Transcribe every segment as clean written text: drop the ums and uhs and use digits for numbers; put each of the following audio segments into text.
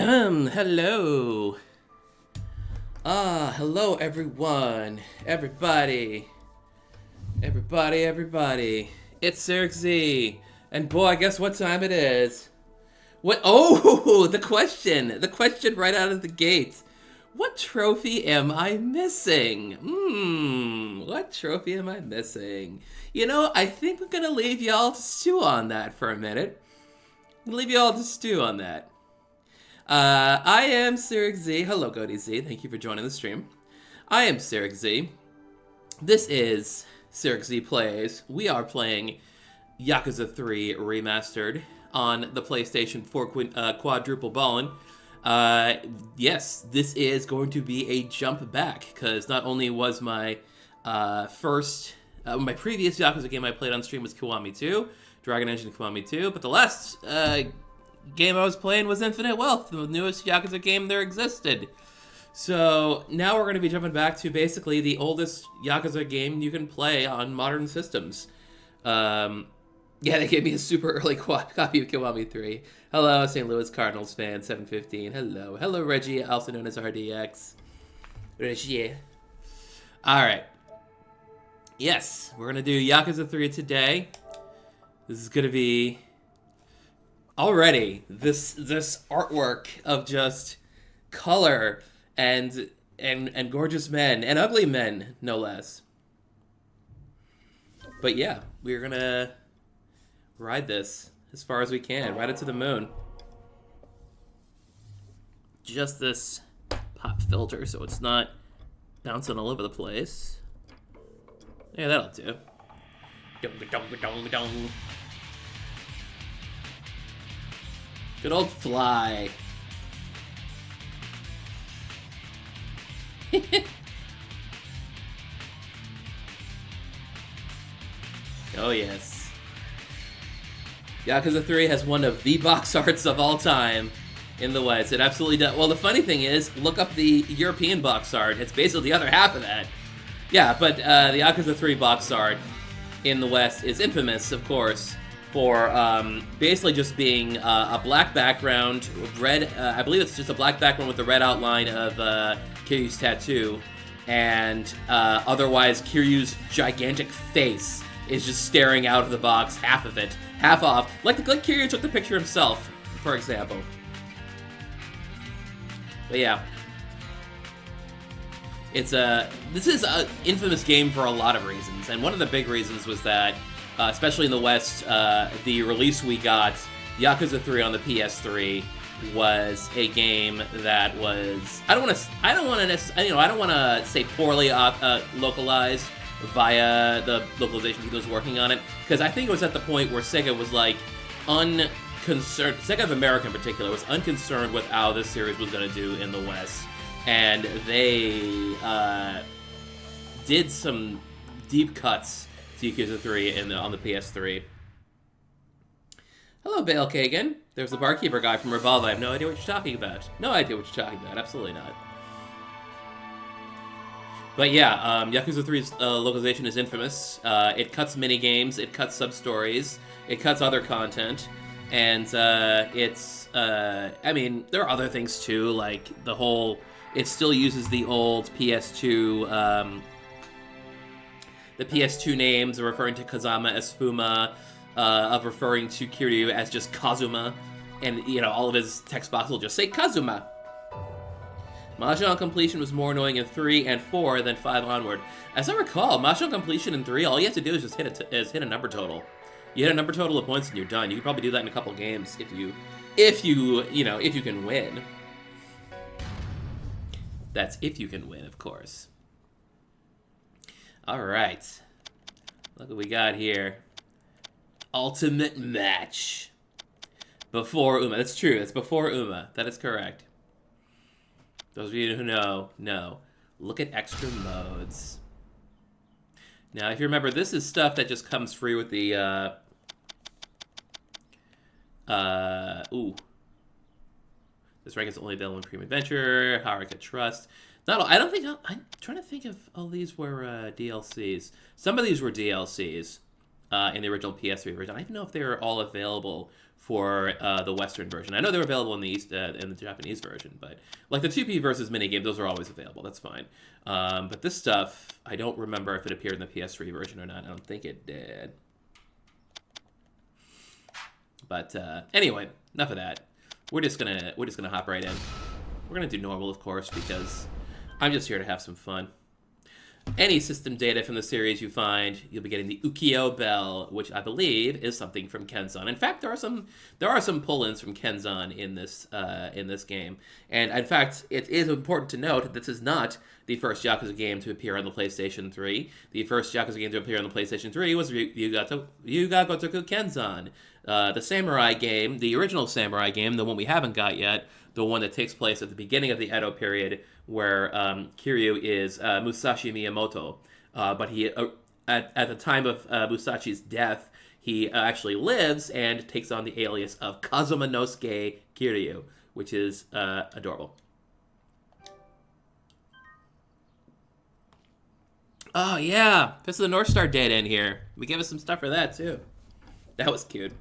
Hello. Hello everyone. Everybody. It's CyricZ. And boy, guess what time it is? What? Oh, the question. The question right out of the gate. What trophy am I missing? What trophy am I missing? You know, I think I'm gonna leave y'all to stew on that for a minute. I am CyricZ. Hello, GoDZ. Thank you for joining the stream. I am CyricZ. This is CyricZ Plays. We are playing Yakuza 3 Remastered on the PlayStation 4 quadruple ballin'. Yes, this is going to be a jump back, because not only was my my previous Yakuza game I played on stream was Kiwami 2, Dragon Engine Kiwami 2, but the last game I was playing was Infinite Wealth, the newest Yakuza game there existed. So now we're going to be jumping back to basically the oldest Yakuza game you can play on modern systems. Yeah, they gave me a super early copy of Kiwami 3. Hello, St. Louis Cardinals fan, 715. Hello. Hello, Reggie, also known as RDX. Reggie. Alright. Yes, we're going to do Yakuza 3 today. This is going to be... Already, this artwork of just color and gorgeous men, and ugly men, no less. But yeah, we're going to... ride this as far as we can. Ride it to the moon. Just this pop filter so it's not bouncing all over the place. Yeah, that'll do. Good old fly. Oh yes. Yakuza 3 has one of the box arts of all time in the West. It absolutely does. Well, the funny thing is, look up the European box art. It's basically the other half of that. Yeah, but the Yakuza 3 box art in the West is infamous, of course, for basically just being a black background, red, I believe it's just a black background with the red outline of Kiryu's tattoo, and otherwise Kiryu's gigantic face is just staring out of the box, half of it. Half off, like Kiryu took the picture himself, for example. But yeah, this is an infamous game for a lot of reasons, and one of the big reasons was that, especially in the West, the release we got, Yakuza 3 on the PS3, was a game that was I don't want to say poorly localized via the localization team was working on it, because I think it was at the point where Sega was like unconcerned. Sega of America in particular was unconcerned with how this series was going to do in the West, and they did some deep cuts to Yakuza 3 on the PS3. Hello, Bale Kagan. There's the barkeeper guy from Revolve. I have no idea what you're talking about. Absolutely not. But yeah, Yakuza 3's localization is infamous. It cuts minigames, it cuts sub-stories, it cuts other content, and I mean, there are other things too, like it still uses the old PS2, the PS2 names, referring to Kazama as Fuma, of referring to Kiryu as just Kazuma, and, you know, all of his text box will just say Kazuma. Mahjong completion was more annoying in 3 and 4 than 5 onward. As I recall, Mahjong completion in 3, all you have to do is just hit a number total. You hit a number total of points and you're done. You can probably do that in a couple games if you can win. That's if you can win, of course. All right. Look what we got here. Ultimate match. Before Uma. That's true. It's before Uma. That is correct. Those of you who know. Look at extra modes. Now, if you remember, this is stuff that just comes free with the, This rank is only available in Premium Adventure, Haruka Trust. I'm trying to think if all these were DLCs. Some of these were DLCs. in the original PS3 version. I don't even know if they were all available for the Western version. I know they were available in the in the Japanese version, but like the 2P versus minigame, those are always available. That's fine. But this stuff, I don't remember if it appeared in the PS3 version or not. I don't think it did. But anyway, enough of that. We're just gonna hop right in. We're gonna do normal, of course, because I'm just here to have some fun. Any system data from the series you find, you'll be getting the Ukiyo Bell, which I believe is something from Kenzan. In fact, there are some pull-ins from Kenzan in this game. And in fact, it is important to note that this is not the first Yakuza game to appear on the PlayStation 3. The first Yakuza game to appear on the PlayStation 3 was Yuga Gotoku Kenzan. The Samurai game, the original Samurai game, the one we haven't got yet, the one that takes place at the beginning of the Edo period, where Kiryu is Musashi Miyamoto. But he, at the time of Musashi's death, he actually lives and takes on the alias of Kazuma Nosuke Kiryu, which is adorable. Oh, yeah. This is the North Star data in here. We gave us some stuff for that, too. That was cute.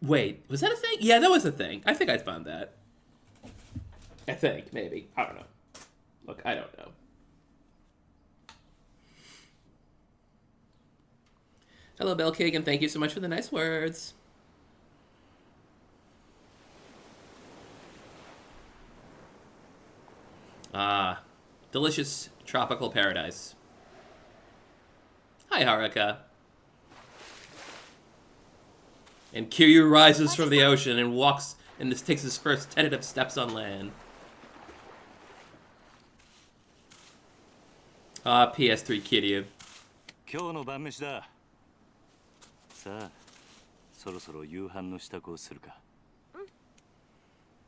Wait, was that a thing? Yeah, that was a thing. I think I found that. I think, maybe. I don't know. Look, I don't know. Hello, Bell Kagan. Thank you so much for the nice words. Ah, delicious tropical paradise. Hi, Haruka. And Kiryu rises from the ocean and walks and this takes his first tentative steps on land. Ah, PS3 Kiryu.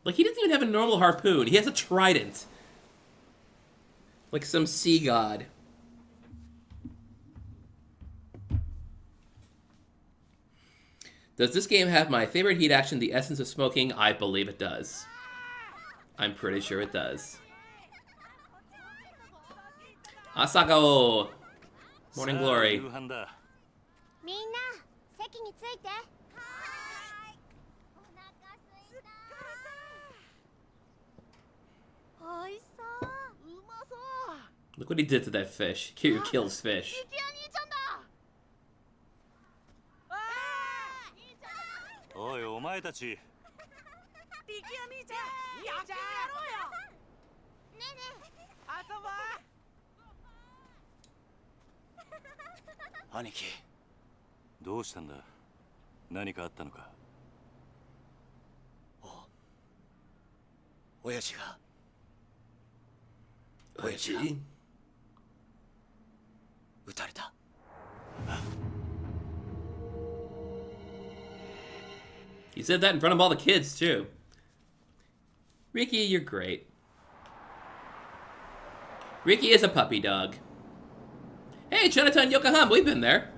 Like, he doesn't even have a normal harpoon. He has a trident. Like some sea god. Does this game have my favorite heat action, The Essence of Smoking? I believe it does. I'm pretty sure it does. Asako! Morning Glory. Look what he did to that fish. Kiryu kills fish. Oyaji? He said that in front of all the kids, too. Ricky, you're great. Ricky is a puppy dog. Hey, Chinatown, Yokohama, we've been there.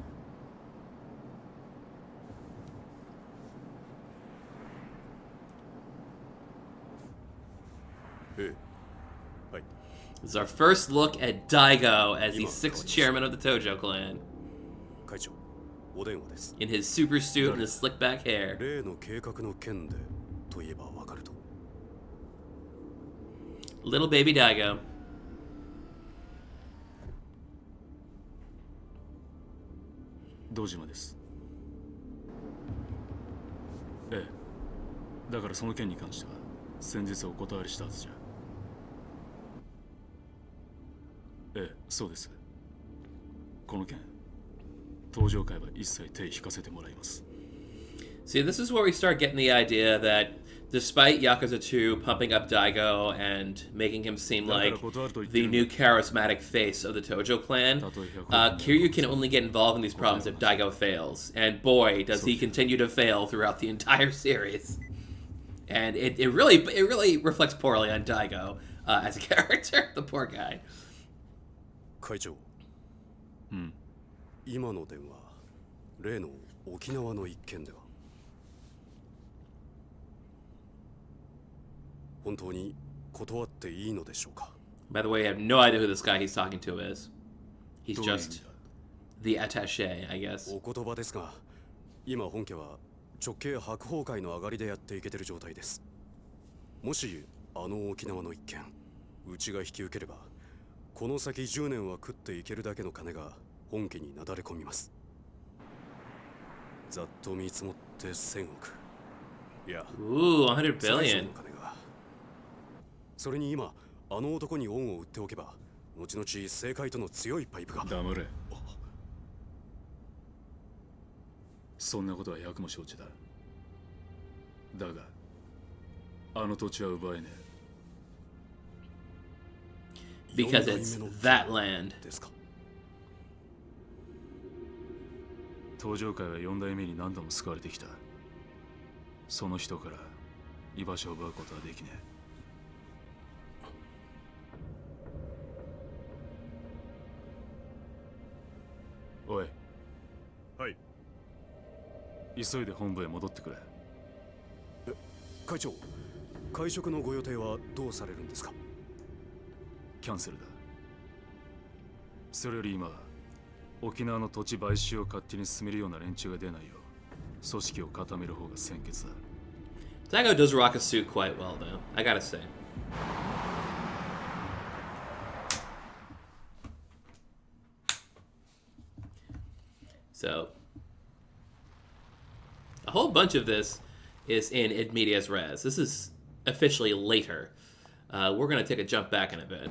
This is our first look at Daigo as the 6th chairman of the Tojo clan. In his super suit and his slick back hair. Little baby Daigo. Dojimaです. ええ。だからその件に関しては先日お断りしたはずじゃ。ええ、そうです。この件、登場会は一切手引かせてもらいます。See, this is where we start getting the idea that despite Yakuza 2 pumping up Daigo and making him seem like the new charismatic face of the Tojo clan, Kiryu can only get involved in these problems if Daigo fails. And boy, does he continue to fail throughout the entire series. And it really reflects poorly on Daigo as a character, the poor guy. 会長。今の電話、例の沖縄の一件では。本当に断っていいのでしょうか。By the way, I have no idea who this guy he's talking to is. He's just the attaché, I guess. お言葉ですが、今本家は直系白鵬会の上がりでやっていけてる状態です。もし沖縄の一件、うちが引き受ければ、この先10年は食っていけるだけの金が本家になだれ込みます。ざっと見積もって1000億。いや、Ooh, 100 billion. それに今男に恩を売っておけば、後々政界との強いパイプが。黙れ。そんなことは役も承知だ。だが、あの土地は奪えねえ。Because it's that land. 東上界は4代目に何度も救われてきた。その人から居場所を奪うことはできねえ。おい。はい。急いで本部へ戻ってくれ。会長、会食のご予定はどうされるんですか？キャンセルだ。それより今、沖縄の土地買収を勝手に進めるような連中が出ないよう、組織を固める方が先決だ。Daigo does rock a suit quite well, though, I gotta say. So, a whole bunch of this is in id medias res. This is officially later. We're gonna take a jump back in a bit.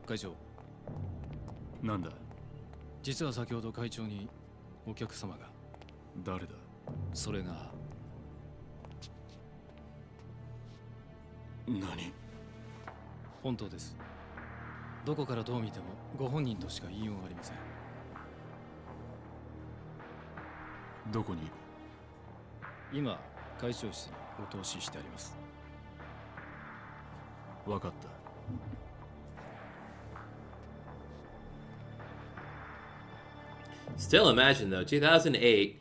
Kaichou. なんだ。実は先ほど会長にお客様が。誰だ。それが。何？本当です。どこからどう見てもご本人としか言いようがありません。どこに？今、会長室にお通ししてあります。わかった。Still imagine though, 2008,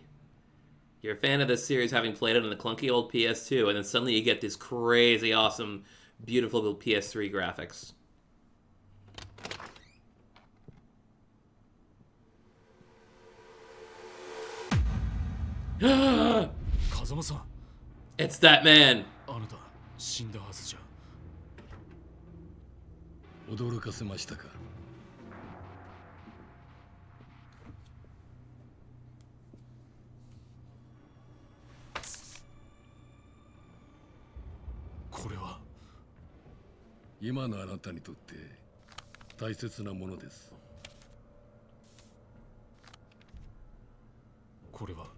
you're a fan of this series having played it on the clunky old PS2, and then suddenly you get these crazy, awesome, beautiful PS3 graphics. Kazama-san. It's that man. あなた死んだはずじゃ。驚かせましたか。これは今のあなたにとって大切なものです。これは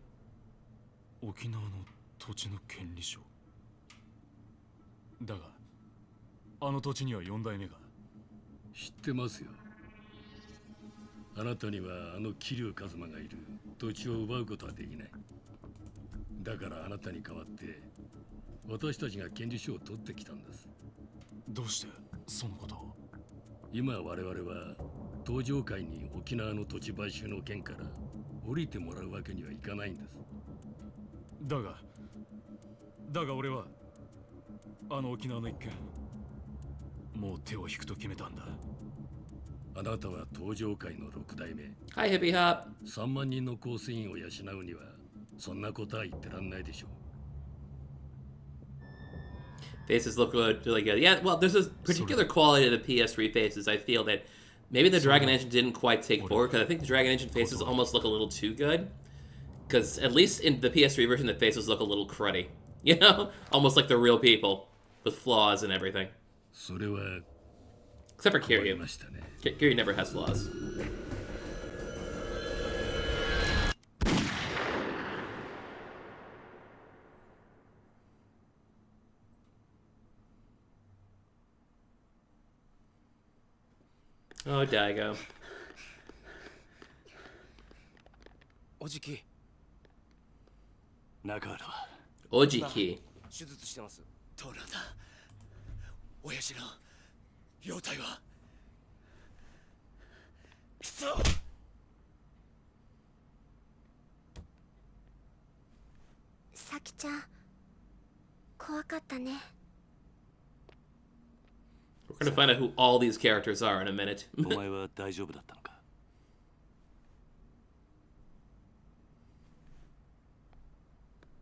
沖縄の土地の権利書だが、あの土地には4代目が。知ってますよ。あなたには桐生一馬がいる土地を奪うことはできない。だからあなたに代わって私たちが権利書を取ってきたんです。どうしてそのことを？今我々は東上界に沖縄の土地買収の件から降りてもらうわけにはいかないんです。だが俺は沖縄の一件もう手を引くと決めたんだ。あなたは東上界の6代目。Hi, Hippie Hop. 3万人の構成員を養うにはそんなことは言ってらんないでしょう。Faces look really good. Yeah, well, there's a particular quality to the PS3 faces. I feel that maybe the Dragon Engine didn't quite take forward, because I think the Dragon Engine faces almost look a little too good. Because at least in the PS3 version, the faces look a little cruddy. You know? Almost like they're real people, with flaws and everything. それは Except for Kiryu. Kiryu never has flaws. Oh, Daigo. おじき中原は Ojiki. 手術してます。トラだ。親父の容体は怖かったね。 We're gonna find out who all these characters are in a minute. お前は大丈夫だったのか？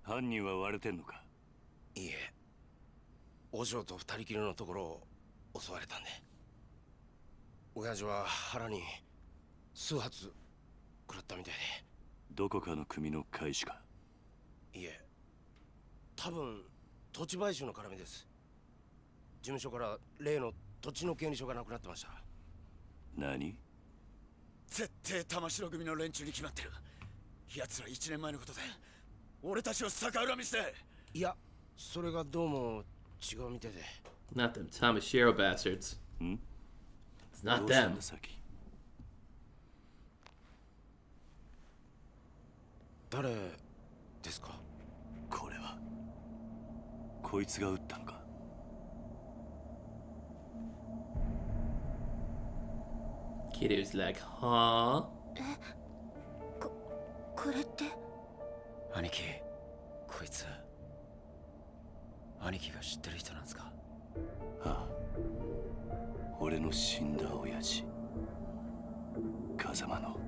犯人は割れてんのか？いいえ、お嬢と二人きりのところを襲われたんで、親父は腹に数発食らったみたいどこかの組の会士か？で。いえ、多分土地買収の絡みです。事務所から例の土地の権利書がなくなってました。何？絶対玉城組の連中に決まってる。奴ら1年前のことで俺たちを逆恨みして。いや、それがどうも違うみたいで。 Not them Tamashiro bastards. ん？ It's not どうしたん them. だ先。誰ですか？これはこいつが撃ったのか？ Kiryu's like, huh? これって。兄貴、こいつ兄貴が知ってる人なんですか？ああ、俺の死んだ親父、風間の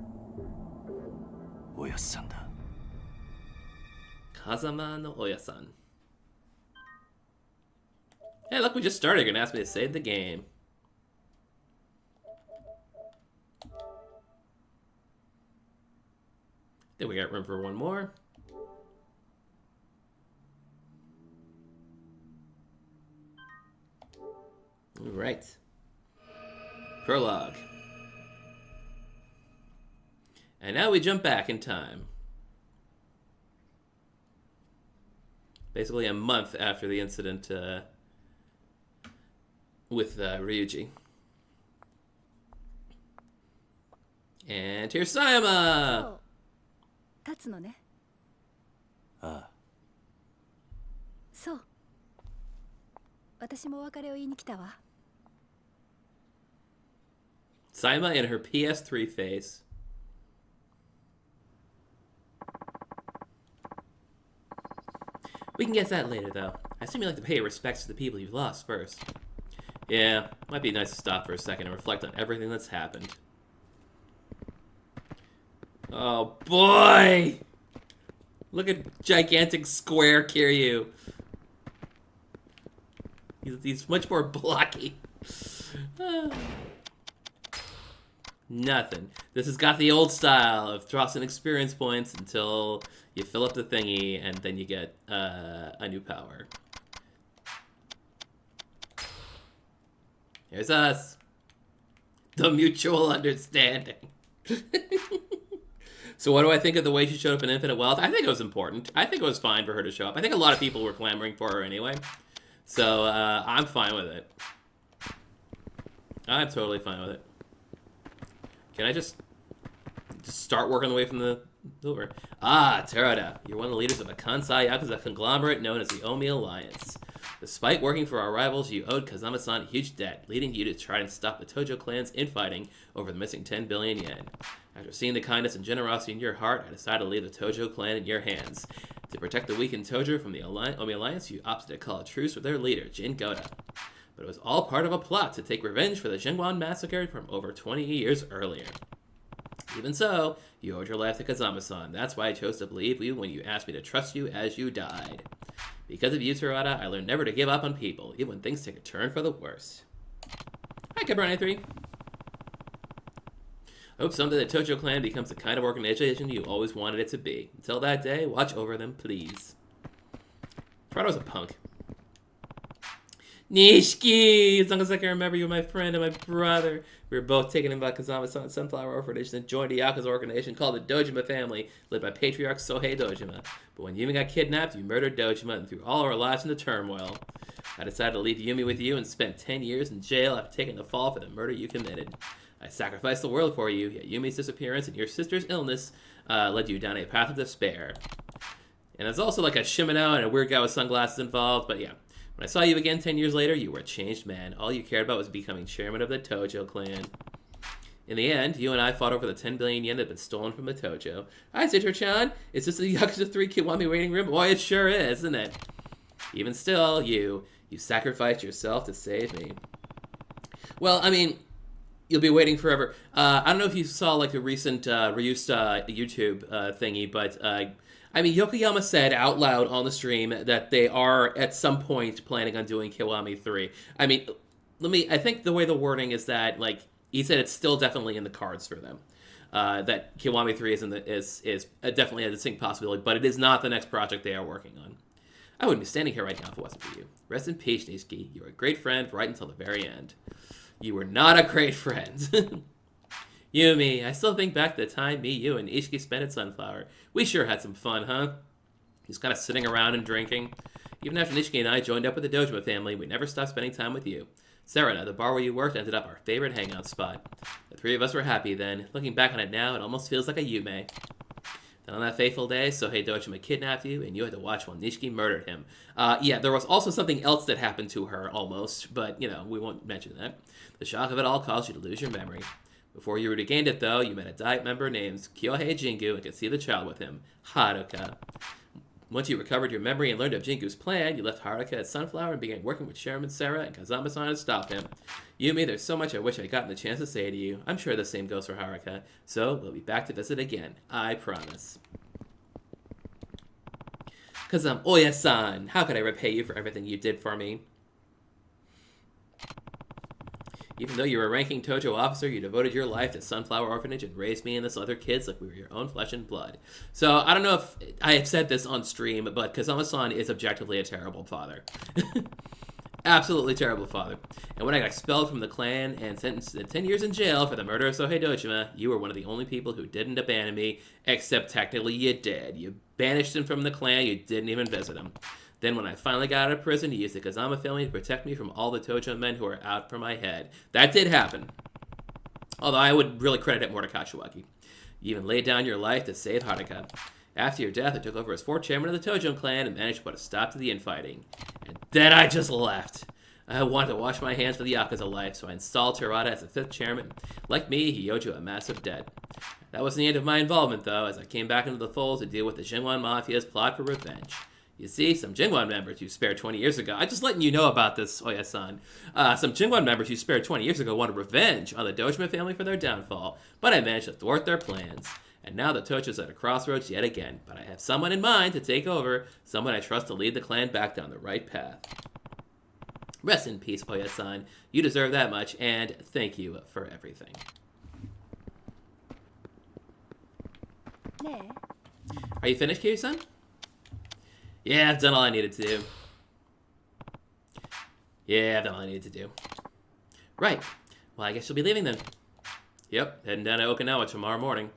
おやっさんだ。 Kazama no Oya-san. Hey, look, we just started. You're gonna ask me to save the game. Then we got room for one more. All right. Prologue. And now we jump back in time. Basically a month after the incident with Ryuji. And here's Sayama! 立つのね。ああ、そう。私もお別れを言いに来たわ。 Sayama in her PS3 face. We can get to that later, though. I assume you like to pay your respects to the people you've lost first. Yeah, might be nice to stop for a second and reflect on everything that's happened. Oh boy! Look at gigantic square Kiryu. He's much more blocky. Nothing. This has got the old style of tossing experience points until you fill up the thingy and then you get a new power. Here's us. The mutual understanding. So what do I think of the way she showed up in Infinite Wealth? I think it was important. I think it was fine for her to show up. I think a lot of people were clamoring for her anyway. So I'm fine with it. I'm totally fine with it. Can I just start working away from the door? Ah, Terada. You're one of the leaders of a Kansai Yakuza conglomerate known as the Omi Alliance. Despite working for our rivals, you owed Kazama-san a huge debt, leading you to try and stop the Tojo clan's infighting over the missing 10 billion yen. After seeing the kindness and generosity in your heart, I decided to leave the Tojo clan in your hands. To protect the weakened Tojo from the Omi Alliance, you opted to call a truce with their leader, Jin Goda. But it was all part of a plot to take revenge for the Zhenguan massacre from over 20 years earlier. Even so, you owed your life to Kazama-san. That's why I chose to believe you when you asked me to trust you as you died. Because of you, Terada, I learned never to give up on people, even when things take a turn for the worse. Hi, Cabernet3. I hope someday the Tojo clan becomes the kind of organization you always wanted it to be. Until that day, watch over them, please. Terada's a punk. Nishiki! As long as I can remember you, my friend and my brother. We were both taken in by Kazama-san's Sunflower Orphanage and joined a Yakuza organization called the Dojima family, led by Patriarch Sohei Dojima. But when Yumi got kidnapped, you murdered Dojima and threw all our lives into turmoil. I decided to leave Yumi with you and spent 10 years in jail after taking the fall for the murder you committed. I sacrificed the world for you, yet Yumi's disappearance and your sister's illness led you down a path of despair. And there's also like a Shimano and a weird guy with sunglasses involved, but yeah. When I saw you again 10 years later, you were a changed man. All you cared about was becoming chairman of the Tojo clan. In the end, you and I fought over the 10 billion yen that had been stolen from the Tojo. Hi, Citro-chan. Is this the Yakuza 3 Kiwami waiting room? Boy, it sure is, isn't it? Even still, you sacrificed yourself to save me. Well, I mean, you'll be waiting forever. I don't know if you saw like a recent Ryu's YouTube thingy, but I mean, Yokoyama said out loud on the stream that they are at some point planning on doing Kiwami 3. I mean, I think the way the wording is that, like, he said it's still definitely in the cards for them. That Kiwami 3 is definitely a distinct possibility, but it is not the next project they are working on. I wouldn't be standing here right now if it wasn't for you. Rest in peace, Nishiki. You were a great friend right until the very end. You were not a great friend. Yumi, I still think back to the time me, you, and Ishiki spent at Sunflower. We sure had some fun, huh? Just kind of sitting around and drinking. Even after Nishiki and I joined up with the Dojima family, we never stopped spending time with you. Serena, the bar where you worked, ended up our favorite hangout spot. The three of us were happy then. Looking back on it now, it almost feels like a Yume. Then on that fateful day, Sohei Dojima kidnapped you, and you had to watch while Nishiki murdered him. Yeah, there was also something else that happened to her, almost, but, you know, we won't mention that. The shock of it all caused you to lose your memory. Before you regained it, though, you met a Diet member named Kyohei Jingu and could see the child with him, Haruka. Once you recovered your memory and learned of Jingu's plan, you left Haruka at Sunflower and began working with Chairman Sarah and Kazama-san to stop him. Yumi, there's so much I wish I'd gotten the chance to say to you. I'm sure the same goes for Haruka. So, we'll be back to visit again. I promise. Oya-san, how could I repay you for everything you did for me? Even though you were a ranking Tojo officer, you devoted your life to Sunflower Orphanage and raised me and this other kids like we were your own flesh and blood. So, I don't know if I have said this on stream, but Kazama-san is objectively a terrible father. Absolutely terrible father. And when I got expelled from the clan and sentenced to 10 years in jail for the murder of Sohei Dojima, you were one of the only people who didn't abandon me, except technically you did. You banished him from the clan, you didn't even visit him. Then when I finally got out of prison, you used the Kazama family to protect me from all the Tojo men who were out for my head. That did happen. Although I would really credit it more to Kashiwagi. You even laid down your life to save Haruka. After your death, I took over as fourth chairman of the Tojo clan and managed to put a stop to the infighting. And then I just left. I wanted to wash my hands for the Yakuza life, so I installed Terada as the fifth chairman. Like me, he owed you a massive debt. That wasn't the end of my involvement, though, as I came back into the fold to deal with the Jinwan Mafia's plot for revenge. You see, some Jinwan members you spared 20 years ago. I'm just letting you know about this, Oya-san. Some Jinwan members you spared 20 years ago wanted revenge on the Dojima family for their downfall, but I managed to thwart their plans. And now the Tojo's at a crossroads yet again, but I have someone in mind to take over, someone I trust to lead the clan back down the right path. Rest in peace, Oya-san. You deserve that much, and thank you for everything. Are you finished, Kiryu-san? Yeah, I've done all I needed to do. Right. Well, I guess you'll be leaving then. Yep, heading down to Okinawa tomorrow morning.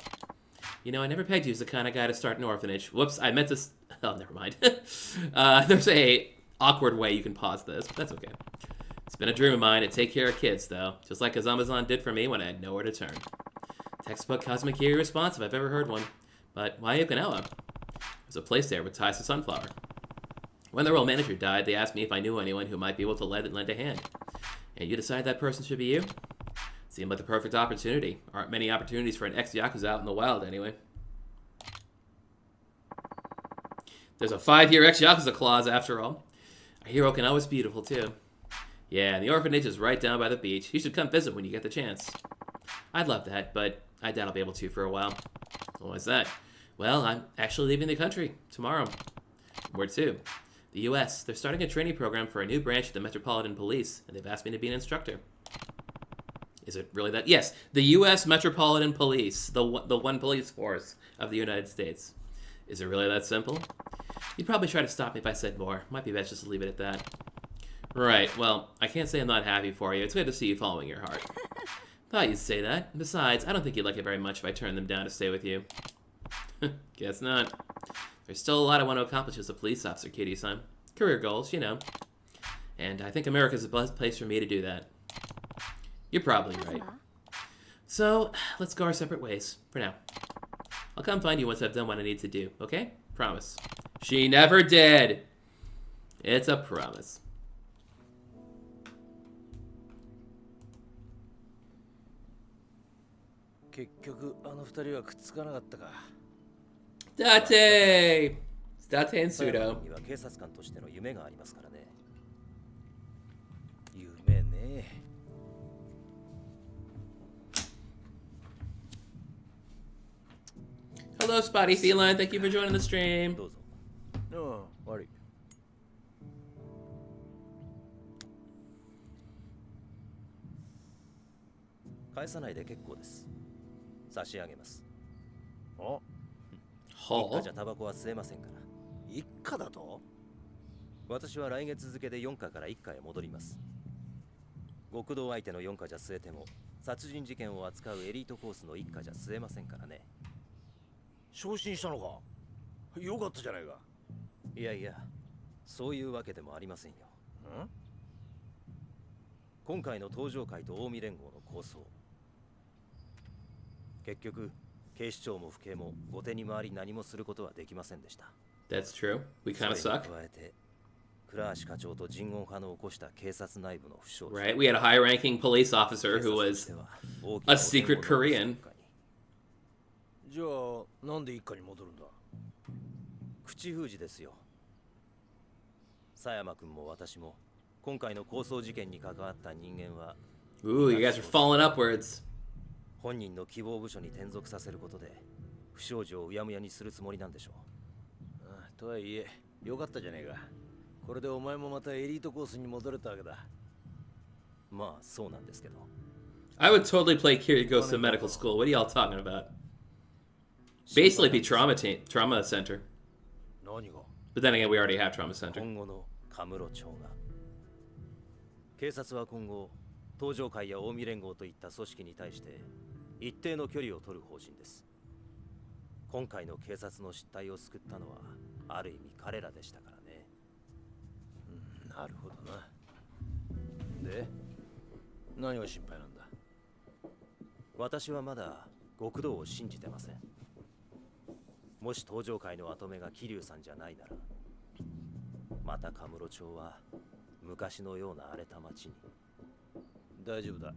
You know, I never pegged you as the kind of guy to start an orphanage. Whoops, I meant to... Oh, never mind. There's a awkward way you can pause this, but that's okay. It's been a dream of mine to take care of kids, though. Just like Kazama-san did for me when I had nowhere to turn. Textbook Cosmic Kiryu response if I've ever heard one. But why Okinawa? There's a place there with ties to Sunflower. When the role manager died, they asked me if I knew anyone who might be able to lend a hand. And you decided that person should be you? Seemed like the perfect opportunity. Aren't many opportunities for an ex-Yakuza out in the wild, anyway. There's a 5-year ex-Yakuza clause, after all. I hear Okinawa's beautiful, too. Yeah, and the orphanage is right down by the beach. You should come visit when you get the chance. I'd love that, but I doubt I'll be able to for a while. Why's that? Well, I'm actually leaving the country tomorrow. Where to? The U.S. They're starting a training program for a new branch of the Metropolitan Police, and they've asked me to be an instructor. Is it really that? Yes, the U.S. Metropolitan Police, the one police force of the United States. Is it really that simple? You'd probably try to stop me if I said more. Might be best just to leave it at that. Right, well, I can't say I'm not happy for you. It's good to see you following your heart. Thought you'd say that. Besides, I don't think you'd like it very much if I turned them down to stay with you. Guess not. There's still a lot I want to accomplish as a police officer, Kitty-san. Career goals, you know. And I think America's the best place for me to do that. You're probably right. So, let's go our separate ways, for now. I'll come find you once I've done what I need to do, okay? Promise. She never did! It's a promise. Date! Date and 佐山 Pseudo. 君には警察官としての夢がありますからね。夢ね。Hello, Spotty Feline. Thank you for joining the stream. どうぞ。ああ、悪い。返さないで結構です。差し上げます。あ、一家 Hall. じゃタバコは吸えませんから。一家だと？私は来月付で4課から1課へ戻ります。極道相手の4課じゃ吸えても、殺人事件を扱うエリートコースの1課じゃ吸えませんからね。昇進したのか？よかったじゃないか。いやいや、そういうわけでもありませんよ。ん？今回の登場会と近江連合の構想。結局、警視庁も府警も後手に回り何もすることはできませんでした。That's true. We kind of それに suck. 加えて、倉橋課長と人言派の起こした警察内部の不祥事。 Right? We had a high-ranking police officer who was a secret Korean. じゃあなんで一家に戻るんだ？口封じですよ。佐山君も私も今回の抗争事件に関わった人間は Ooh, you guys are falling upwards. 本人の希望部署に転属させることで不祥事をうやむやにするつもりなんでしょう。ああ、とはいえよかったじゃねえか。これでお前もまたエリートコースに戻れたわけだ。まあそうなんですけど。 I would totally play Kiryu Goes to Medical School. What are y'all talking about? Basically be trauma center. 何が？ But then again, we already have trauma center. 今後のカムロ町が警察は今後東上会や近江連合といった組織に対して一定の距離を取る方針です。今回の警察の失態を救ったのはある意味彼らでしたからね。なるほどな。で、何が心配なんだ？私はまだ極道を信じてません。もし東上会の跡目が桐生さんじゃないなら、またカムロ町は昔のような荒れた町に。大丈夫だ。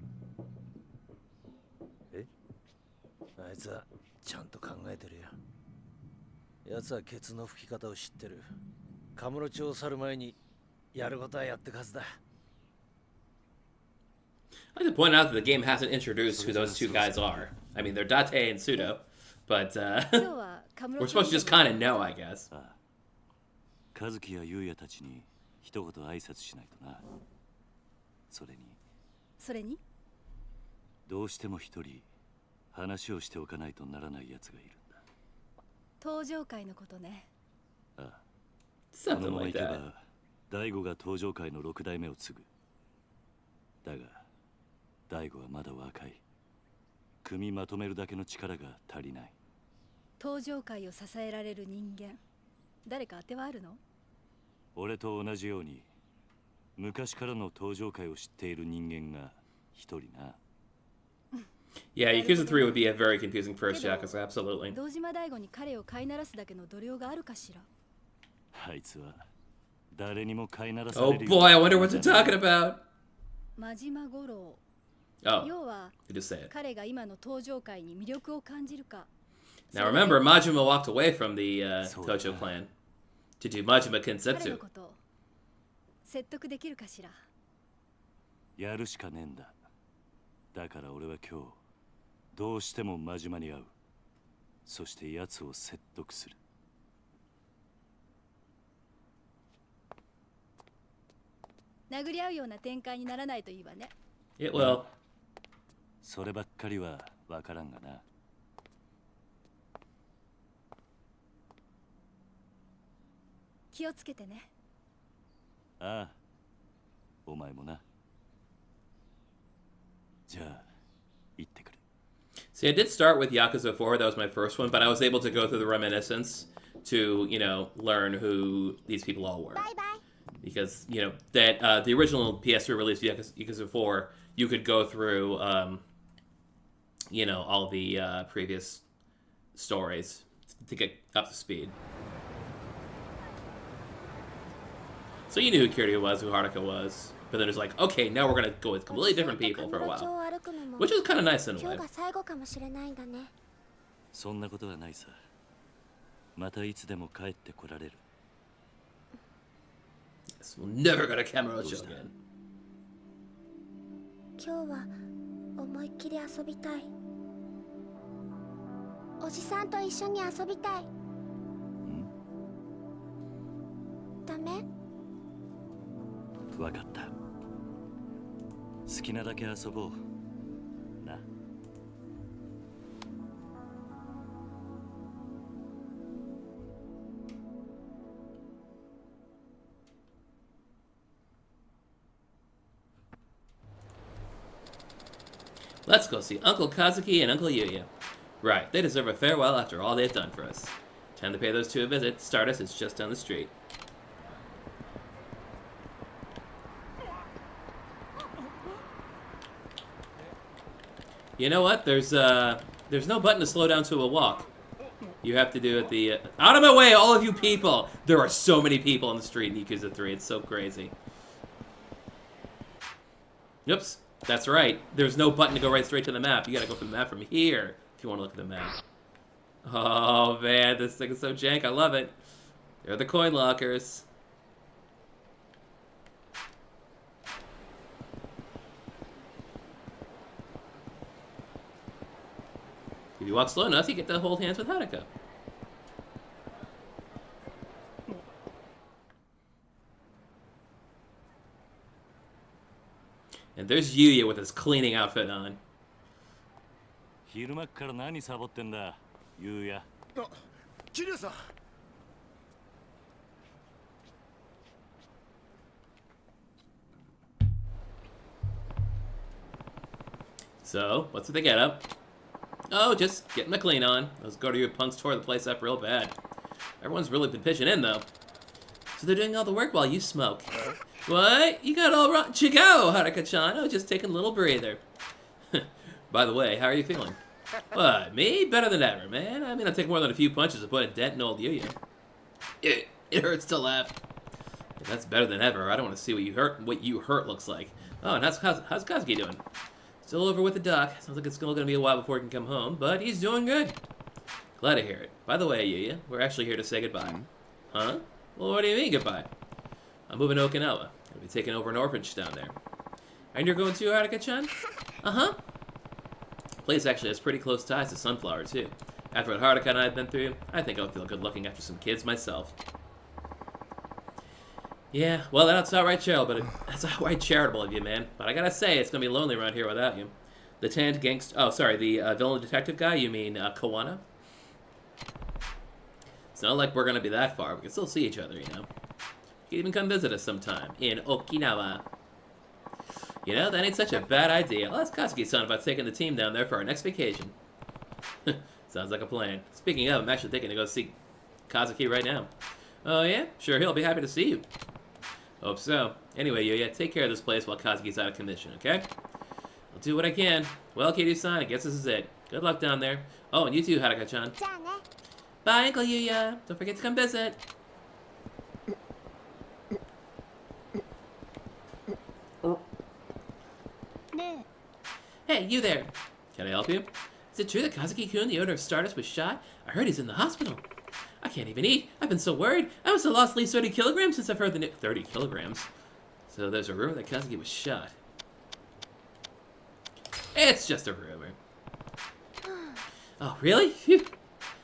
え？あいつはちゃんと考えてるよ。奴はケツの吹き方を知ってる。カムロ町を去る前にやることはやってくはずだ。I'd like to point out that the game hasn't introduced who those two guys are. I mean, they're Date and Pseudo, but 今日はカムロ we're supposed to just kind of know, I guess. ああ、和樹や優也たちに一言挨拶しないとな。それにどうしても一人話をしておかないとならない奴がいるんだ。登場会のことね。ああ、こ Something のままい like け that. ば大悟が登場界の6代目を継ぐ。だが大悟はまだ若い。組みまとめるだけの力が足りない。登場会を支えられる人間、誰か当てはあるの？俺と同じように昔からの登場界を知っている人間が一人な。Yeah, Yakuza 3 would be a very confusing first Yakuza, absolutely. 堂島大吾に彼を飼いならすだけの度量があるかしら。あいつは誰にも飼いならさ Oh れるよ boy, I wonder what they're talking about. 真島五郎。 Oh, 要は you just say it. 彼が今の登場界に魅力を感じるか。 Now remember, Majima walked away from the So, Tocho clan to do Majima 彼の Kensetsu. こと説得できるかしら。やるしかねえんだ。だから俺は今日どうしても真島に会う。そして奴を説得する。殴り合うような展開にならないといいわね。 It will. そればっかりはわからんがな。気をつけてね。ああ、お前もな。じゃあ、行ってくる。 See, I did start with Yakuza 4. That was my first one, but I was able to go through the reminiscence to, learn who these people all were. Bye bye. Because, that the original PS3 release, Yakuza 4, you could go through, all the previous stories to get up to speed. So you knew who Kiryu was, who Haruka was. But then it was like, okay, now we're going to go with completely different people for a while. Which was kind of nice in a way. そんなことはないさ。またいつでも帰ってこられる。 Yes, we'll never go to Kamurocho again. 今日は思いっきり遊びたい。おじさんと一緒に遊びたい。ダメ？わかった。好きなだけ遊ぼう。な。Let's go see Uncle Kazuki and Uncle Yuya. Right, they deserve a farewell after all they've done for us. Time to pay those two a visit. Stardust is just down the street. You know what? There's no button to slow down to a walk. You have to do it the... out of my way, all of you people! There are so many people on the street in Yakuza 3. It's so crazy. Oops. That's right. There's no button to go right straight to the map. You gotta go from the map from here if you want to look at the map. Oh, man. This thing is so jank. I love it. They're the coin lockers. If you walk slow enough, you get to hold hands with Haruka. And there's Yuya with his cleaning outfit on. 昼間っから何サボってんだ、ゆうや。あ、桐生さん。So, what's with the getup? Oh, just getting my clean on. Those Kiryu punks tore the place up real bad. Everyone's really been pitching in, though. So they're doing all the work while you smoke. What? You got all wrong. Chigo, Haruka-chan. I was just taking a little breather. By the way, how are you feeling? What, me? Better than ever, man. I mean, I'll take more than a few punches to put a dent in old Yuya. It hurts to laugh. If that's better than ever. I don't want to see what you hurt looks like. Oh, and how's Kazuki doing? Still over with the doc. Sounds like it's still going to be a while before he can come home, but he's doing good. Glad to hear it. By the way, Yuya, we're actually here to say goodbye. Huh? Well, what do you mean goodbye? I'm moving to Okinawa. I'll be taking over an orphanage down there. And you're going to, Haruka-chan? Uh-huh. Place actually has pretty close ties to Sunflower, too. After what Haruka and I have been through, I think I'll feel good looking after some kids myself. Yeah, well, that's outright charitable of you, man. But I gotta say, it's gonna be lonely around here without you. The tanned gangster... Oh, sorry, the villain detective guy? You mean, Kawana? It's not like we're gonna be that far. We can still see each other, you know. You can even come visit us sometime in Okinawa. You know, that ain't such a bad idea. I'll ask Kazuki-san about taking the team down there for our next vacation. Sounds like a plan. Speaking of, I'm actually thinking to go see Kazuki right now. Oh, yeah? Sure, he'll be happy to see you. Hope so. Anyway, Yuya, take care of this place while Kazuki's out of commission, okay? I'll do what I can. Well, Kiryu-san, I guess this is it. Good luck down there. Oh, and you too, Haruka-chan. Bye, Uncle Yuya. Don't forget to come visit. Hey, you there. Can I help you? Is it true that Kazuki-kun, the owner of Stardust, was shot? I heard he's in the hospital. I can't even eat. I've been so worried. I must have lost at least 30 kilograms since I've heard the news. 30 kilograms? So there's a rumor that Kazuki was shot. It's just a rumor. Oh, really? Phew.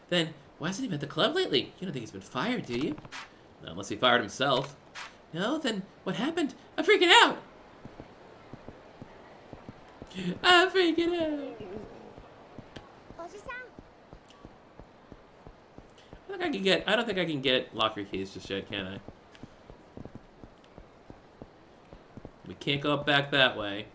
Then, why hasn't he been at the club lately? You don't think he's been fired, do you? Well, unless he fired himself. No? Then what happened? I'm freaking out! I'm freaking out! I don't think I can get locker keys just yet, can I? We can't go back that way.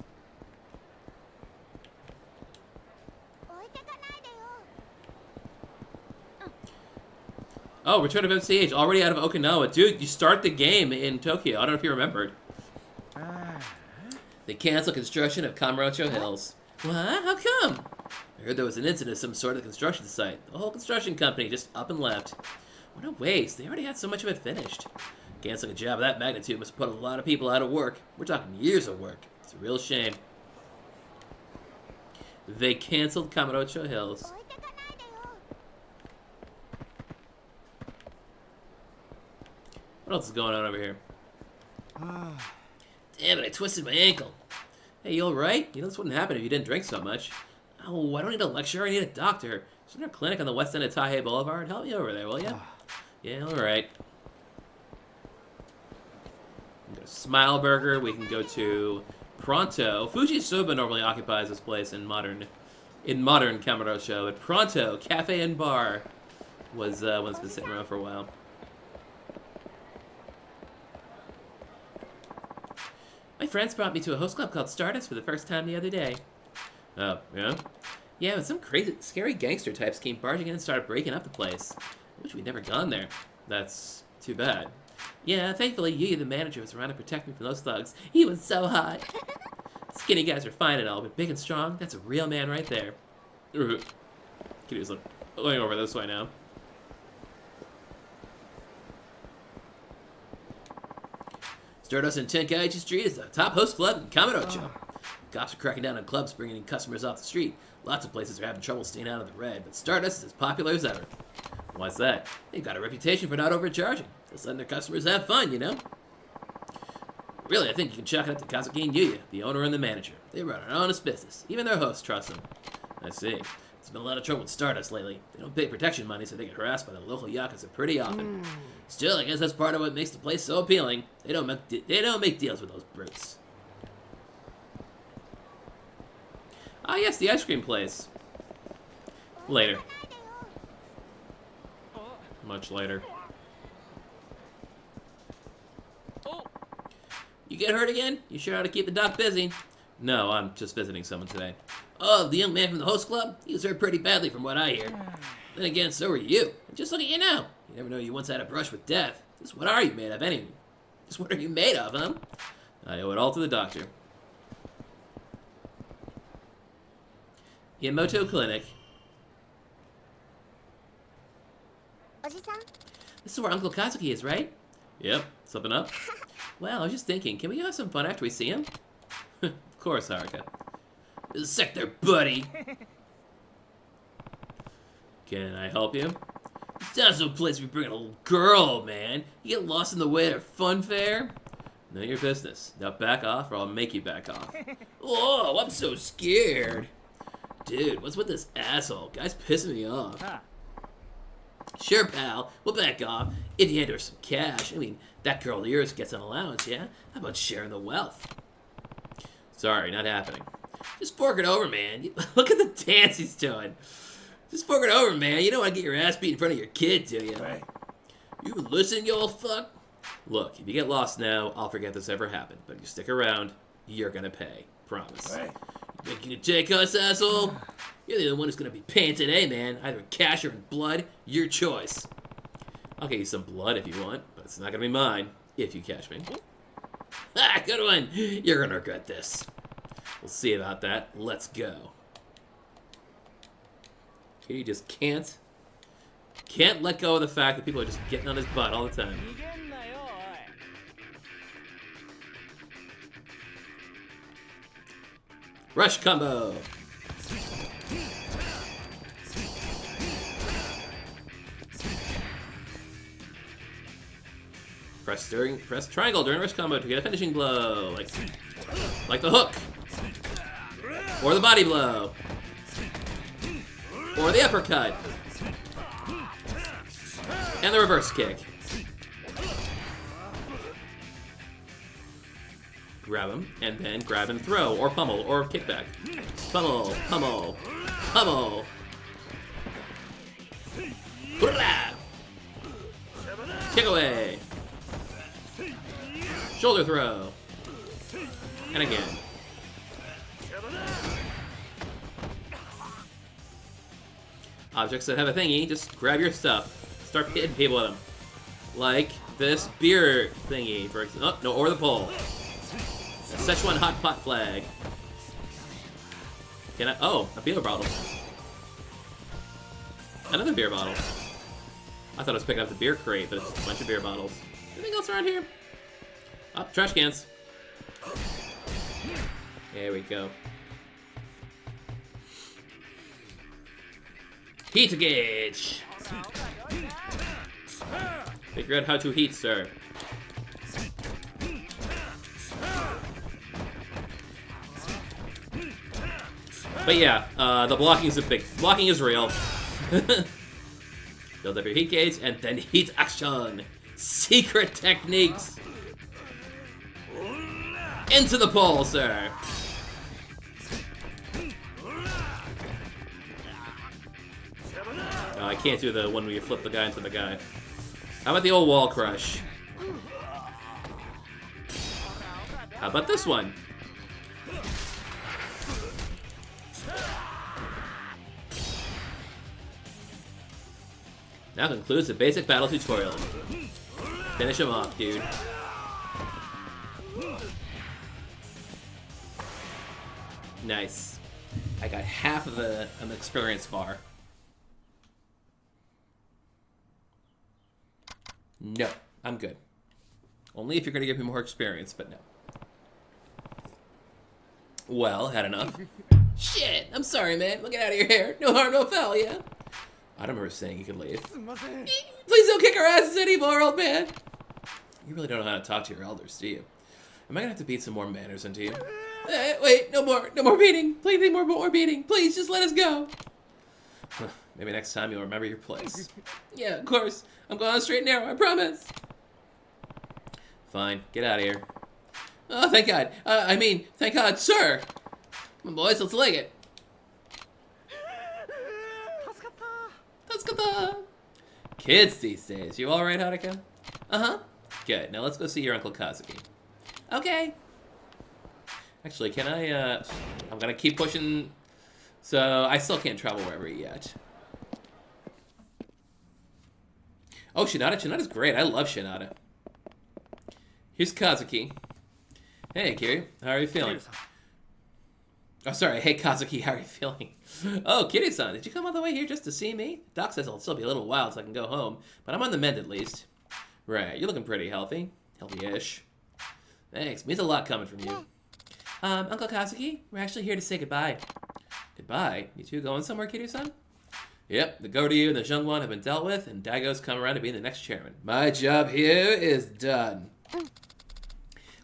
Oh, Return of MCH, already out of Okinawa. Dude, you start the game in Tokyo. I don't know if you remembered. They canceled construction of Kamurocho Hills. What? How come? I heard there was an incident of some sort at the construction site. The whole construction company just up and left. What a waste. They already had so much of it finished. Canceling a job of that magnitude must put a lot of people out of work. We're talking years of work. It's a real shame. They canceled Kamurocho Hills. What else is going on over here? Damn it, I twisted my ankle. Hey, you alright? You know, this wouldn't happen if you didn't drink so much. Oh, I don't need a lecture, I need a doctor. Isn't there a clinic on the west end of Taihei Boulevard? Help me over there, will ya? Yeah, alright. We can go to Smile Burger, we can go to Pronto. Fuji Soba normally occupies this place in modern Kamurocho, but Pronto, Cafe and Bar, was one's been sitting around for a while. My friends brought me to a host club called Stardust for the first time the other day. Oh, yeah? Yeah, but some crazy, scary gangster types came barging in and started breaking up the place. I wish we'd never gone there. That's too bad. Yeah, thankfully, Yuya, the manager, was around to protect me from those thugs. He was so hot. Skinny guys are fine and all, but big and strong, that's a real man right there. Kiryu's looking over this way now. Stardust and Tenkaichi Street is the top host club in Kamurocho. Cops are cracking down on clubs bringing in customers off the street. Lots of places are having trouble staying out of the red, but Stardust is as popular as ever. Why's that? They've got a reputation for not overcharging. Just letting their customers have fun, you know? Really, I think you can chalk it up to Kazuki and Yuya, the owner and the manager. They run an honest business. Even their hosts trust them. I see. There's been a lot of trouble with Stardust lately. They don't pay protection money, so they get harassed by the local Yakuza pretty often. Still, I guess that's part of what makes the place so appealing. They don't make deals with those brutes. Ah, yes, the ice cream place. Later. Much later. You get hurt again? You sure how to keep the doc busy? No, I'm just visiting someone today. Oh, the young man from the host club? He was hurt pretty badly from what I hear. Then again, so are you. And just look at you now. You never know you once had a brush with death. Just what are you made of, anyway? Just what are you made of, huh? I owe it all to the doctor. Yamoto Clinic. This is where Uncle Kazuki is, right? Yep. Something up? Well, I was just thinking, can we have some fun after we see him? Of course, Haruka. This is sick there, buddy. Can I help you? It's not some place we bring a little girl, man. You get lost in the way at a fun fair? None of your business. Now back off or I'll make you back off. Oh, I'm so scared. Dude, what's with this asshole? Guy's pissing me off. Sure, pal. We'll back off if you hand her some cash. I mean, that girl of yours gets an allowance, yeah? How about sharing the wealth? Sorry, not happening. Just fork it over, man. Look at the dance he's doing. Just fork it over, man. You don't want to get your ass beat in front of your kid, do you? Right. You listen, you old fuck? Look, if you get lost now, I'll forget this ever happened. But if you stick around, you're gonna pay. Promise. Right. You think you can take us, asshole? You're the only one who's gonna be paying today, man. Either cash or in blood, your choice. I'll get you some blood if you want, but it's not gonna be mine if you catch me. Ah, good one. You're gonna regret this. We'll see about that. Let's go. Okay, you just can't let go of the fact that people are just getting on his butt all the time. Rush combo. Press triangle during rush combo to get a finishing blow, like the hook, or the body blow, or the uppercut, and the reverse kick. Grab him, and then grab and throw, or pummel, or kickback. Pummel, pummel, pummel. Kick away. Shoulder throw. And again. Objects that have a thingy, just grab your stuff. Start hitting people with them. Like this beer thingy, for example. Oh, no, or the pole. A Szechuan hot pot flag. Can I? Oh, a beer bottle. Another beer bottle. I thought I was picking up the beer crate, but it's just a bunch of beer bottles. Anything else around here? Oh, trash cans. There we go. Heat gauge. Figure out how to heat, sir. But yeah, the blocking is real. Build up your heat gauge and then heat action. Secret techniques. Into the pole, sir. Oh, I can't do the one where you flip the guy into the guy. How about the old wall crush? How about this one? Now concludes the basic battle tutorial. Finish him off, dude. Nice. I got half of an experience bar. No, I'm good. Only if you're gonna give me more experience, but no. Well, had enough. Shit! I'm sorry, man. Look out of your hair. No harm, no foul, yeah? I don't remember saying you could leave. Please don't kick our asses anymore, old man! You really don't know how to talk to your elders, do you? Am I gonna have to beat some more manners into you? Wait, no more beating! Please, more beating! Please, just let us go! Maybe next time you'll remember your place. Yeah, of course. I'm going on straight and narrow, I promise. Fine, get out of here. Oh, thank God. Thank God, sir! Come on, boys, let's leg it. Kids these days. You alright, Haruka? Uh-huh. Good. Now let's go see your Uncle Kazuki. Okay. Actually, can I, I'm gonna keep pushing. So, I still can't travel wherever yet. Oh, Shinada. Shinada's great. I love Shinada. Here's Kazuki. Hey, Kiryu. How are you feeling? Oh, sorry. Hey, Kazuki. How are you feeling? Oh, Kiryu-san. Did you come all the way here just to see me? Doc says it'll still be a little while till I can go home, but I'm on the mend at least. Right. You're looking pretty healthy. Healthy-ish. Thanks. Means a lot coming from you. Uncle Kazuki, we're actually here to say goodbye. Goodbye? You two going somewhere, Kiryu-san? Yep, the Goryu and the Zhengwan have been dealt with, and Daigo's come around to be the next chairman. My job here is done.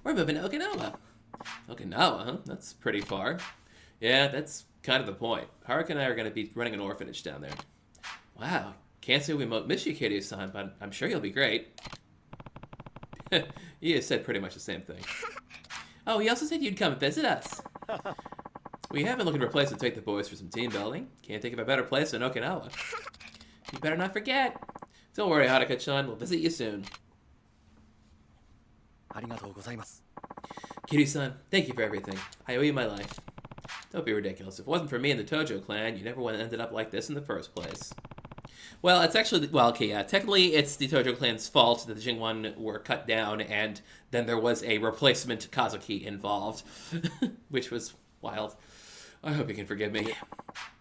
We're moving to Okinawa. Okinawa, huh? That's pretty far. Yeah, that's kind of the point. Haruka and I are going to be running an orphanage down there. Wow, can't say we miss you, Kiryu-san, but I'm sure you'll be great. You said pretty much the same thing. Oh, he also said you'd come and visit us. We have been looking for a place to take the boys for some team building. Can't think of a better place than Okinawa. You better not forget. Don't worry, Haruka-chan. We'll visit you soon. Kiryu-san, thank you for everything. I owe you my life. Don't be ridiculous. If it wasn't for me and the Tojo clan, you never would have ended up like this in the first place. Well, it's actually, well, okay, yeah, technically it's the Tojo clan's fault that the Jingwan were cut down, and then there was a replacement Kazuki involved, which was wild. I hope you can forgive me.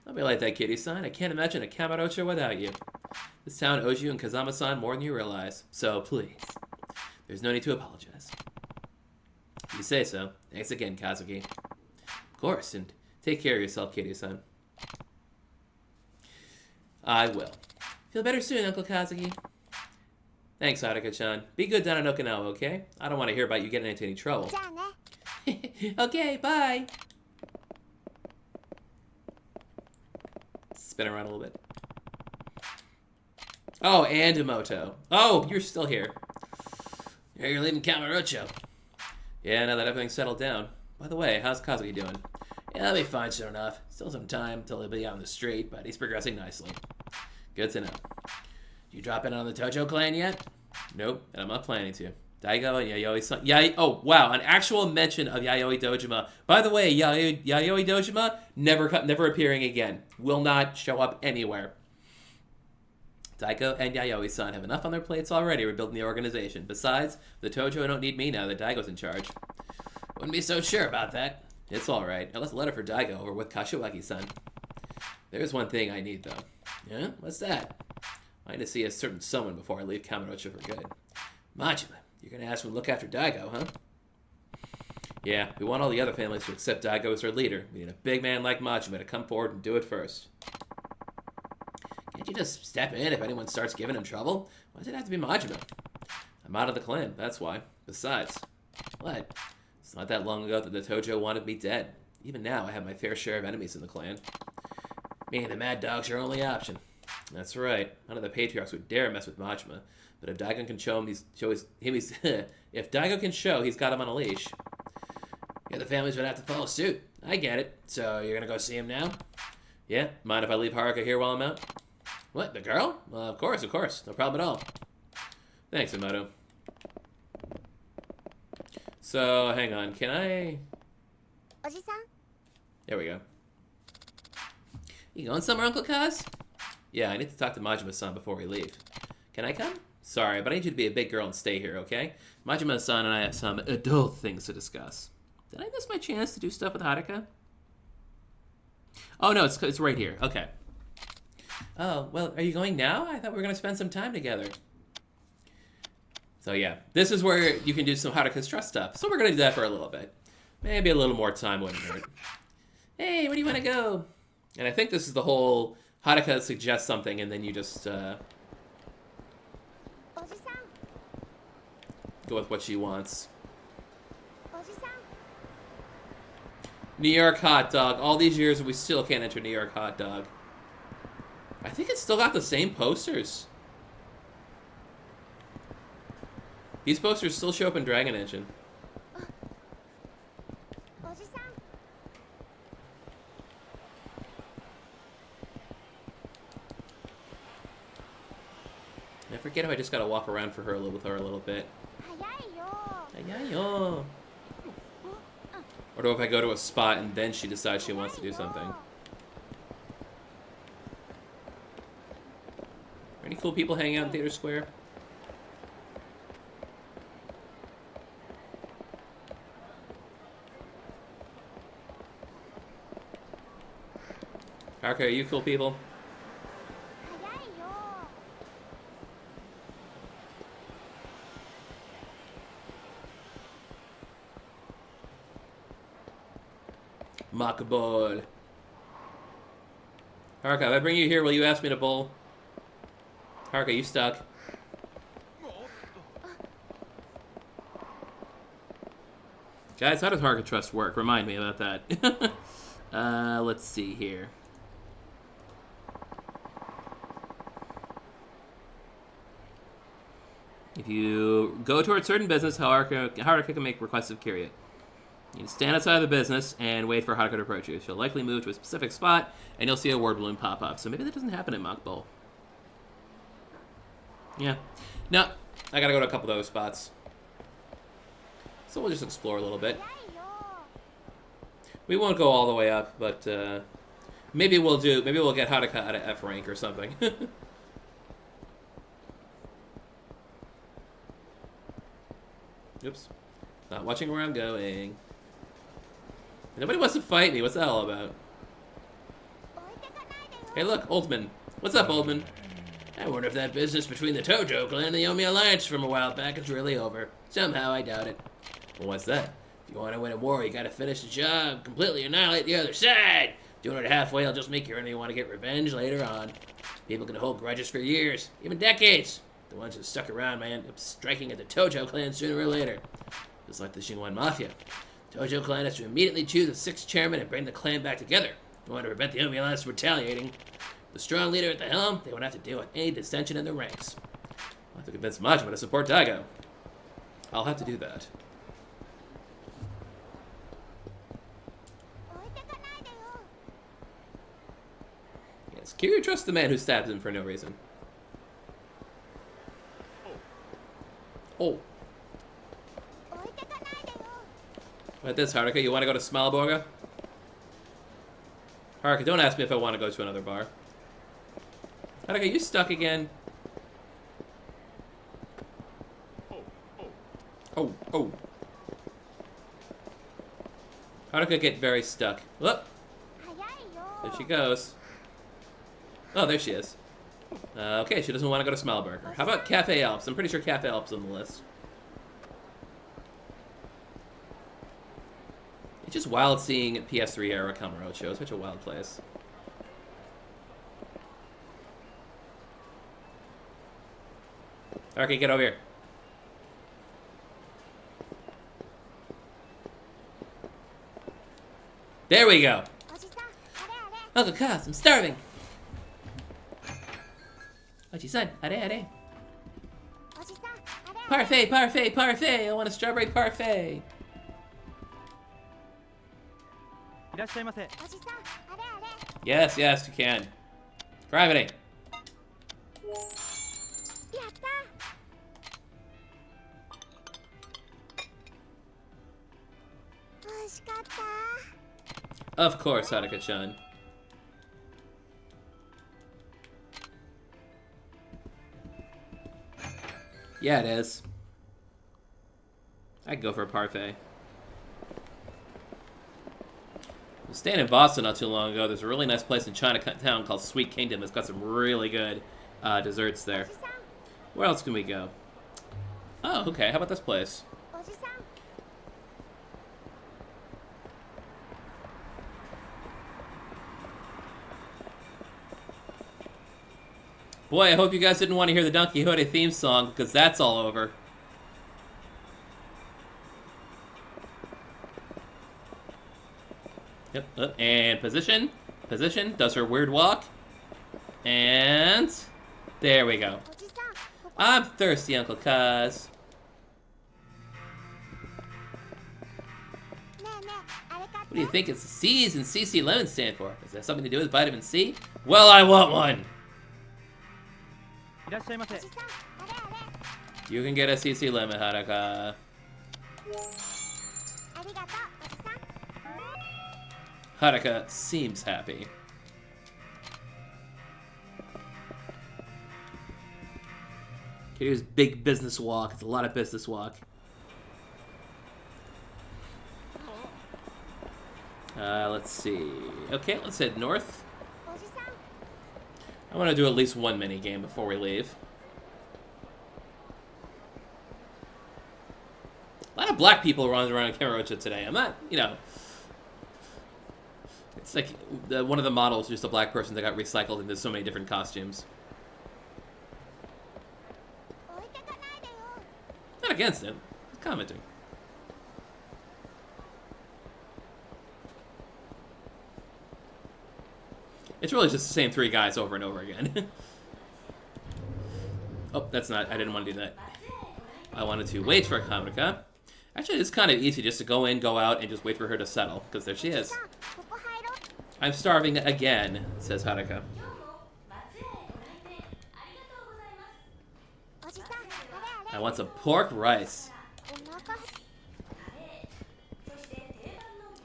Don't be like that, Kiryu-san. I can't imagine a Kamurocho without you. This town owes you and Kazama-san more than you realize, so please, there's no need to apologize. You say so. Thanks again, Kazuki. Of course, and take care of yourself, Kiryu-san. I will. Feel better soon, Uncle Kazuki. Thanks, Haruka-chan. Be good down in Okinawa, okay? I don't want to hear about you getting into any trouble. Okay, bye. Spin around a little bit. Oh, and Emoto. Oh, you're still here. Yeah, you're leaving Kamurocho. Yeah, now that everything's settled down. By the way, how's Kazuki doing? Yeah, he'll be fine soon enough. Still some time till he'll be out on the street, but he's progressing nicely. Good to know. You drop in on the Tojo clan yet? Nope, and I'm not planning to. Daigo and Yayoi-san. Oh, wow, an actual mention of Yayoi Dojima. By the way, Yayoi Dojima, never appearing again. Will not show up anywhere. Daigo and Yayoi-san have enough on their plates already rebuilding the organization. Besides, the Tojo don't need me now that Daigo's in charge. Wouldn't be so sure about that. It's alright. Now let's let it for Daigo over with Kashiwagi-san. There's one thing I need, though. Yeah? What's that? I need to see a certain someone before I leave Kamurocho for good. Majima, you're gonna ask him to look after Daigo, huh? Yeah, we want all the other families to accept Daigo as their leader. We need a big man like Majima to come forward and do it first. Can't you just step in if anyone starts giving him trouble? Why does it have to be Majima? I'm out of the clan, that's why. Besides, what? It's not that long ago that the Tojo wanted me dead. Even now, I have my fair share of enemies in the clan. Me and the Mad Dog's your only option. That's right. None of the patriarchs would dare mess with Majima. But if Daigo can show him if Daigo can show he's got him on a leash, yeah, the families would have to follow suit. I get it. So you're gonna go see him now? Yeah. Mind if I leave Haruka here while I'm out? What? The girl? Of course. No problem at all. Thanks, Emoto. So hang on. Can I? There we go. You going somewhere, Uncle Kaz? Yeah, I need to talk to Majima-san before we leave. Can I come? Sorry, but I need you to be a big girl and stay here, okay? Majima-san and I have some adult things to discuss. Did I miss my chance to do stuff with Haruka? Oh, no, it's right here. Okay. Oh, well, are you going now? I thought we were going to spend some time together. So, yeah. This is where you can do some Haruka's trust stuff. So we're going to do that for a little bit. Maybe a little more time wouldn't hurt. Hey, where do you want to go? And I think this is the whole Haruka suggests something and then you just go with what she wants. New York hot dog. All these years we still can't enter New York hot dog. I think it's still got the same posters. These posters still show up in Dragon Engine. I forget if I just gotta walk around with her a little bit. Or do if I go to a spot and then she decides she wants to do something. Are any cool people hanging out in Theater Square? Haruka, are you cool people? Makaball. Haruka, if I bring you here, will you ask me to bowl? Haruka, you stuck. Guys, how does Haruka Trust work? Remind me about that. Let's see here. If you go towards certain business, Haruka can make requests of Kiryu. You can stand outside of the business and wait for Haruka to approach you. She'll likely move to a specific spot, and you'll see a word balloon pop up. So maybe that doesn't happen in Mock Bowl. Yeah. No, I gotta go to a couple of those spots. So we'll just explore a little bit. We won't go all the way up, but maybe we'll get Haruka out of F rank or something. Oops. Not watching where I'm going. Nobody wants to fight me. What's that all about? Hey, look, Oldman. What's up, Oldman? I wonder if that business between the Tojo clan and the Yomi Alliance from a while back is really over. Somehow, I doubt it. Well, what's that? If you want to win a war, you gotta finish the job, completely annihilate the other side. Doing it halfway will just make you want to get revenge later on. People can hold grudges for years, even decades. The ones that stuck around may end up striking at the Tojo clan sooner or later. Just like the Shinwan Mafia. Tojo clan has to immediately choose a 6th chairman and bring the clan back together. If you want to prevent the Yomi Alliance from retaliating. The strong leader at the helm, they won't have to deal with any dissension in their ranks. I'll have to convince Majima to support Daigo. I'll have to do that. Yes, Kiryu trusts the man who stabs him for no reason. Oh. What about this, Haruka? You want to go to Smalborga? Haruka, don't ask me if I want to go to another bar. Haruka, you stuck again? Oh. Haruka get very stuck. Whoop! There she goes. Oh, there she is. Okay, she doesn't want to go to Smalburger. How about Cafe Alps? I'm pretty sure Cafe Alps on the list. It's just wild seeing PS3 era Kamurocho. It's such a wild place. Okay, get over here. There we go. Uncle Kaz, I'm starving. Oji-san, are. Parfait, parfait, parfait. I want a strawberry parfait. Yes, yes, you can. Gravity. Of course, Haruka-chan. Yeah, it is. I'd go for a parfait. I was staying in Boston not too long ago. There's a really nice place in Chinatown called Sweet Kingdom. It's got some really good desserts there. Where else can we go? Oh, okay. How about this place? Boy, I hope you guys didn't want to hear the Don Quixote theme song, because that's all over. Yep, and position. Position, does her weird walk. And there we go. I'm thirsty, Uncle Kaz. What do you think it's the C's and CC lemon stand for? Does that have something to do with vitamin C? Well, I want one! You can get a CC lemon, Haruka. Haruka seems happy. Here's big business walk. It's a lot of business walk. Let's see. Okay, let's head north. I want to do at least one mini game before we leave. A lot of black people running around in Kamurocho today. I'm not, you know. It's like one of the models is just a black person that got recycled into so many different costumes. Not against him. Just commenting. It's really just the same three guys over and over again. Oh, that's not... I didn't want to do that. I wanted to wait for Haruka. Actually, it's kind of easy just to go in, go out, and just wait for her to settle. Because there she is. I'm starving again, says Haruka. I want some pork rice.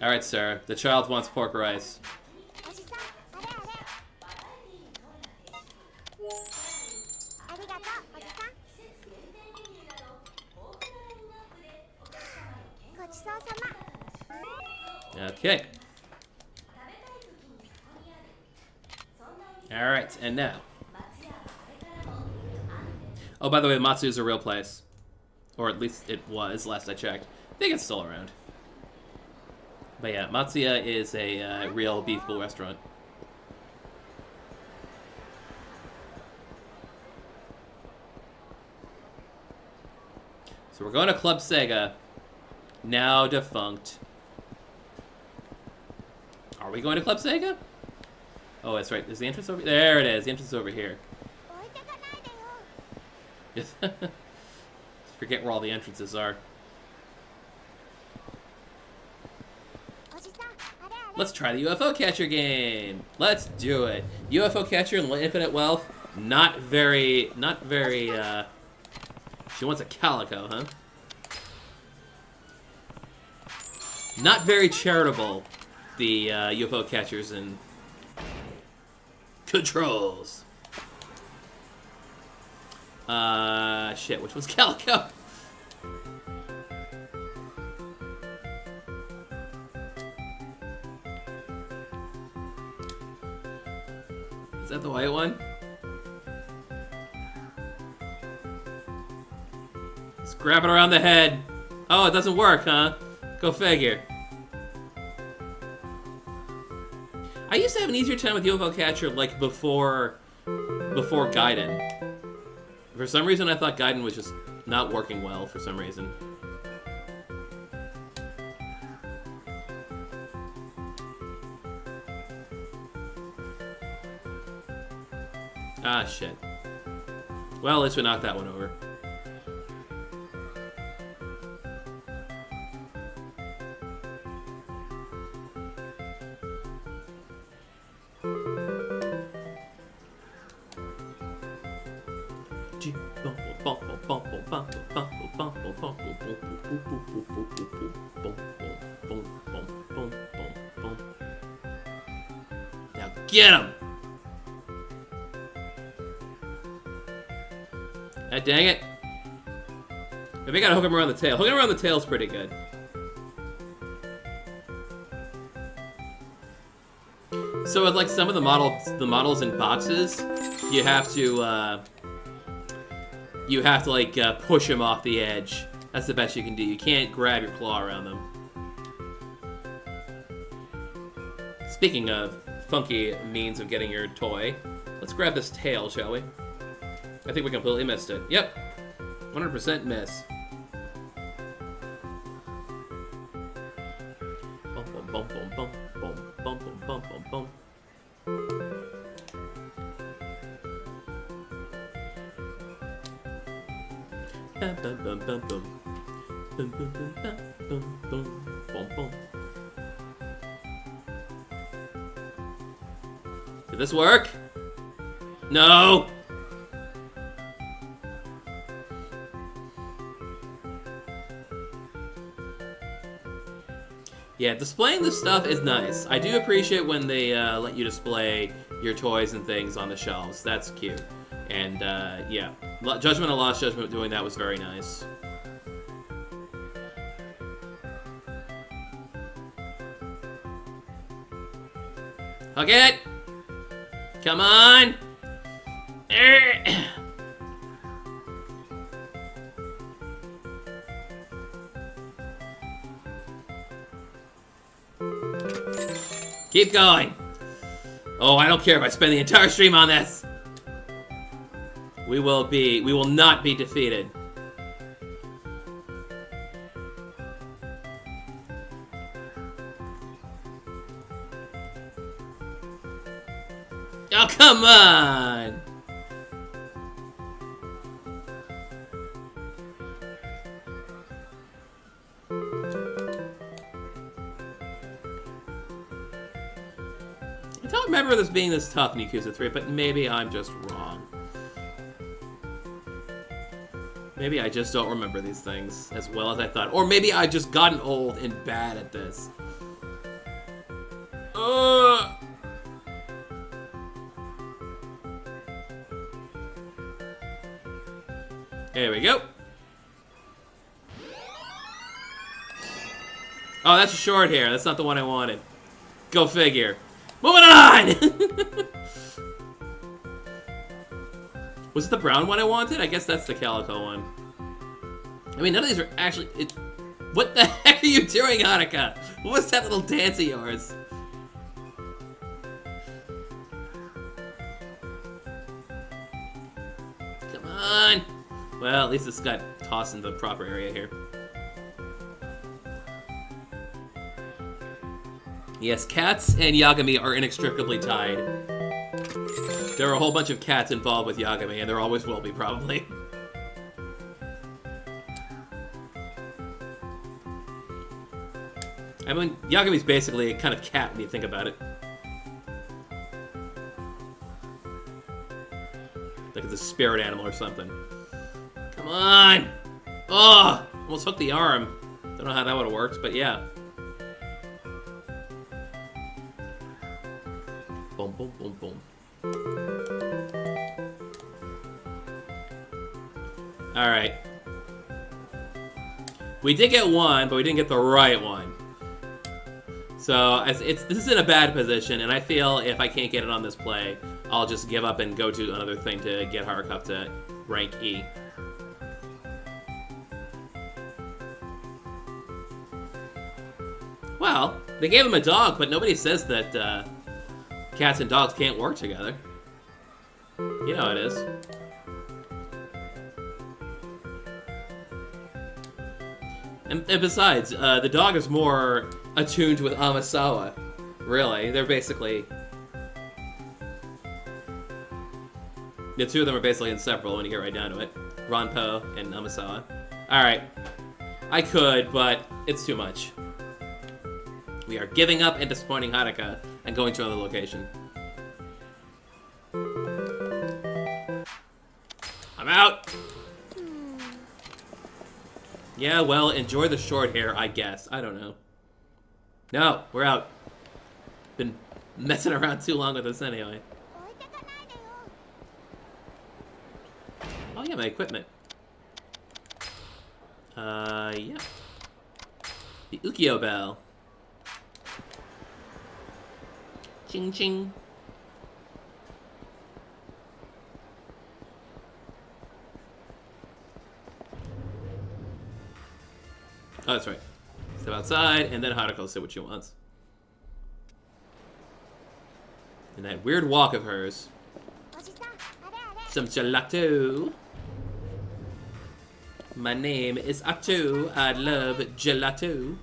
Alright, sir. The child wants pork rice. Okay. Alright, and now. Oh, by the way, Matsu is a real place. Or at least it was, last I checked. I think it's still around. But yeah, Matsuya is a real beef bowl restaurant. So we're going to Club Sega. Now defunct. Are we going to Club Sega? Oh, that's right. Is the entrance over... There it is. The entrance is over here. Forget where all the entrances are. Let's try the UFO Catcher game. Let's do it. UFO Catcher and Infinite Wealth. Not very, she wants a calico, huh? Not very charitable, the UFO Catchers and Controls. Shit, which one's calico? Is that the white one? Just grab it around the head. Oh, it doesn't work, huh? Go figure. I used to have an easier time with UFO Catcher, like, before Gaiden. For some reason, I thought Gaiden was just not working well, for some reason. Ah, shit. Well, at least we knocked that one over. Now get him! Ah, dang it. Maybe I gotta hook him around the tail. Hooking around the tail is pretty good. So with like some of the models in boxes, you have to like push them off the edge. That's the best you can do. You can't grab your claw around them. Speaking of funky means of getting your toy, let's grab this tail, shall we? I think we completely missed it. Yep, 100% miss. Bum bum bum bum bum bum bum bum bum bum. Bum bum bum bum bum. Bum bum bum bum bum bum bum. Did this work? No! Yeah, displaying this stuff is nice. I do appreciate when they let you display your toys and things on the shelves. That's cute. And yeah, Judgment of Lost Judgment doing that was very nice. Hook it! Come on! Keep going! Oh, I don't care if I spend the entire stream on this! We will not be defeated. Oh, come on! I don't remember this being this tough in Yakuza 3, but maybe I'm just wrong. Maybe I just don't remember these things as well as I thought. Or maybe I've just gotten old and bad at this. There we go. Oh, that's a short hair. That's not the one I wanted. Go figure. Moving on! Was it the brown one I wanted? I guess that's the calico one. I mean, none of these are actually... What the heck are you doing, Haruka? What was that little dance of yours? Come on! Well, at least it's got tossed in the proper area here. Yes, cats and Yagami are inextricably tied. There are a whole bunch of cats involved with Yagami, and there always will be, probably. I mean, Yagami's basically a kind of cat when you think about it. Like it's a spirit animal or something. Come on! Oh! Almost hooked the arm. Don't know how that would have worked, but yeah. Boom, boom, boom, boom. Alright. We did get one, but we didn't get the right one. So, this is in a bad position, and I feel if I can't get it on this play, I'll just give up and go to another thing to get Haruka up to rank E. Well, they gave him a dog, but nobody says that cats and dogs can't work together. You know how it is. And besides, the dog is more attuned with Amasawa. Really, they're basically... The two of them are basically inseparable when you get right down to it. Ranpo and Namasawa. Alright. I could, but it's too much. We are giving up and disappointing Haruka and going to another location. I'm out! Yeah, well, enjoy the short hair, I guess. I don't know. No, we're out. Been messing around too long with this anyway. Oh yeah, my equipment. Yeah. The Ukiyo bell. Ching ching. Oh, that's right. Step outside, and then Haruka will say what she wants. And that weird walk of hers. Some gelato. My name is Atto. I love gelato.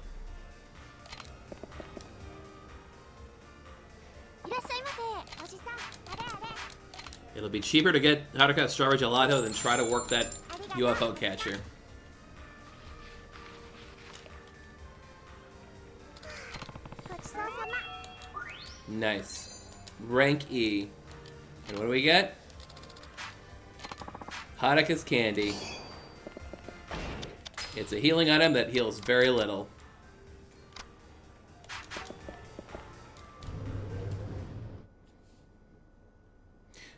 It'll be cheaper to get Haruka a strawberry gelato than try to work that UFO catcher. Nice. Rank E. And what do we get? Haruka's candy. It's a healing item that heals very little.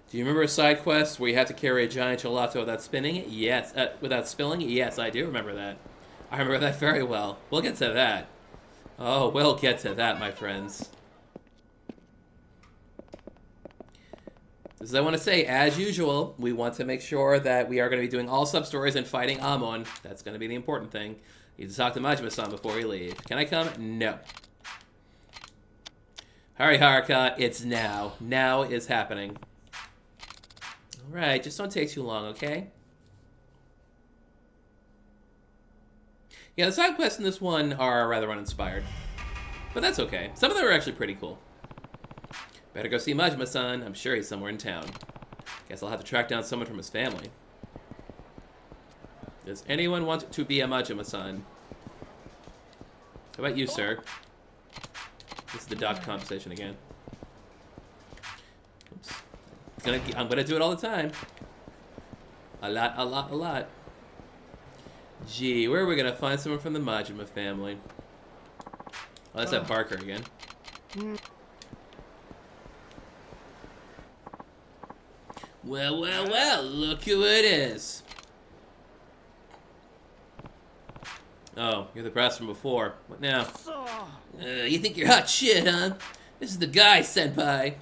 Do you remember a side quest where you have to carry a giant gelato without spinning it? Yes. Without spilling it? Yes, I do remember that. I remember that very well. We'll get to that. Oh, we'll get to that, my friends. As I want to say, as usual, we want to make sure that we are going to be doing all sub-stories and fighting Amon. That's going to be the important thing. You need to talk to Majima-san before we leave. Can I come? No. Hurry, Haruka. It's now. Now is happening. Alright, just don't take too long, okay? Yeah, the side quests in this one are rather uninspired. But that's okay. Some of them are actually pretty cool. Better go see Majima-san. I'm sure he's somewhere in town. Guess I'll have to track down someone from his family. Does anyone want to be a Majima-san? How about you, sir? This is the dot conversation again. Oops. I'm gonna do it all the time. A lot. Gee, where are we gonna find someone from the Majima family? Oh, that's that Barker again. Well, look who it is. Oh, you're the brass from before. What now? You think you're hot shit, huh? This is the guy, senpai.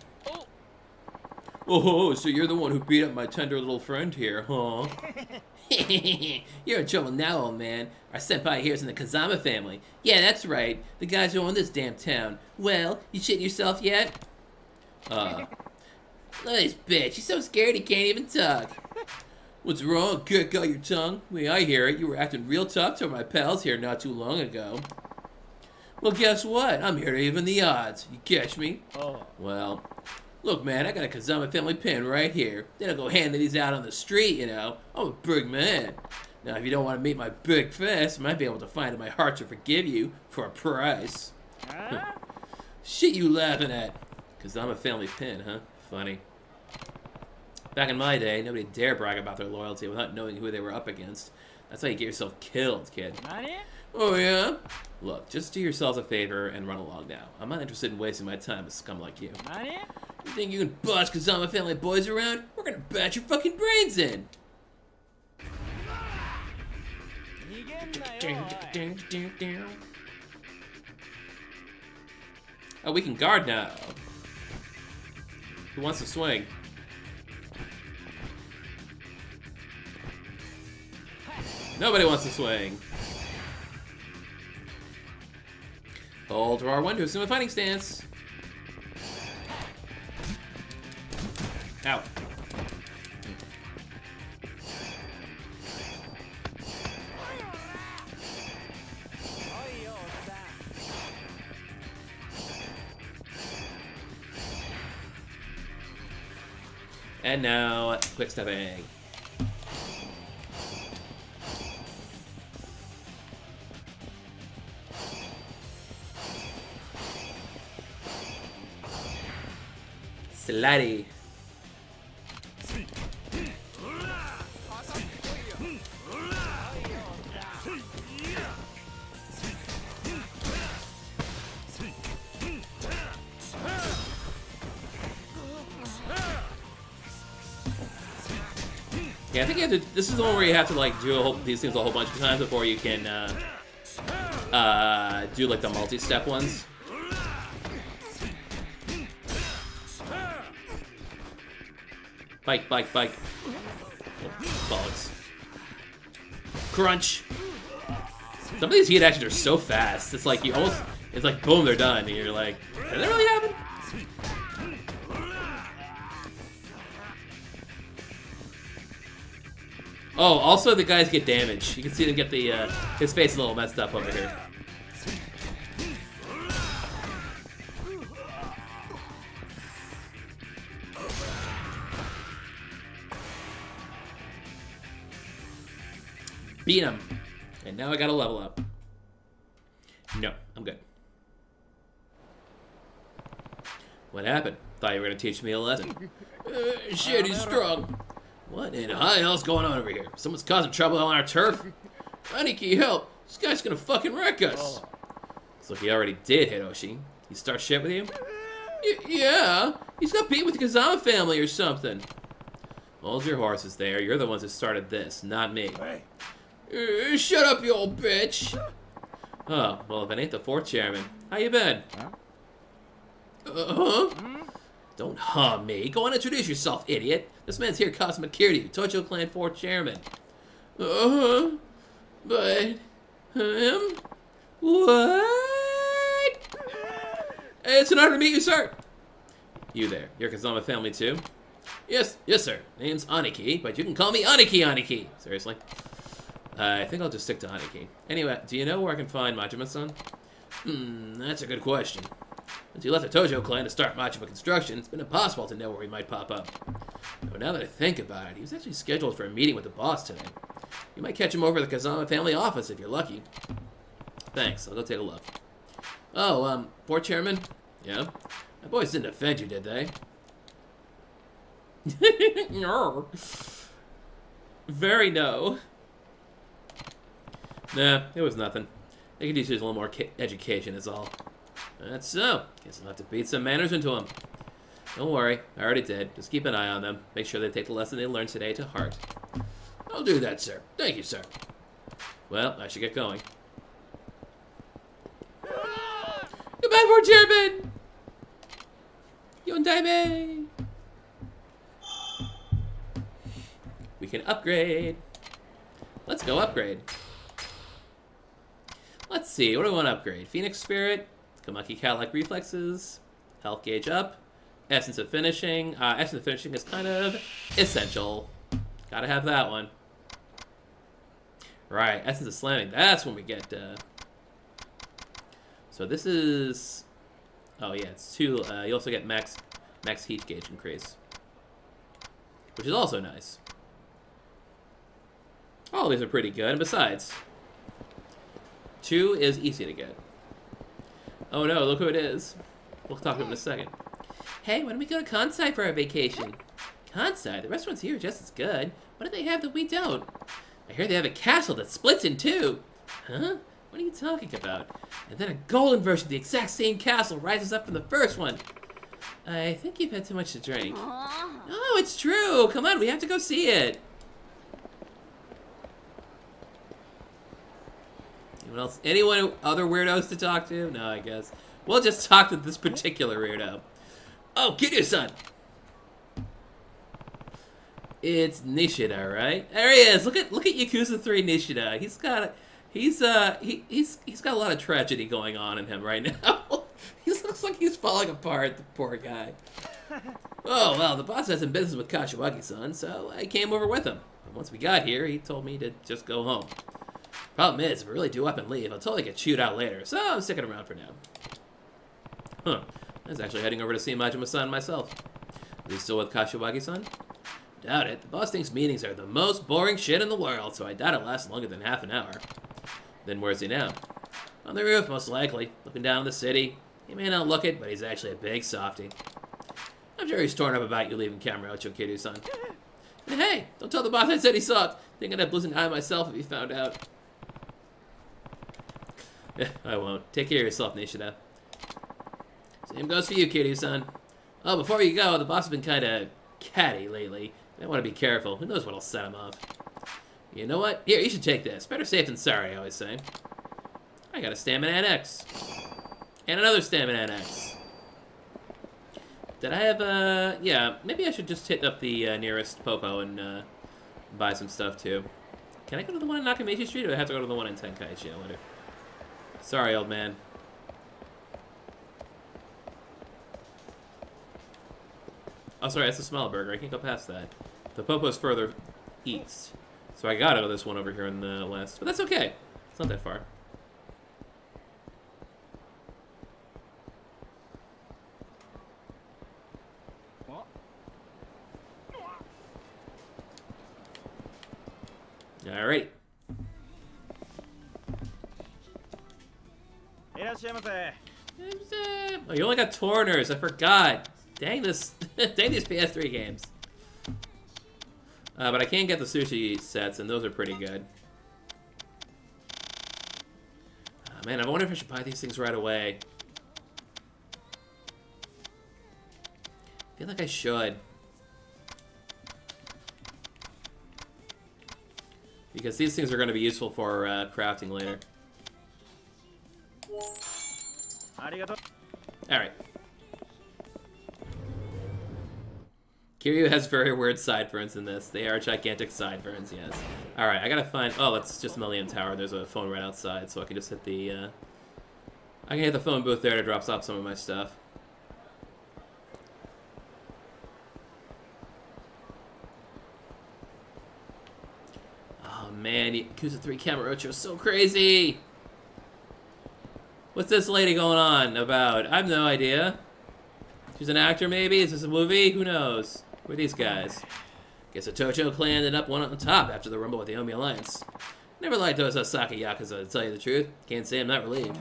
Oh, so you're the one who beat up my tender little friend here, huh? You're in trouble now, old man. Our senpai here's in the Kazama family. Yeah, that's right. The guys who own this damn town. Well, you shitting yourself yet? Look at this bitch. He's so scared he can't even talk. What's wrong? Can't got your tongue? Well, I hear it. You were acting real tough to my pals here not too long ago. Well, guess what? I'm here to even the odds. You catch me? Well, look, man, I got a Kazama family pin right here. They don't go handing these out on the street, you know. I'm a big man. Now, if you don't want to meet my big fist, I might be able to find in my heart to forgive you for a price. Shit you laughing at? Kazama family pin, huh? Funny. Back in my day, nobody dare brag about their loyalty without knowing who they were up against. That's how you get yourself killed, kid. Oh, yeah? Look, just do yourselves a favor and run along now. I'm not interested in wasting my time with scum like you. You think you can boss Kazama family boys around? We're gonna bat your fucking brains in! Oh, we can guard now. Who wants to swing? Nobody wants to swing. Hold to R1 to assume a fighting stance. Ow. And now, quick stepping. Slidey. Yeah, I think you have to. This is the one where you have to like do these things a whole bunch of times before you can do like the multi-step ones. Bike, bike, bike. Oh, bollocks. Crunch. Some of these heat actions are so fast. It's like you almost. It's like boom, they're done, and you're like, did that really happen? Oh, also the guys get damaged. You can see them get the his face a little messed up over here. Beat him. And now I gotta level up. No, I'm good. What happened? Thought you were gonna teach me a lesson. Shit, he's strong. What in high hell's going on over here? Someone's causing trouble on our turf? Aniki, help! This guy's gonna fucking wreck us! Looks like he already did, Hiroshi. He start shit with you? Yeah! He's got beat with the Kazama family or something. Hold your horses there. You're the ones that started this, not me. Shut up, you old bitch! Oh, well, if it ain't the fourth chairman. How you been? Don't me. Go on, introduce yourself, idiot. This man's here, Cosmic Kiryu, Tojo Clan 4th chairman. But him? What? It's an honor to meet you, sir. You there? You're Kazama family too? Yes, sir. Name's Aniki, but you can call me Aniki. Seriously? I think I'll just stick to Aniki. Anyway, do you know where I can find Majima-san? That's a good question. Since he left the Tojo clan to start Majima construction, it's been impossible to know where he might pop up. Though now that I think about it, he was actually scheduled for a meeting with the boss today. You might catch him over at the Kazama family office if you're lucky. Thanks, I'll go take a look. Oh, board chairman? Yeah? My boys didn't offend you, did they? Very no. Nah, it was nothing. They could use a little more education is all. That's so. Guess I'll have to beat some manners into them. Don't worry, I already did. Just keep an eye on them. Make sure they take the lesson they learned today to heart. I'll do that, sir. Thank you, sir. Well, I should get going. Goodbye, board chairman! Yondaime! We can upgrade. Let's go upgrade. Let's see, what do we want to upgrade? Phoenix Spirit, Kamaki Cat-like reflexes, health gauge up, Essence of Finishing. Essence of Finishing is kind of essential. Gotta have that one. Right, Essence of Slamming, that's when we get... So this is... Oh yeah, it's 2. You also get max heat gauge increase. Which is also nice. All these are pretty good, and besides... 2 is easy to get. Oh no, look who it is. We'll talk to him in a second. Hey, when do we go to Kansai for our vacation? Kansai? The restaurants here are just as good. What do they have that we don't? I hear they have a castle that splits in 2. Huh? What are you talking about? And then a golden version of the exact same castle rises up from the first one. I think you've had too much to drink. No, it's true. Come on, we have to go see it. Anyone else? Anyone other weirdos to talk to? No, I guess. We'll just talk to this particular weirdo. Oh, Kiryu-san! It's Nishida, right? There he is. Look at Yakuza 3 Nishida. He's got a lot of tragedy going on in him right now. He looks like he's falling apart, the poor guy. Oh, well, the boss has some business with Kashiwagi-san, so I came over with him. But once we got here, he told me to just go home. Problem is, if we really do up and leave, I'll totally get chewed out later, so I'm sticking around for now. Huh. I was actually heading over to see Majima-san myself. Is he still with Kashiwagi-san? Doubt it. The boss thinks meetings are the most boring shit in the world, so I doubt it lasts longer than half an hour. Then where's he now? On the roof, most likely. Looking down on the city. He may not look it, but he's actually a big softie. I'm sure he's torn up about you leaving Kamurocho, Kiryu-san. And hey, don't tell the boss I said he saw it. Think I'd have losing an eye myself if he found out. I won't. Take care of yourself, Nishida. Same goes for you, Kiryu-san. Oh, before you go, the boss has been kind of catty lately. I want to be careful. Who knows what'll set him off. You know what? Here, you should take this. Better safe than sorry, I always say. I got a Stamina NX. And another Stamina NX. Did I have, yeah, maybe I should just hit up the nearest Popo and buy some stuff, too. Can I go to the one in Nakamichi Street, or do I have to go to the one in Tenkaichi, I wonder? Sorry, old man. Oh, sorry, that's a small burger. I can't go past that. The Popo's further east. So I gotta go this one over here in the west. But that's okay. It's not that far. Alright. Oh, you only got Torners. I forgot. Dang this. Dang these PS3 games. But I can get the sushi sets, and those are pretty good. Oh, man, I wonder if I should buy these things right away. I feel like I should. Because these things are going to be useful for crafting later. Alright. Kiryu has very weird sideburns in this. They are gigantic sideburns, yes. Alright, I gotta find... Oh, that's just Millennium Tower. There's a phone right outside, so I can just hit the... I can hit the phone booth there to drop off some of my stuff. Oh, man, Yakuza 3 Kamurocho is so crazy! What's this lady going on about? I have no idea. She's an actor, maybe? Is this a movie? Who knows? Who are these guys? Guess the Tojo clan ended up one on the top after the rumble with the Omi Alliance. Never liked those Osaka Yakuza, to tell you the truth. Can't say I'm not relieved.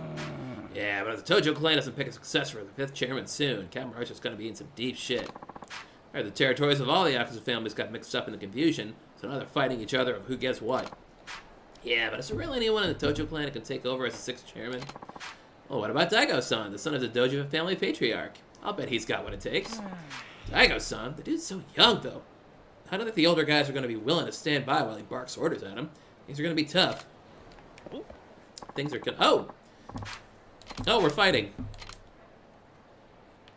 Yeah, but if the Tojo clan doesn't pick a successor for the 5th chairman soon, Kamurocho's gonna be in some deep shit. I heard the territories of all the Yakuza families got mixed up in the confusion, so now they're fighting each other of who gets what. Yeah, but is there really anyone in the Tojo clan that can take over as the 6th chairman? Oh, what about Daigo-san, the son of the Dojo family patriarch? I'll bet he's got what it takes. Daigo-san? The dude's so young, though. I don't think the older guys are going to be willing to stand by while he barks orders at him. Things are going to be tough. Things are gonna... Oh! Oh, we're fighting.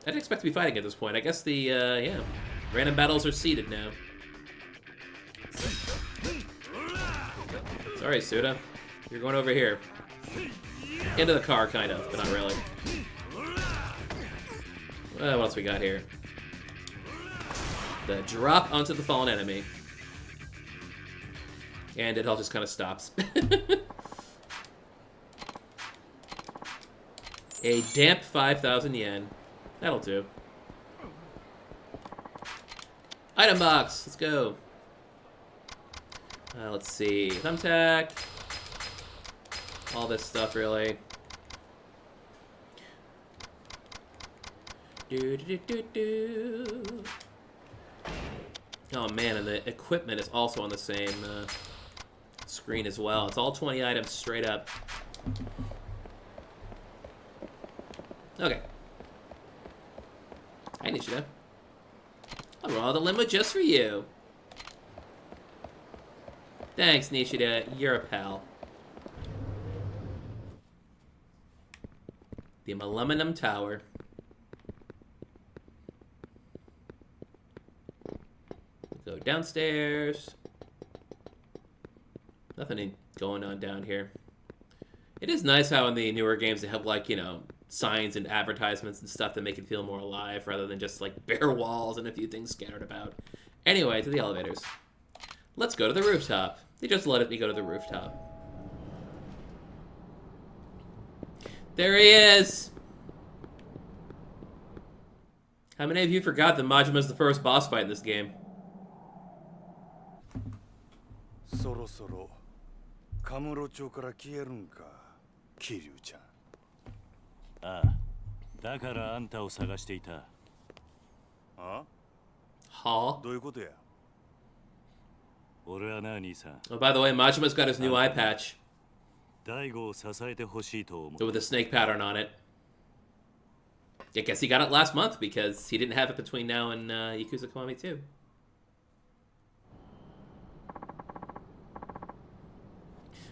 I didn't expect to be fighting at this point. I guess the, yeah. Random battles are seeded now. Sorry, Suda. You're going over here. Into the car, kind of, but not really. What else we got here? The drop onto the fallen enemy. And it all just kind of stops. A damp 5,000 yen. That'll do. Item box! Let's go. Let's see. Thumbtack. All this stuff, really. Oh man, and the equipment is also on the same screen as well. It's all 20 items straight up. Okay. Hi, Nishida. I'll roll the limo just for you. Thanks, Nishida. You're a pal. The Millennium Tower. Go downstairs. Nothing going on down here. It is nice how in the newer games they have, like, you know, signs and advertisements and stuff that make it feel more alive rather than just, like, bare walls and a few things scattered about. Anyway, to the elevators. Let's go to the rooftop. They just let me go to the rooftop. There he is! How many of you forgot that Majima's the first boss fight in this game? そろそろカムロ町から消えるんか、桐生ちゃん。ああ、だからあんたを探していた。あ？は？どういうことや？俺はな、兄さん。Oh, by the way, Majima's got his new eye patch. 大悟を支えてほしいと思う。 With a snake pattern on it. I guess he got it last month because he didn't have it between now and Yakuza Kiwami 2.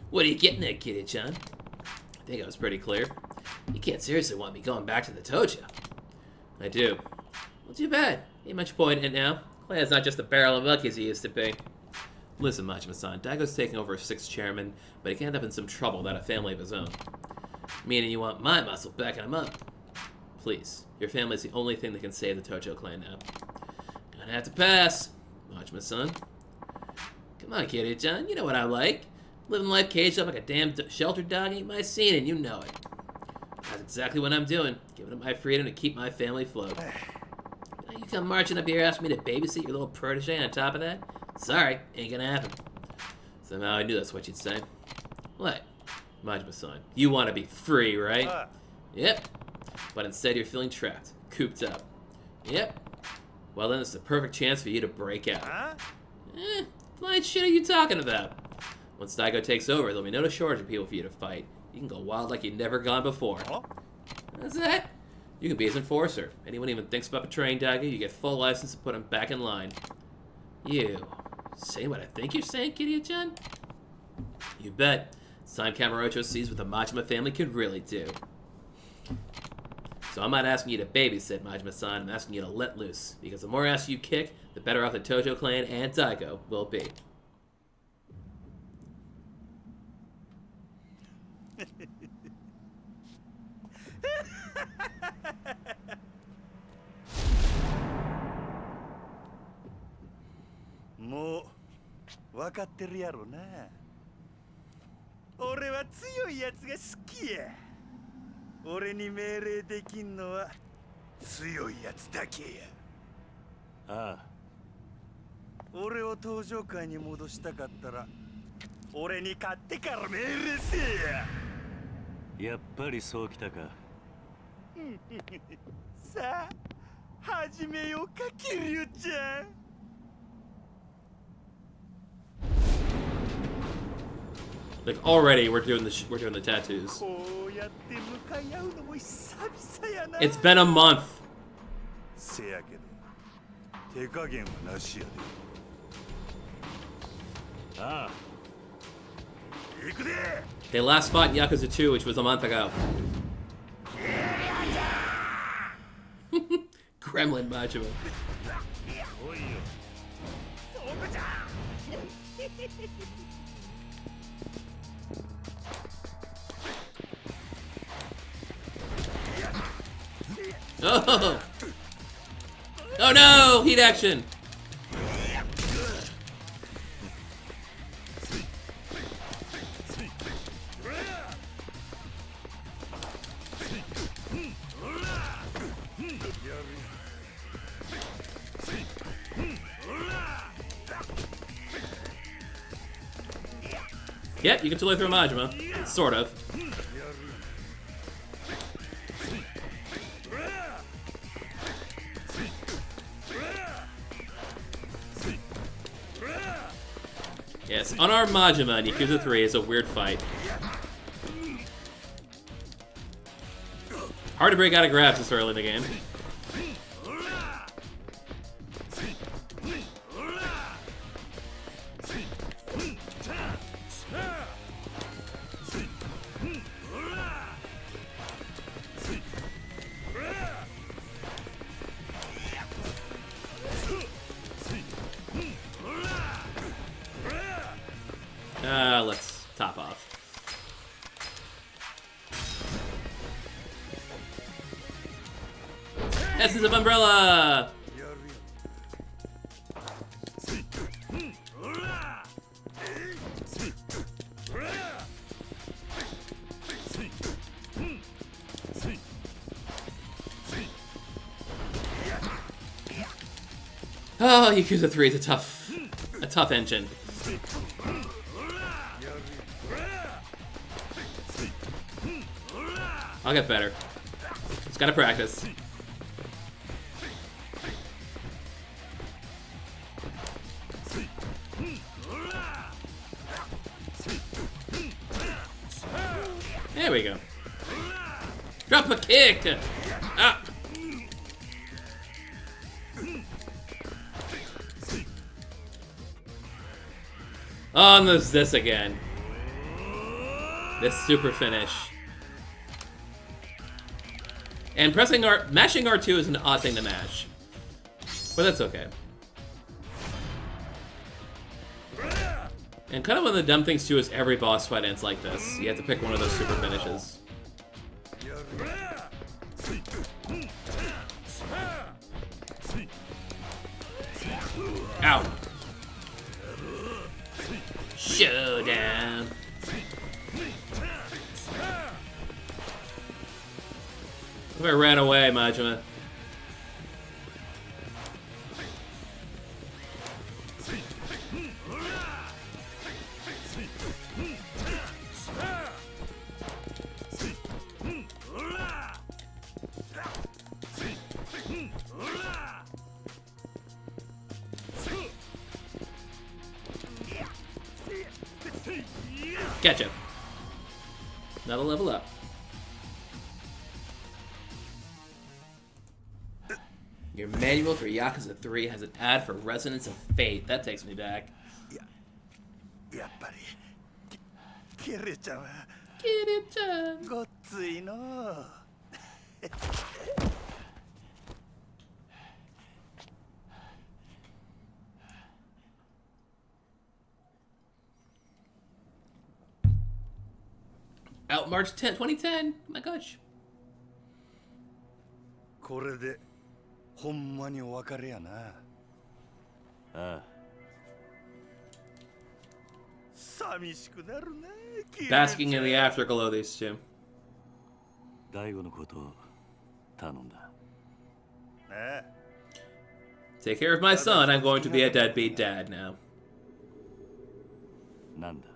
What are you getting at, Kitty-chan? I think I was pretty clear. You can't seriously want me going back to the Tojo. I do. Well, too bad. Ain't much point in it now. Clan's not just a barrel of milk as he used to be. Listen, Majima-san, Daigo's taking over as 6th chairman, but he can end up in some trouble without a family of his own. Meaning you want my muscle backing him up. Please, your family's the only thing that can save the Tojo clan now. Gonna have to pass, Majima-san. Come on, Kiryu-chan, you know what I like. Living life caged up like a damn sheltered dog ain't my scene, and you know it. That's exactly what I'm doing, giving up my freedom to keep my family afloat. Now you come marching up here asking me to babysit your little protege on top of that? Sorry, ain't gonna happen. Somehow I knew that's what you'd say. What? Majima-san, you want to be free, right? Yep. But instead you're feeling trapped, cooped up. Yep. Well then it's the perfect chance for you to break out. Flying shit are you talking about? Once Daigo takes over, there'll be no shortage of people for you to fight. You can go wild like you've never gone before. That's that. You can be his enforcer. Anyone even thinks about betraying Daigo, you get full license to put him back in line. You saying what I think you're saying, Kiryu-chan? You bet. It's time Kamurocho sees what the Majima family could really do. So I'm not asking you to babysit, Majima-san. I'm asking you to let loose. Because the more ass you kick, the better off the Tojo clan and Daigo will be. Mo, わかってるやろな。俺は強いやつが好きや。俺に命令できんのは強いやつだけや。ああ。俺を登場界に戻したかったら、俺に勝ってから命令せえや。やっぱりそうきたか。さあ、始めようか、桐生ちゃん。Like already, we're doing the tattoos. It's been a month. They last fought in Yakuza 2, which was a month ago. Gremlin Majima. Oh! Oh no! Heat action! Yep, you can totally throw Majima. Sort of. Yes, unarmed Majima in Yakuza 3 is a weird fight. Hard to break out of grabs this early in the game. Let's top off. Essence of Umbrella! Oh, Yakuza 3 is a tough a tough engine. I'll get better. Just gotta practice. There we go. Drop a kick! Ah! Oh, and there's this again. This super finish. And mashing R2 is an odd thing to mash. But that's okay. And kind of one of the dumb things too is every boss fight ends like this. You have to pick one of those super finishes. Ow. Showdown. If I ran away, Majima. Gotcha. Another level up. Your manual for Yakuza 3 has an ad for Resonance of Fate. That takes me back. Kiryu-chan. Kiryu-chan. Gotsui no. Out March 10, 2010. My gosh. これでほんまにお別れやな。ああ。寂しくなるな。Basking in the afterglow, these two. 大悟のこと頼んだ。Take care of my son. I'm going to be a deadbeat dad now. なんだ。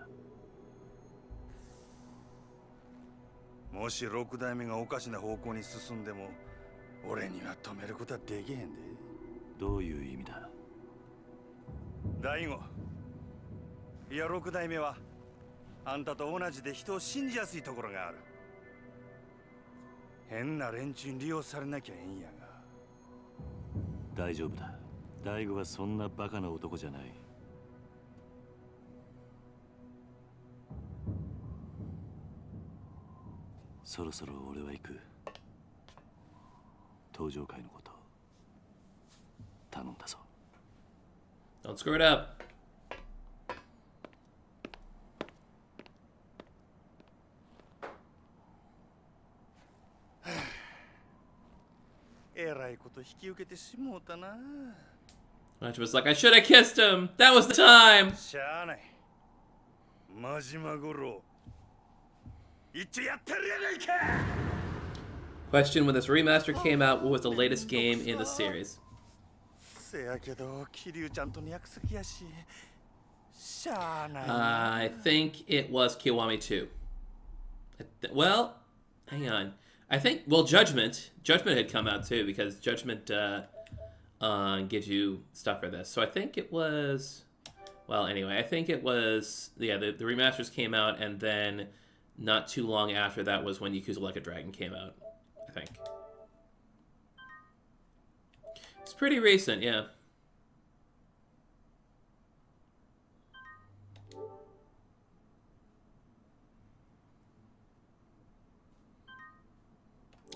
もし6代目がおかしな方向に進んでも俺には止めることはできへんで。どういう意味だ。大悟、いや6代目はあんたと同じで人を信じやすいところがある。変な連中に利用されなきゃええんやが。大丈夫だ。大悟はそんなバカな男じゃない。そろそろ俺は行く。登場会のこと頼んだぞ。Don't screw it up. えらいこと引き受けてしもうたな。Which was like, I should have kissed him. That was the time. しゃあない。真島五郎。一応やってるやないか。Question: When this remaster came out, what was the latest game in the series? せやけど、桐生ちゃんとの約束やし。しゃあないな。I think it was Kiwami 2. Well, hang on. I think, well, Judgment had come out too, because Judgment gives you stuff for this. So I think it was, well, anyway, I think it was, yeah, the remasters came out, and then not too long after that was when Yakuza Like a Dragon came out, I think. It's pretty recent, yeah.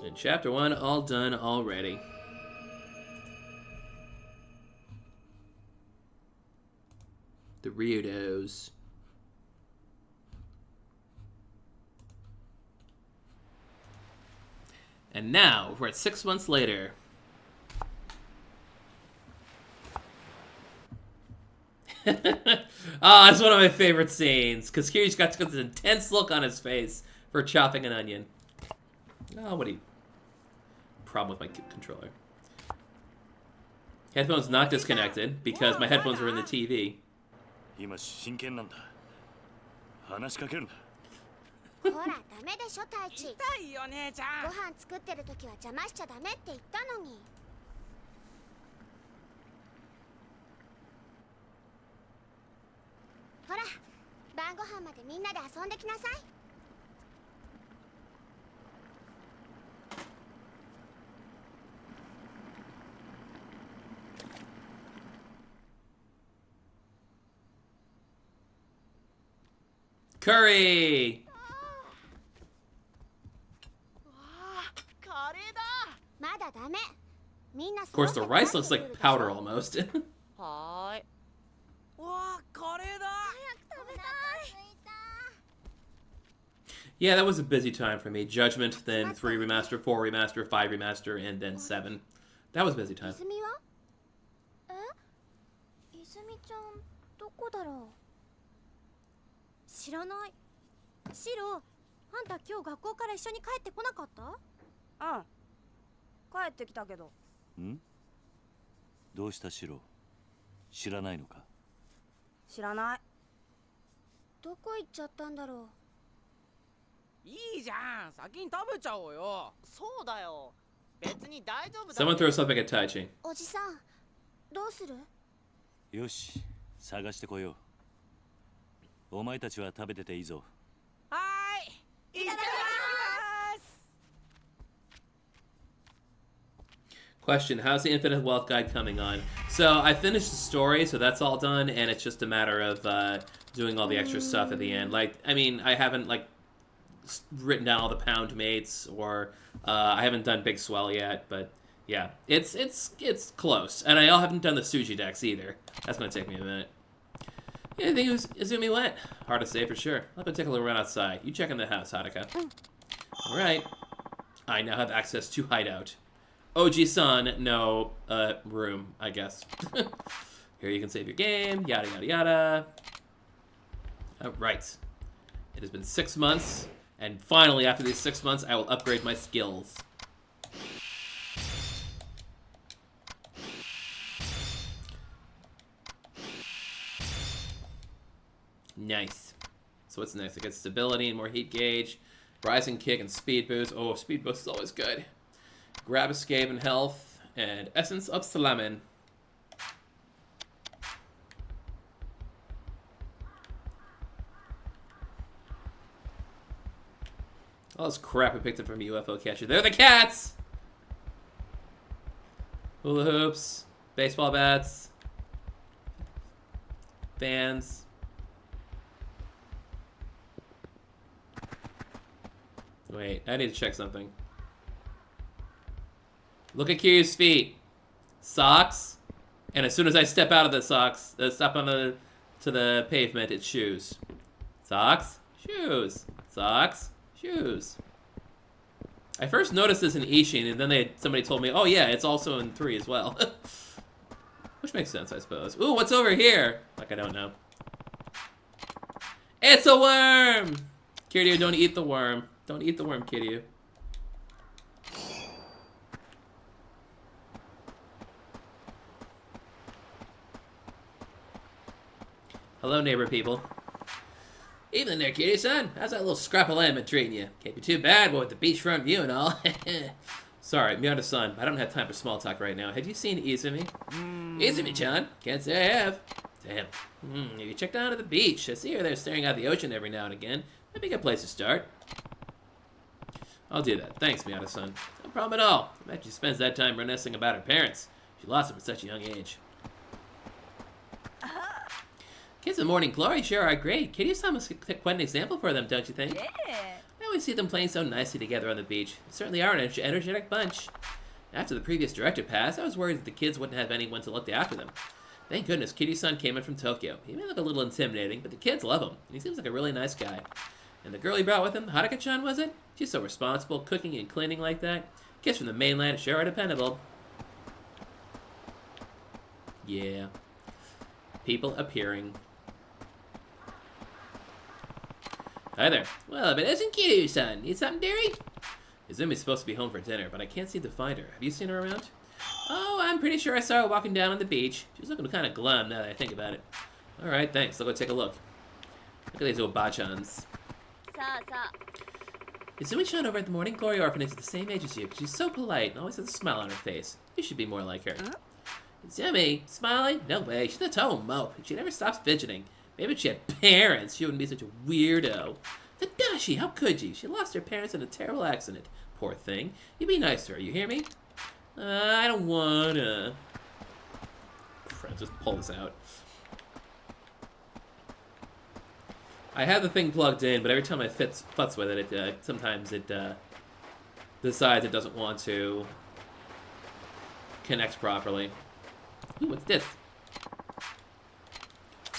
And chapter 1 all done already. The Ryudos. And now we're at 6 months later. Ah, it's one of my favorite scenes because Kiryu's got this intense look on his face for chopping an onion. Oh, what do you... Problem with my controller. Headphones not disconnected because my headphones are in the TV. 今真剣なんだ。話しかけるな。ほら、ダメでしょ、太一。痛いよ、姉ちゃん。ご飯作ってる時は邪魔しちゃダメって言ったのに。ほら、晩ご飯までみんなで遊んできなさい。Curry! カレーだ。まだダメ。みんな Of course, the rice looks like powder almost. はーい。わあ、カレーだ。早く食べたい。 Yeah, that was a busy time for me. Judgment, then 3 remaster, 4 remaster, 5 remaster, and then 7. That was a busy time. 泉は？え？泉ちゃんどこだろう？知らない。シロ、あんた今日学校から一緒に帰ってこなかった？うん。帰ってきたけど。ん？どうしたシロ？知らないのか？知らない。どこ行っちゃったんだろう？いいじゃん。先に食べちゃおうよ。そうだよ。別に大丈夫だ。 Someone throw something at Taichi. おじさん、どうする？よし、探してこよう。お前たちは食べてていいぞ。はーい。いただきます。 Question, how's the Infinite Wealth Guide coming on? So, I finished the story, so that's all done, and it's just a matter of doing all the extra stuff at the end. Like, I mean, I haven't, like, written down all the pound mates, or I haven't done Big Swell yet, but yeah, it's close. And I haven't done the Suji decks either. That's gonna take me a minute. Yeah, I think Izumi went. Hard to say for sure. I'll have to take a look around outside. You check in the house, Haruka. Alright. I now have access to Hideout. Oji-san, no room, I guess. Here you can save your game, yada yada yada. Alright. It has been 6 months, and finally, after these 6 months, I will upgrade my skills. Nice. So what's next? I get stability and more heat gauge, rising kick and speed boost. Oh, speed boost is always good. Grab escape and health, and essence of salamin. All this crap I picked up from a UFO catcher. They're the cats! Hula hoops, baseball bats, fans. Wait, I need to check something. Look at Kiryu's feet. Socks. And as soon as I step out of the socks, step on to the pavement, it's shoes. Socks, shoes. Socks, shoes. I first noticed this in Ishin, and then somebody told me, oh yeah, it's also in 3 as well. Which makes sense, I suppose. Ooh, what's over here? Like I don't know. It's a worm! Kiryu, don't eat the worm. Don't eat the worm, Kiryu. Hello, neighbor people. Evening there, Kiryu-san. How's that little scrap of land been treating you? Can't be too bad, but with the beachfront view and all. Sorry, Miyata-san, I don't have time for small talk right now. Have you seen Izumi? Izumi-chan? Can't say I have. Damn. Have you checked down to the beach? I see her there staring out the ocean every now and again. That'd be a good place to start. I'll do that. Thanks, Miyata-san. No problem at all. I bet she spends that time reminiscing about her parents. She lost them at such a young age. Kids of Morning Glory sure are great. Kiryu-san was quite an example for them, don't you think? Yeah. I always see them playing so nicely together on the beach. They certainly are an energetic bunch. After the previous director passed, I was worried that the kids wouldn't have anyone to look after them. Thank goodness Kiryu-san came in from Tokyo. He may look a little intimidating, but the kids love him. And he seems like a really nice guy. And the girl he brought with him, Haruka-chan, was it? She's so responsible, cooking and cleaning like that. Kids from the mainland sure are dependable. Yeah. People appearing. Hi there. Well, but isn't Kiryu-san? Need something, dearie? Izumi's supposed to be home for dinner, but I can't seem to find her. Have you seen her around? Oh, I'm pretty sure I saw her walking down on the beach. She's looking kind of glum now that I think about it. Alright, thanks. I'll go take a look. Look at these obachans. Izumi-chan over at the Morning Glory Orphanage is the same age as you, but she's so polite and always has a smile on her face. You should be more like her. Izumi? Smiling? No way. She's a total mope. She never stops fidgeting. Maybe if she had parents, she wouldn't be such a weirdo. Tadashi, how could you? She lost her parents in a terrible accident. Poor thing. You be nice to her, you hear me? I don't wanna. Crap, just pull this out. I have the thing plugged in, but every time I futz with it, sometimes it decides it doesn't want to connect properly. Ooh, what's this?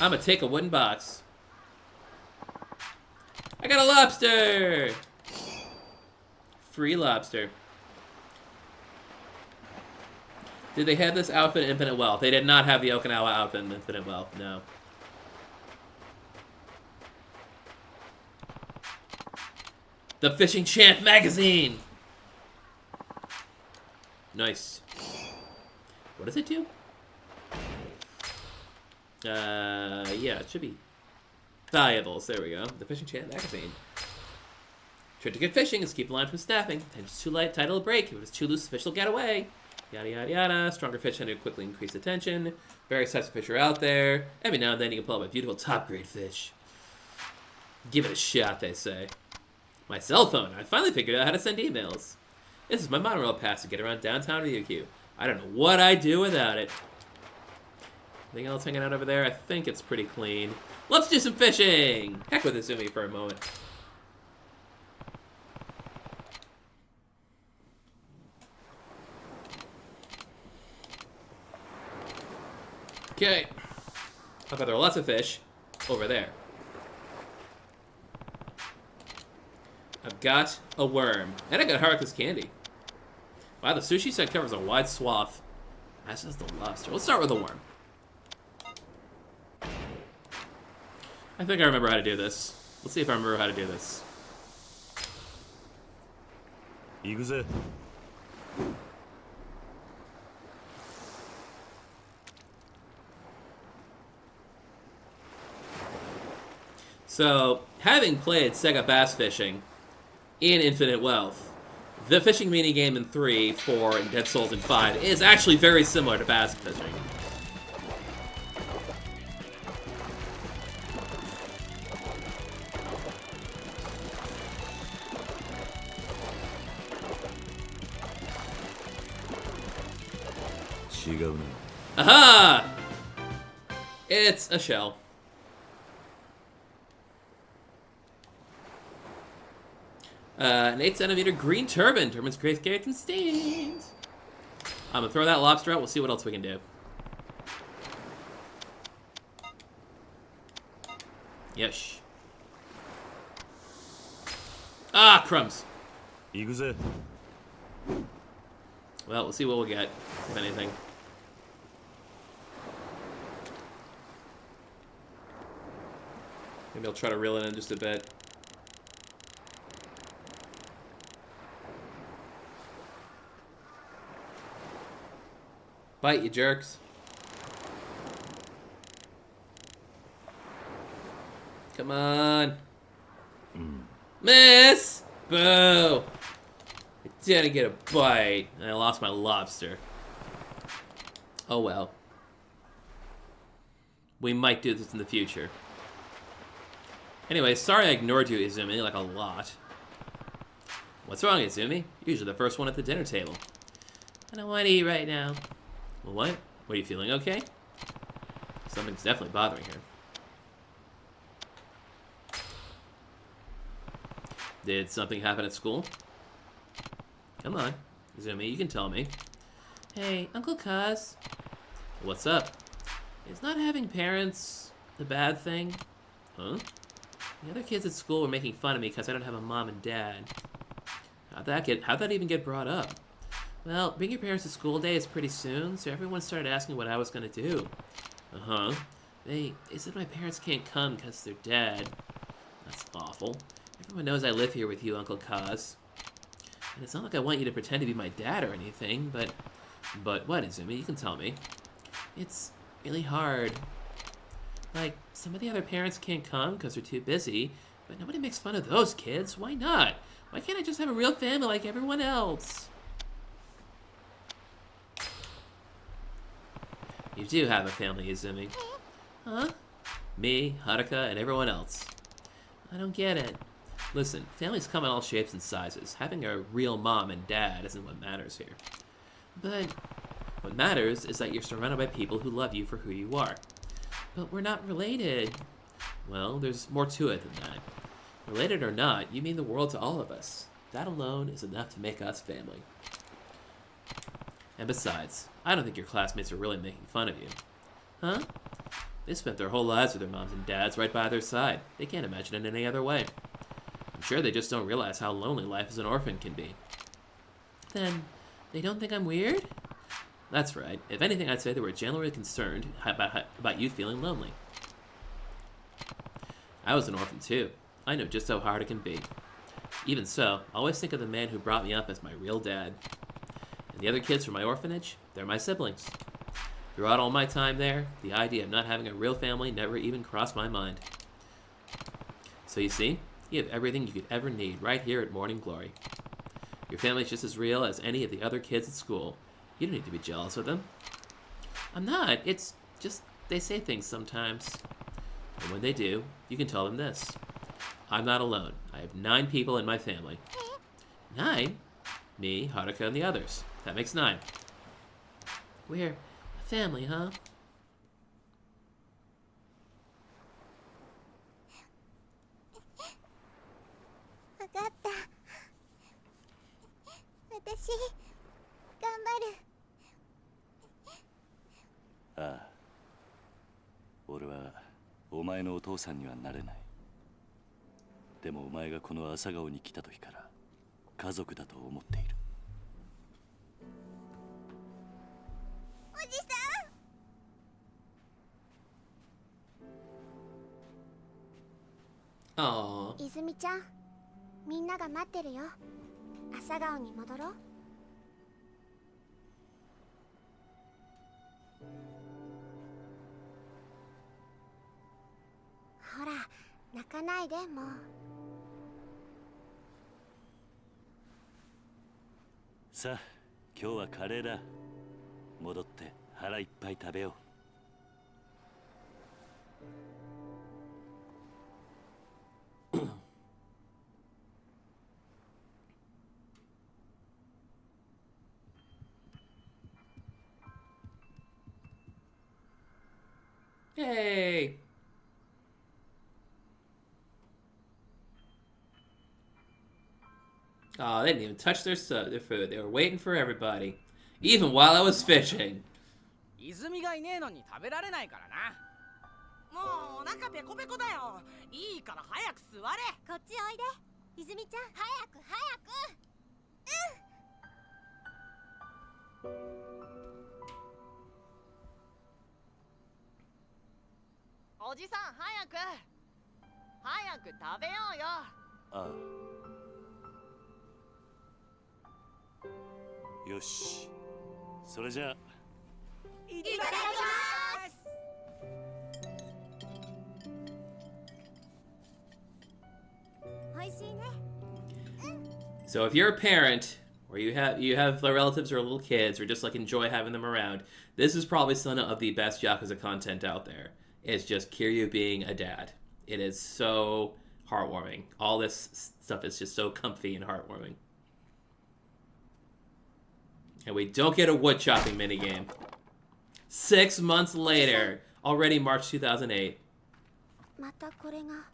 I'm gonna take a wooden box. I got a lobster! Free lobster. Did they have this outfit in Infinite Wealth? They did not have the Okinawa outfit in Infinite Wealth, no. The Fishing Champ magazine! Nice. What does it do? Yeah, it should be valuables. There we go. The Fishing Champ magazine. Trick to good fishing is keep the line from snapping. Tension's too light, tide will break. If it was too loose, the fish will get away. Yada yada yada. Stronger fish tend to quickly increase the tension. Various types of fish are out there. Every now and then you can pull up a beautiful top grade fish. Give it a shot, they say. My cell phone. I finally figured out how to send emails. This is my monorail pass to get around downtown Ryukyu. I don't know what I'd do without it. Anything else hanging out over there? I think it's pretty clean. Let's do some fishing! Heck with Izumi for a moment. Okay. I bet there are lots of fish over there. I've got a worm. And I got Haruka's candy. Wow, the sushi set covers a wide swath. As does the lobster. Let's start with the worm. I think I remember how to do this. Let's see if I remember how to do this. Yakuza. So, having played Sega Bass Fishing in Infinite Wealth, the fishing minigame in 3, 4, and Dead Souls in 5 is actually very similar to bass fishing. Aha! It's a shell. An 8cm green turban. Turban's great character and stains. I'm gonna throw that lobster out. We'll see what else we can do. Yes. Ah, crumbs. Yakuza. Well, we'll see what we'll get, if anything. Maybe I'll try to reel it in just a bit. Bite, you jerks. Come on. Miss! Boo! I didn't get a bite, and I lost my lobster. Oh well. We might do this in the future. Anyway, sorry I ignored you, Izumi, like a lot. What's wrong, Izumi? You're usually the first one at the dinner table. I don't want to eat right now. Well, what? Are you feeling okay? Something's definitely bothering her. Did something happen at school? Come on, Izumi, you can tell me. Hey, Uncle Kaz. What's up? Is not having parents the bad thing? Huh? The other kids at school were making fun of me because I don't have a mom and dad. How'd that even get brought up? Well, bring your parents to school day is pretty soon, so everyone started asking what I was gonna do. Uh-huh. They said my parents can't come because they're dead. That's awful. Everyone knows I live here with you, Uncle Kaz. And it's not like I want you to pretend to be my dad or anything, but what, Izumi? You can tell me. It's really hard. Like, some of the other parents can't come because they're too busy, but nobody makes fun of those kids. Why not? Why can't I just have a real family like everyone else? You do have a family, Izumi. Huh? Me, Haruka, and everyone else. I don't get it. Listen, families come in all shapes and sizes. Having a real mom and dad isn't what matters here. But what matters is that you're surrounded by people who love you for who you are. But we're not related. Well, there's more to it than that. Related or not, you mean the world to all of us. That alone is enough to make us family. And besides, I don't think your classmates are really making fun of you. Huh? They spent their whole lives with their moms and dads right by their side. They can't imagine it any other way. I'm sure they just don't realize how lonely life as an orphan can be. Then, they don't think I'm weird? That's right. If anything, I'd say they were generally concerned about you feeling lonely. I was an orphan too. I know just how hard it can be. Even so, I always think of the man who brought me up as my real dad. And the other kids from my orphanage, they're my siblings. Throughout all my time there, the idea of not having a real family never even crossed my mind. So you see, you have everything you could ever need right here at Morning Glory. Your family's just as real as any of the other kids at school. You don't need to be jealous of them. I'm not. It's just they say things sometimes. And when they do, you can tell them this. I'm not alone. I have 9 people in my family. 9? Me, Haruka, and the others. That makes 9. We're a family, huh?ああ、俺はお前のお父さんにはなれない。でもお前がこの朝顔に来た時から家族だと思っている。おじさん。ああ。泉ちゃん、みんなが待ってるよ。朝顔に戻ろう。ほら、泣かないでもう。さあ、今日はカレーだ。戻って腹いっぱい食べよう。Yay! Oh, they didn't even touch their food. They were waiting for everybody. Even while I was fishing. 泉がいねえのに食べられないからな。もうお腹ペコペコだよ。いいから早く座れ。こっちおいで。泉ちゃん、早く早く。おじさん早く。早く食べようよ。ああ。よし。それじゃあ。いただきます。美味しいね。So if you're a parent, or you have relatives or little kids, or just like enjoy having them around, this is probably some of the best Yakuza content out there. It's just Kiryu being a dad. It is so heartwarming. All this stuff is just so comfy and heartwarming. And we don't get a wood chopping minigame. 6 months later, already March 2008. またこれが。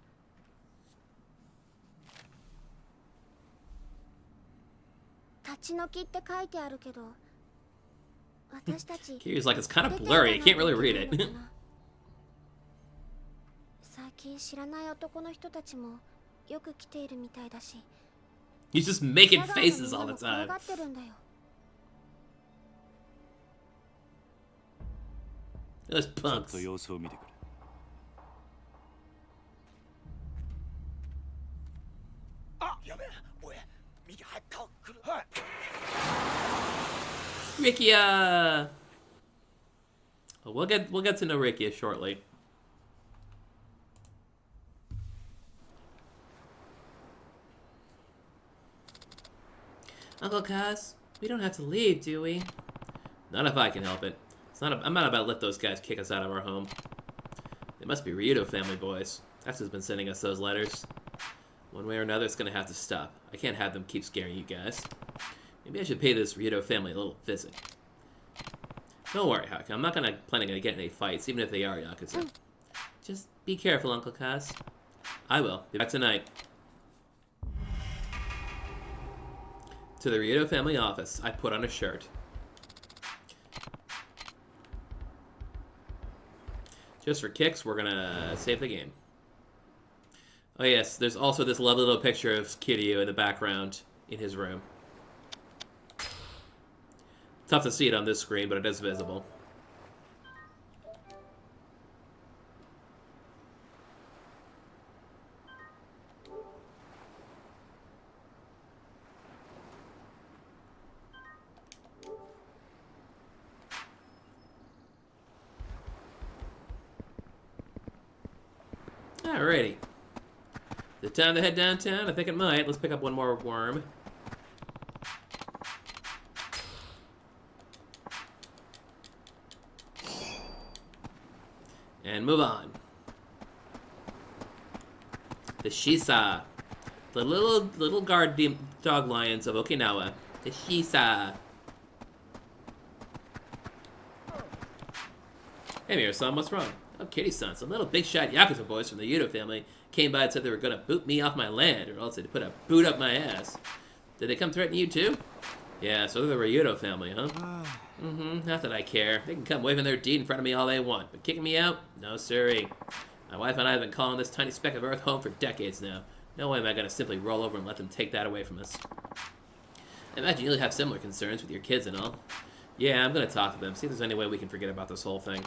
立ち退きって書いてあるけど、私たち。Kiryu's like, it's kind of blurry. I can't really read it. 最近知らない男の人たちもよく来ているみたいだし。He's just making faces all the time. 転がってるんだよ。Those punks. 様子を見てくれ。あ、やべえ。おい、右入った来る。はい。Rikia. We'll get to know Rikia shortly. Uncle Kaz, we don't have to leave, do we? Not if I can help it. I'm not about to let those guys kick us out of our home. They must be Ryudo family boys. That's who's been sending us those letters. One way or another, it's gonna have to stop. I can't have them keep scaring you guys. Maybe I should pay this Ryudo family a little visit. Don't worry, Haruka. I'm not planning on getting any fights, even if they are Yakuza. Just be careful, Uncle Kaz. I will. Be back tonight. To the Ryudo family office, I put on a shirt. Just for kicks, we're gonna save the game. Oh yes, there's also this lovely little picture of Kiryu in the background in his room. Tough to see it on this screen, but it is visible. Alrighty. Is it time to head downtown? I think it might. Let's pick up one more worm. And move on. The Shisa. The little guard dog lions of Okinawa. The Shisa. Hey, Mira-san, what's wrong? Oh, Kitty-san, some little big-shot Yakuza boys from the Ryudo family came by and said they were going to boot me off my land, or else they'd put a boot up my ass. Did they come threaten you, too? Yeah, so they're the Ryudo family, huh? Not that I care. They can come waving their deed in front of me all they want, but kicking me out? No, siree. My wife and I have been calling this tiny speck of earth home for decades now. No way am I going to simply roll over and let them take that away from us. I imagine you'll have similar concerns with your kids and all. Yeah, I'm going to talk to them, see if there's any way we can forget about this whole thing.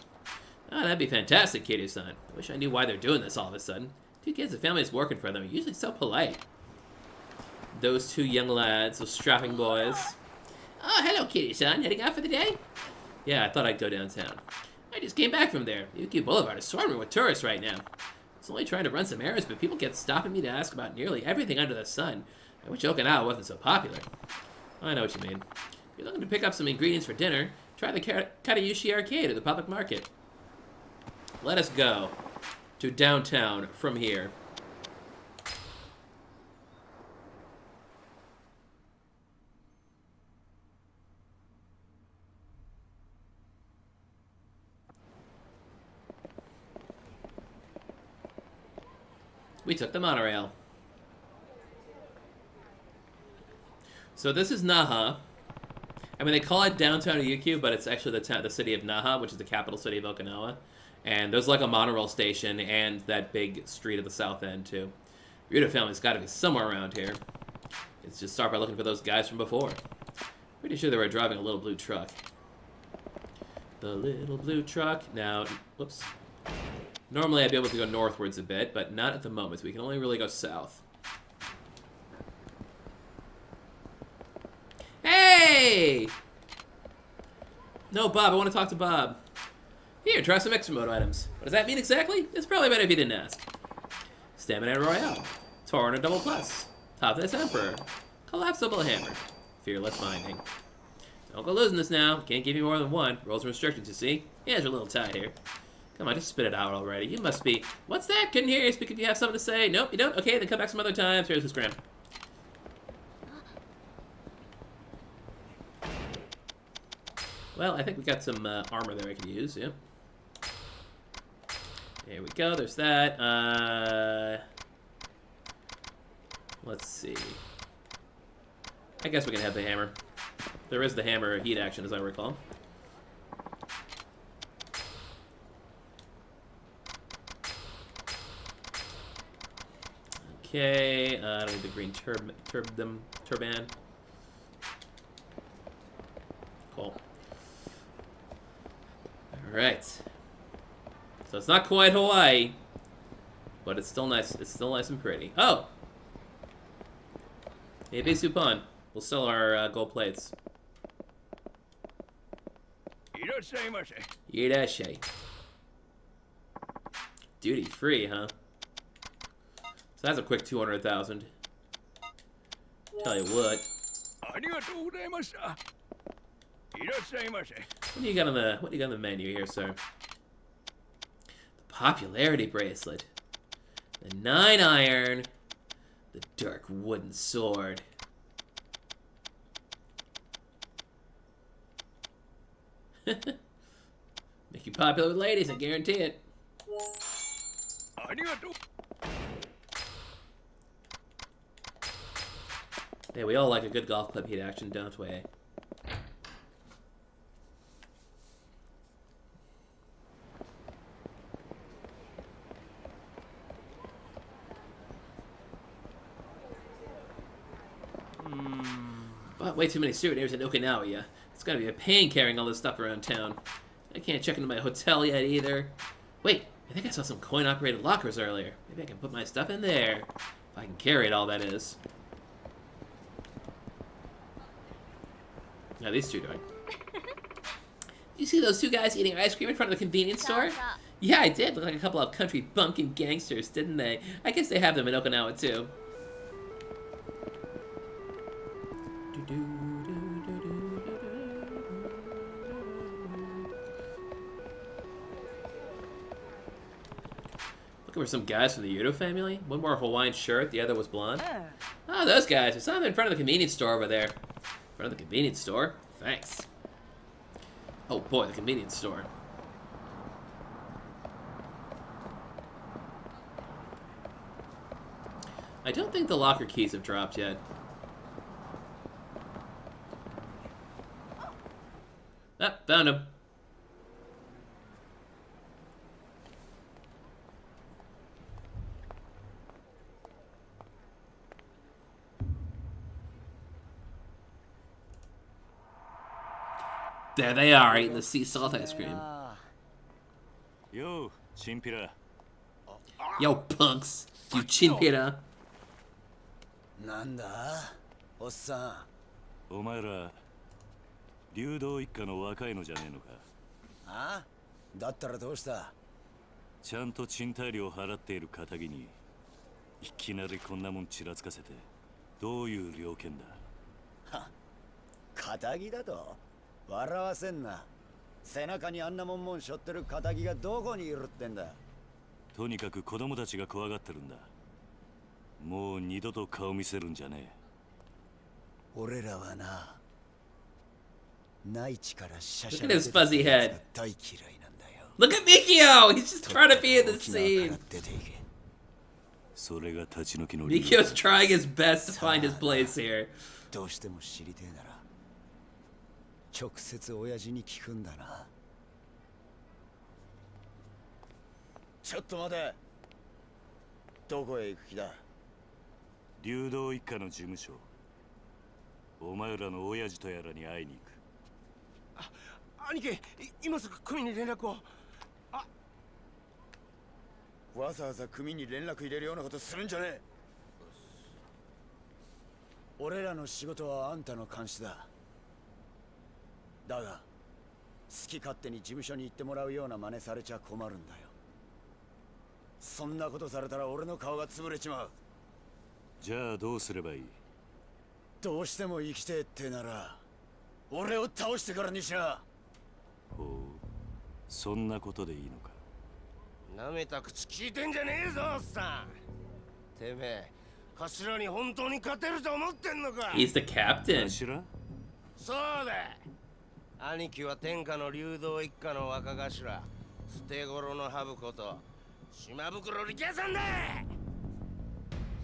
Oh, that'd be fantastic, Kiryu-san. I wish I knew why they're doing this all of a sudden. Two kids and families working for them are usually so polite. Those two young lads, those strapping boys. Oh, hello, Kiryu-san. Heading out for the day? Yeah, I thought I'd go downtown. I just came back from there. Yuki Boulevard is swarming with tourists right now. I was only trying to run some errands, but people kept stopping me to ask about nearly everything under the sun. I wish Okinawa wasn't so popular. I know what you mean. If you're looking to pick up some ingredients for dinner, try the Katayushi Arcade or the public market. Let us go to downtown from here. We took the monorail. So this is Naha. I mean, they call it downtown Ryukyu, but it's actually the city of Naha, which is the capital city of Okinawa. And there's like a monorail station and that big street at the south end, too. Ryudo family's got to be somewhere around here. Let's just start by looking for those guys from before. Pretty sure they were driving a little blue truck. The little blue truck. Now, whoops. Normally I'd be able to go northwards a bit, but not at the moment. We can only really go south. Hey! No, Bob. I want to talk to Bob. Here, try some Extramoto items. What does that mean exactly? It's probably better if you didn't ask. Stamina Royale. Torrent Double Plus. Toughness Emperor. Collapsible Hammer. Fearless Binding. Don't go losing this now. Can't give you more than one. Rules and restrictions, you see. Yeah, you're a little tight here. Come on, just spit it out already. You must be... What's that? Couldn't hear you. Speak if you have something to say. Nope, you don't? Okay, then come back some other time. Here's this gram. Well, I think we got some armor there I could use, yeah. There we go, there's that. Let's see. I guess we can have the hammer. There is the hammer heat action, as I recall. Okay, I don't need the green turban. Cool. Alright. So it's not quite Hawaii, but it's still nice. It's still nice and pretty. Oh! Maybe Supon. We'll sell our gold plates. Irashaimase. Duty free, huh? So that's a quick 200,000. Tell you what. What do you got on the menu here, sir? The popularity bracelet. The 9-iron. The dark wooden sword. Make you popular with ladies, I guarantee it. Hey, we all like a good golf club heat action, don't we? Bought way too many souvenirs in Okinawa, yeah. It's gotta be a pain carrying all this stuff around town. I can't check into my hotel yet either. Wait, I think I saw some coin-operated lockers earlier. Maybe I can put my stuff in there. If I can carry it, all that is. How are these two doing? You see those two guys eating ice cream in front of the convenience store? Yeah, I did. Look like a couple of country bumpkin gangsters, didn't they? I guess they have them in Okinawa, too. Looking for some guys from the Ryudo family? One wore a Hawaiian shirt, the other was blonde. Oh, those guys. I saw them in front of the convenience store over there. In front of the convenience store? Thanks. Oh boy, the convenience store. I don't think the locker keys have dropped yet. Ah, found him. There they are, eating the sea salt ice cream. Yo, Chinpira. Yo, punks. You Chinpira. Nanda? Ossan. お前ら流動一家の若いのじゃねえのか。あ？だったらどうした？ちゃんと賃貸料払っている仇にいきなりこんなもんちらつかせてどういう了見だ。は、仇だと？笑わせんな。背中にあんなもんしょってる仇がどこにいるってんだ。とにかく子供たちが怖がってるんだ。もう二度と顔見せるんじゃねえ。俺らはな、内地からシャシャ Look at his fuzzy head. 大嫌いなんだよ。Look at Mikio! He's just trying to be in the scene. それが立ち退きの Mikio's trying his best to find his place here. どうしても知りてえなら直接親父に聞くんだな。ちょっと待て。どこへ行く気だ？流動一家の事務所。お前らの親父とやらに会いに行く。兄貴、今すぐ組に連絡を。わざわざ組に連絡入れるようなことするんじゃねえ。俺らの仕事はあんたの監視だ。だが、好き勝手に事務所に行ってもらうような真似されちゃ困るんだよ。そんなことされたら俺の顔が潰れちまう。じゃあどうすればいい？どうしても生きてえってなら、俺を倒してからにしな。ほう、そんなことでいいのか。なめた口聞いてんじゃねえぞ、おっさん。てめえ、頭に本当に勝てると思ってんのか。 He's the captain. 頭？そうだ。兄貴は天下の流動一家の若頭、捨て頃のハブこと島袋力也さんだ。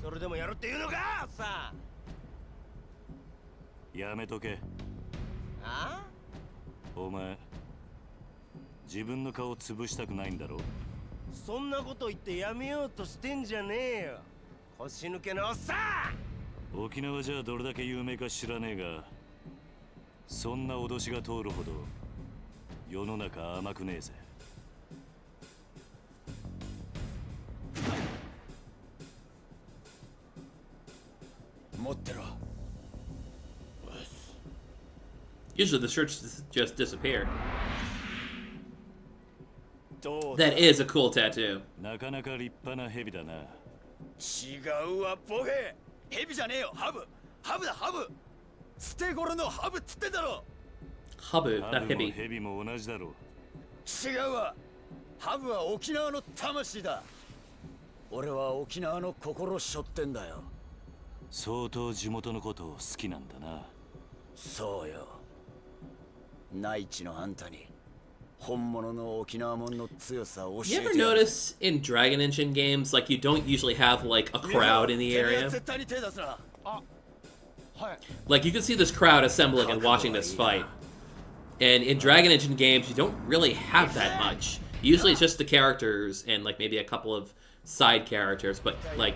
それでもやるって言うのか、おっさん。やめとけ。あ？お前、自分の顔潰したくないんだろ？そんなこと言ってやめようとしてんじゃねえよ。腰抜けのおっさん。沖縄じゃどれだけ有名か知らねえが、そんな脅しが通るほど世の中甘くねえぜ。持ってろ。Usually the shirts just disappear. That is a cool tattoo. なかなか立派な蛇だな。違うわ、ボケ。蛇じゃねえよ、ハブ。ハブだ、ハブ。捨て頃のハブっつってだろ。 Habu, that ハブも hippie. ヘビも同じだろう。違うわ。ハブは沖縄の魂だ。俺は沖縄の心背負ってんだよ。相当地元のことを好きなんだな。そうよ。内地のあんたに本物の沖縄もんの強さを教 You え ever てやる。 notice in Dragon Engine games, like, you don't usually have, like, a crowd in the てめえは area? 絶対に手出すな。あ、はい。 Like, you can see this crowd assembling and watching this fight. And in Dragon Engine games, you don't really have that much. Usually it's just the characters and, like, maybe a couple of side characters. But, like,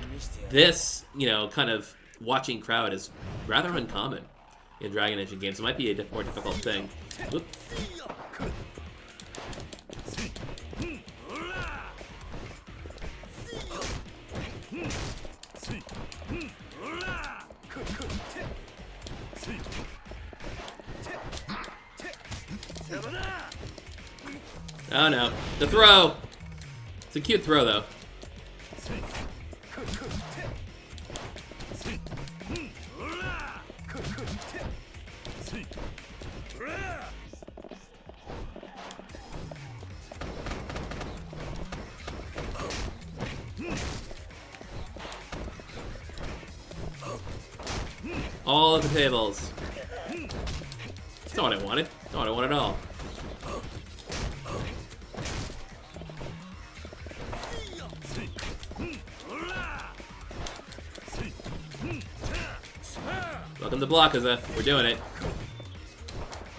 this, you know, kind of watching crowd is rather uncommon in Dragon Engine games. It might be a more difficult thing. Whoop. Oh no, the throw! It's a cute throw though. All of the tables. That's not what I wanted. Not what I want at all. Welcome to Blockaza. We're doing it.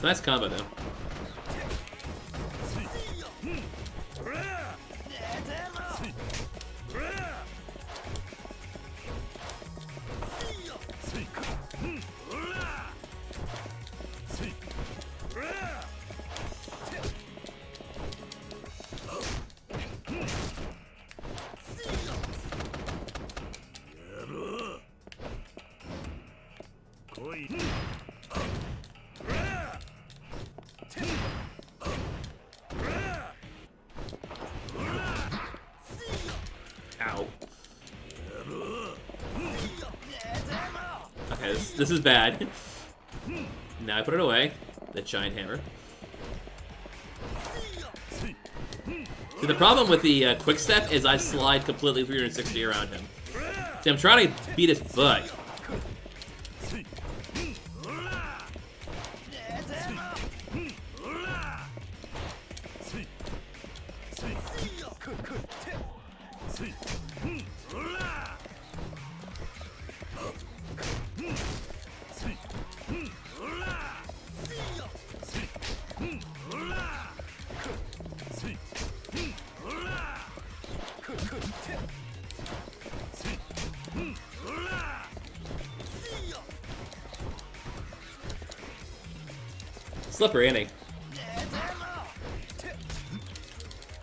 Nice combo though. Ow. Okay, this is bad. Now I put it away. The giant hammer. See, the problem with the quick step is I slide completely 360 around him. See, I'm trying to beat his butt. Slippery, ain't he?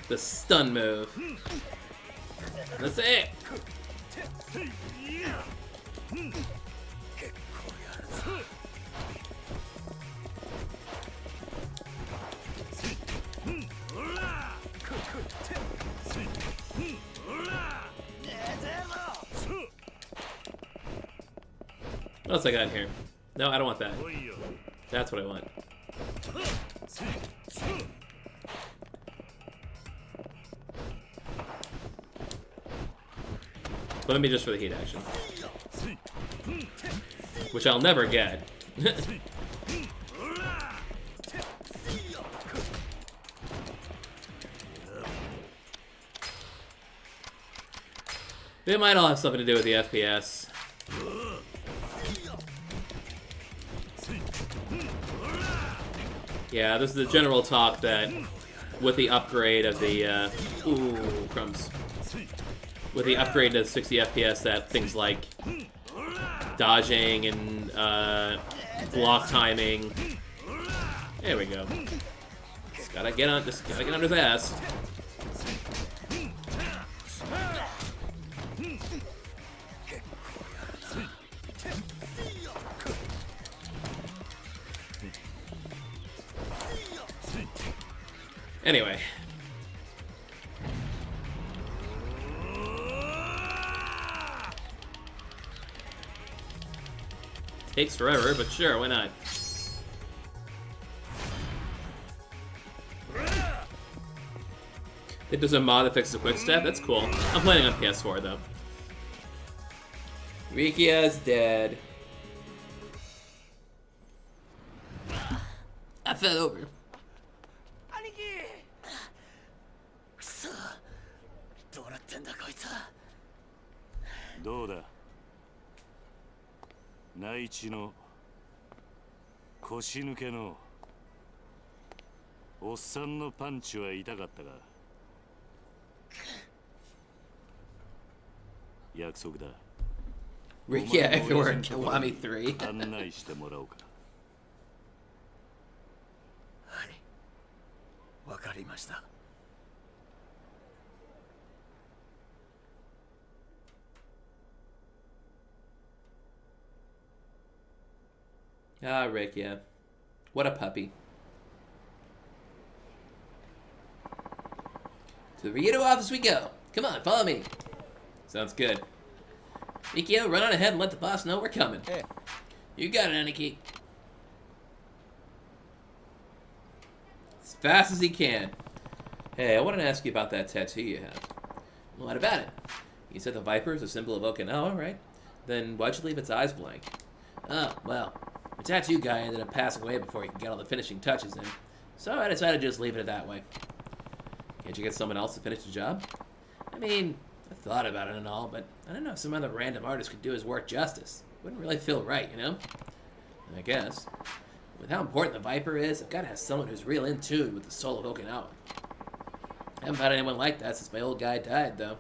The stun move. That's it. What else I got in here? No, I don't want that. That's what I want. But let me just for the heat action. Which I'll never get. They might all have something to do with the FPS. Yeah, this is the general talk that with the upgrade of the, ooh, crumbs. With the upgrade to 60 FPS, that things like dodging and block timing. There we go. Just gotta get on his ass. Anyway. Takes forever, but sure, why not? If there's a mod that fixes a quick step, that's cool. I'm playing on PS4 though. Rikia's dead. I fell over. Do da? 内地の腰抜けのおっさんのパンチは痛かったが約束だ Rikia everywhere in Kiwami 3. 案内してもらおうかはいわかりました Ah, Rikia. What a puppy. To the Ryudo office we go. Come on, follow me. Sounds good. Mikio, run on ahead and let the boss know we're coming. Hey. You got it, Aniki. As fast as he can. Hey, I wanted to ask you about that tattoo you have. What about it? You said the viper is a symbol of Okinawa, right? Then why'd you leave its eyes blank? Oh, well, the tattoo guy ended up passing away before he could get all the finishing touches in. So I decided to just leave it that way. Can't you get someone else to finish the job? I mean, I thought about it and all, but I don't know if some other random artist could do his work justice. Wouldn't really feel right, you know? I guess. With how important the Viper is, I've got to have someone who's real in tune with the soul of Okinawa. I haven't found anyone like that since my old guy died, though.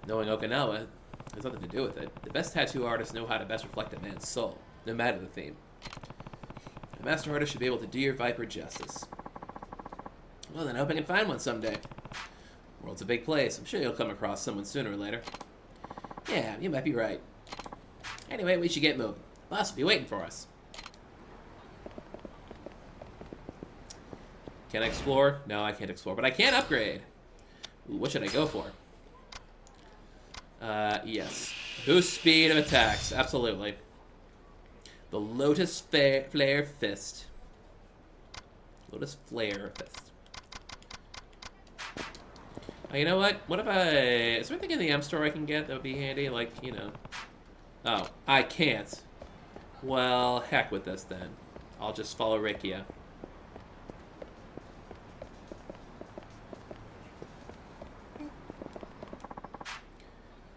Knowing Okinawa has nothing to do with it. The best tattoo artists know how to best reflect a man's soul, no matter the theme. A master artist should be able to do your Viper justice. Well, then I hope I can find one someday. The world's a big place. I'm sure you'll come across someone sooner or later. Yeah, you might be right. Anyway, we should get moving. The boss will be waiting for us. Can I explore? No, I can't explore, but I can upgrade. Ooh, what should I go for? Yes. Boost speed of attacks. Absolutely. The Lotus Flare Fist. Lotus Flare Fist. Oh, you know what? What if is there anything in the M store I can get that would be handy? Like, you know. Oh, I can't. Well, heck with this then. I'll just follow Rikia.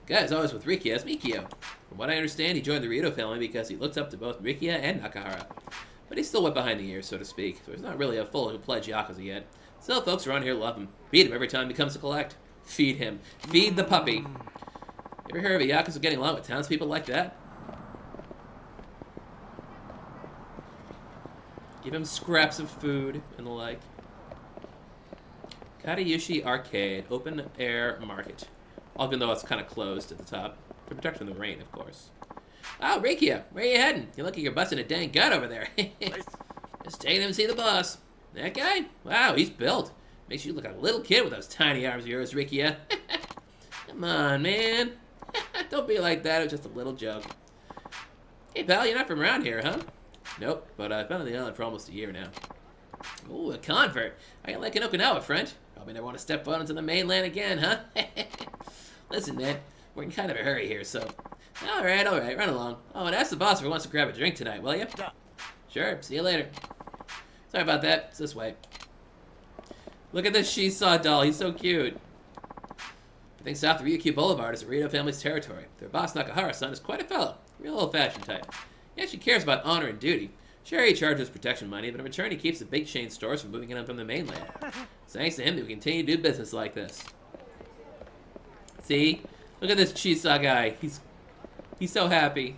Guys, always with Rikia is Mikio. From what I understand, he joined the Ryudo family because he looked up to both Rikia and Nakahara. But he's still wet behind the ears, so to speak, so he's not really a full-fledged Yakuza yet. Still, folks around here love him. Beat him every time he comes to collect. Feed him. Feed the puppy. You ever hear of a Yakuza getting along with townspeople like that? Give him scraps of food and the like. Katayushi Arcade. Open air market. Even though it's kind of closed at the top. To protect from the rain, of course. Oh, Rikia, where are you heading? You look like you're busting a dang gut over there. Just taking him to see the boss. That guy? Wow, he's built. Makes you look like a little kid with those tiny arms of yours, Rikia. Come on, man. Don't be like that. It was just a little joke. Hey, pal, you're not from around here, huh? Nope, but I've been on the island for almost a year now. Ooh, a convert. How you liking Okinawa, friend? Probably never want to step foot onto the mainland again, huh? Listen, man, we're in kind of a hurry here, so... Alright, run along. Oh, and ask the boss if he wants to grab a drink tonight, will you? Sure, see you later. Sorry about that, it's this way. Look at this Shisaw doll, he's so cute. I think south of Ryukyu Boulevard is the Ryudo family's territory. Their boss, Nakahara-san, is quite a fellow. Real old-fashioned type. He actually cares about honor and duty. Sure, he charges protection money, but in return he keeps the big chain stores from moving in from the mainland. So thanks to him, we continue to do business like this. See? Look at this Shisaw guy. He's so happy.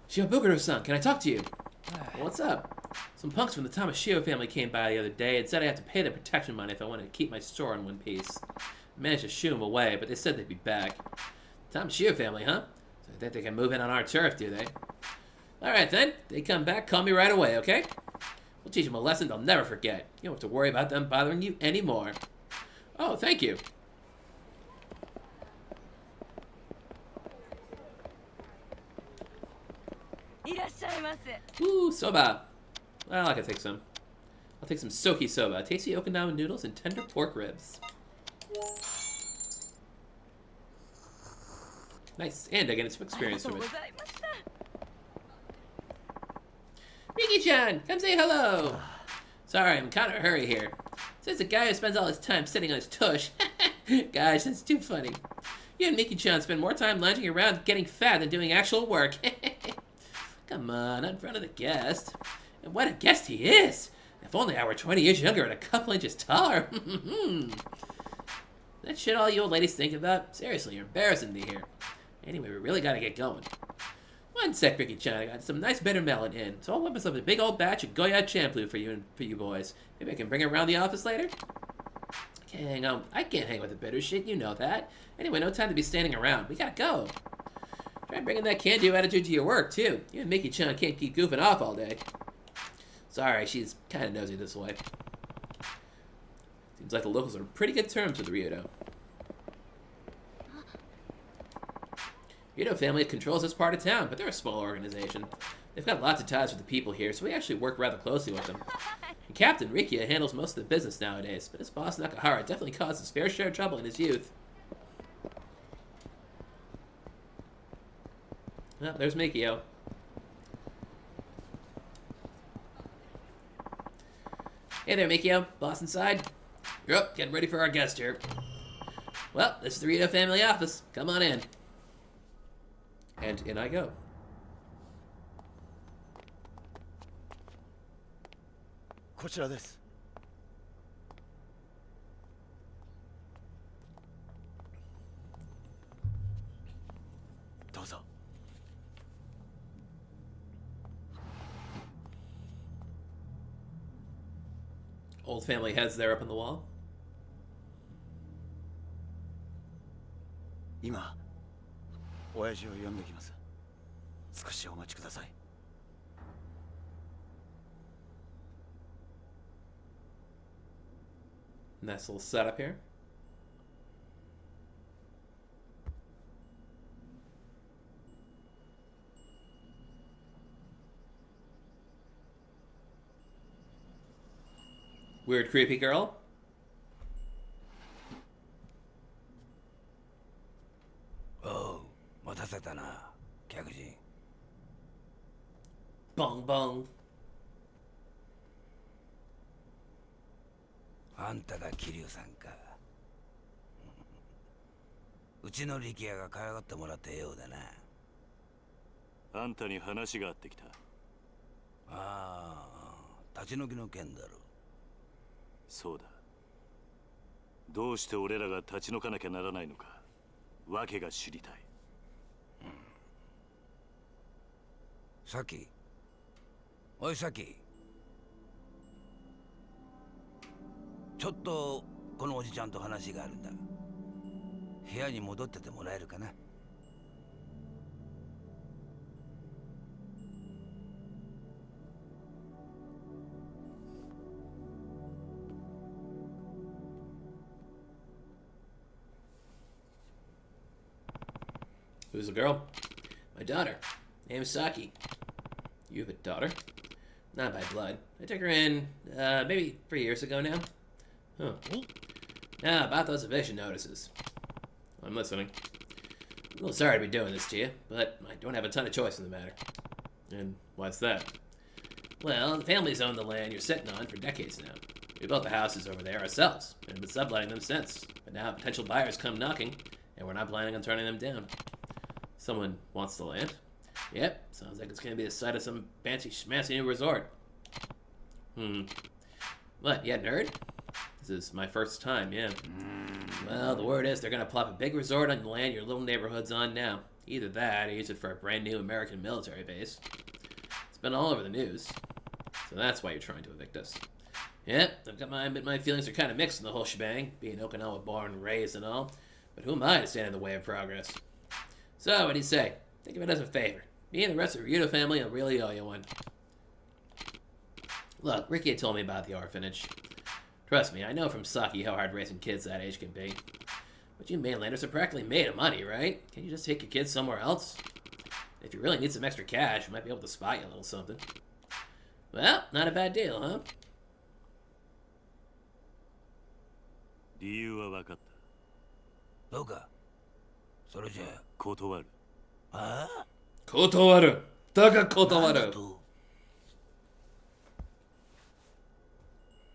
Shiobukuro-san, can I talk to you? Well, what's up? Some punks from the Tamashio family came by the other day and said I had to pay the protection money if I wanted to keep my store in one piece. I managed to shoo them away, but they said they'd be back. Tamashio family, huh? So I think they can move in on our turf, do they? Alright then, they come back, call me right away, okay? We'll teach them a lesson they'll never forget. You don't have to worry about them bothering you anymore. Oh, thank you. Ooh, soba. Well, I can take some. I'll take some soki soba, tasty Okinawa noodles, and tender pork ribs. Nice, and I get some experience from it. Miki-chan, come say hello! Sorry, I'm kind of in a hurry here. Says the guy who spends all his time sitting on his tush. Gosh, that's too funny. You and Miki-chan spend more time lounging around getting fat than doing actual work. Come on, not in front of the guest. And what a guest he is! If only I were 20 years younger and a couple inches taller. That shit all you old ladies think about? Seriously, you're embarrassing me here. Anyway, we really gotta get going. One sec, Ricky-chan. I got some nice bitter melon in, so I'll whip us up a big old batch of Goya shampoo for you boys. Maybe I can bring it around the office later? I can't hang with the bitter shit, you know that. Anyway, no time to be standing around. We gotta go. Try bringing that can-do attitude to your work, too. You and Miki-chan can't keep goofing off all day. Sorry, she's kind of nosy this way. Seems like the locals are on pretty good terms with the Ryudo. Ryudo family controls this part of town, but they're a small organization. They've got lots of ties with the people here, so we actually work rather closely with them. And Captain Rikia handles most of the business nowadays, but his boss Nakahara definitely caused his fair share of trouble in his youth. Oh, there's Mikio. Hey there, Mikio. Boss inside? You're up, getting ready for our guest here. Well, this is the Ryudo family office. Come on in. And in I go. Old family heads there up on the wall. 今親父を呼んできます。少しお待ちください。Nice little setup here. Weird, creepy girl. Oh, 待たせたな、客人。Bong bong. あんたが桐生さんか。うちの力也が可愛がってもらってようだな。あんたに話があってきた。ああ、立ち退きの件だろ。そうだ。どうして俺らが立ち退かなきゃならないのか、訳が知りたい。さき、おいさき。ちょっとこのおじちゃんと話があるんだ。部屋に戻っててもらえるかな。Who's the girl? My daughter. Name's Saki. You have a daughter? Not by blood. I took her in, maybe 3 years ago now. Huh. Now, about those eviction notices. I'm listening. I'm a little sorry to be doing this to you, but I don't have a ton of choice in the matter. And why's that? Well, the family's owned the land you're sitting on for decades now. We built the houses over there ourselves, and have been subletting them since. But now potential buyers come knocking, and we're not planning on turning them down. Someone wants the land? Yep, sounds like it's going to be the site of some fancy schmancy new resort. What, you hadn't heard? This is my first time, yeah. Well, the word is they're going to plop a big resort on the land your little neighborhood's on now. Either that, or use it for a brand new American military base. It's been all over the news. So that's why you're trying to evict us. Yep, I've got my feelings are kind of mixed in the whole shebang, being Okinawa born and raised and all. But who am I to stand in the way of progress? So, what do you say? Think of it as a favor. Me and the rest of the Ryudo family will really owe you one. Look, Ricky had told me about the orphanage. Trust me, I know from Saki how hard raising kids that age can be. But you mainlanders are practically made of money, right? Can't you just take your kids somewhere else? If you really need some extra cash, we might be able to spot you a little something. Well, not a bad deal, huh? 理由は分かった。どうか。それじゃあ断る。ああ？断る。だが断る。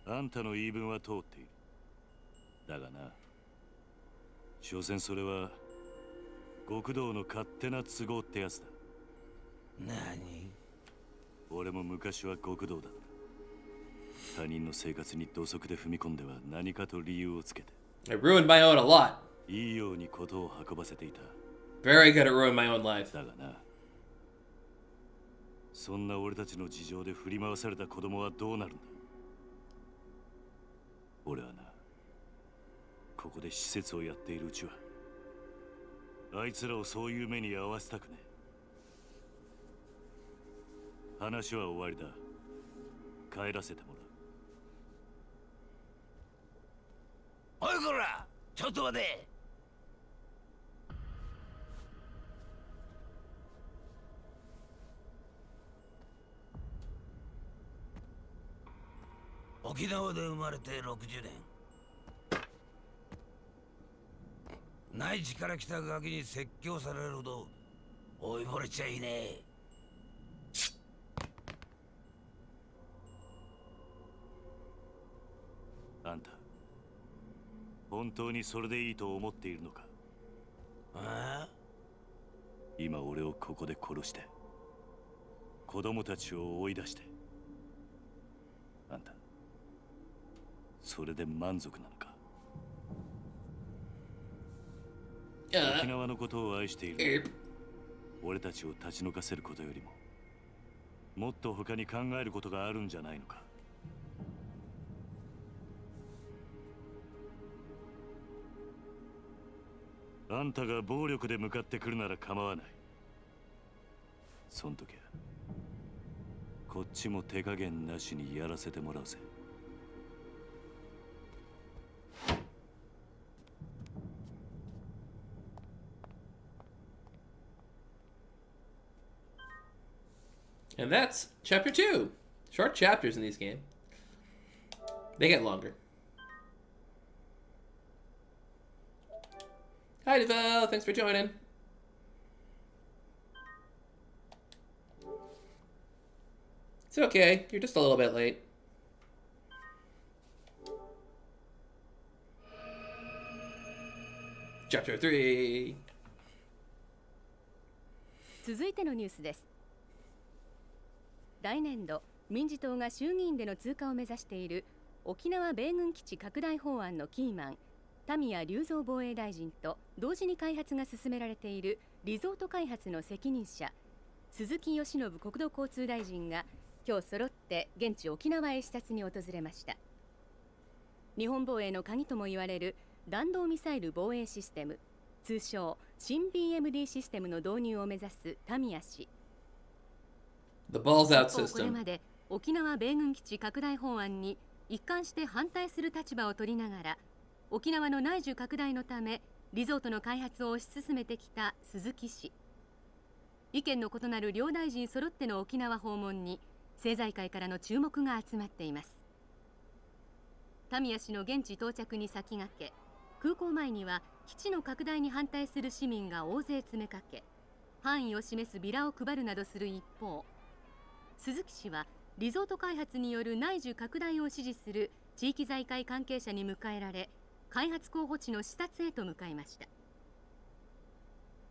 あんたの言い分は通っている。だがな。所詮それは極道の勝手な都合ってやつだ。何？俺も昔は極道だった。他人の生活に土足で踏み込んでは何かと理由をつけて。I ruined my own a lot. いいようにことを運ばせていた。Very good at ruining my own life. だがな。そんな俺たちの事情で振り回された子供はどうなるんだ。俺はな、ここで施設をやっているうちは、あいつらをそういう目に遭わせたくねえ。話は終わりだ。帰らせてもらう。おいこら、ちょっと待て。沖縄で生まれて60年。内地から来たガキに説教されるほど追い惚れちゃいねえ。あんた、本当にそれでいいと思っているのか？ああ？今俺をここで殺して、子供たちを追い出して、あんた、それで満足なのか？沖縄のことを愛している俺たちを立ち退かせることよりも、もっと他に考えることがあるんじゃないのか？あんたが暴力で向かってくるなら構わない。そん時はこっちも手加減なしにやらせてもらうぜ。And that's chapter 2. Short chapters in these games. They get longer. Hi, Devel. Thanks for joining. It's okay. You're just a little bit late. Chapter 3. 続いてのニュースです。来年度、民自党が衆議院での通過を目指している沖縄米軍基地拡大法案のキーマン、田宮隆三防衛大臣と同時に開発が進められているリゾート開発の責任者、鈴木義信国土交通大臣が今日揃って現地沖縄へ視察に訪れました。日本防衛の鍵とも言われる弾道ミサイル防衛システム、通称新 BMD システムの導入を目指す田宮氏。The balls out これ system. まで沖縄米軍基地拡大法案に一貫して反対する立場を取りながら、沖縄の内需拡大のためリゾートの開発を推し進めてきた鈴木氏。意見の異なる両大臣揃っての沖縄訪問に政財界からの注目が集まっています。田宮氏の現地到着に先駆け、空港前には基地の拡大に反対する市民が大勢詰めかけ、範囲を示すビラを配るなどする一方、鈴木氏はリゾート開発による内需拡大を支持する地域財界関係者に迎えられ、開発候補地の視察へと向かいました。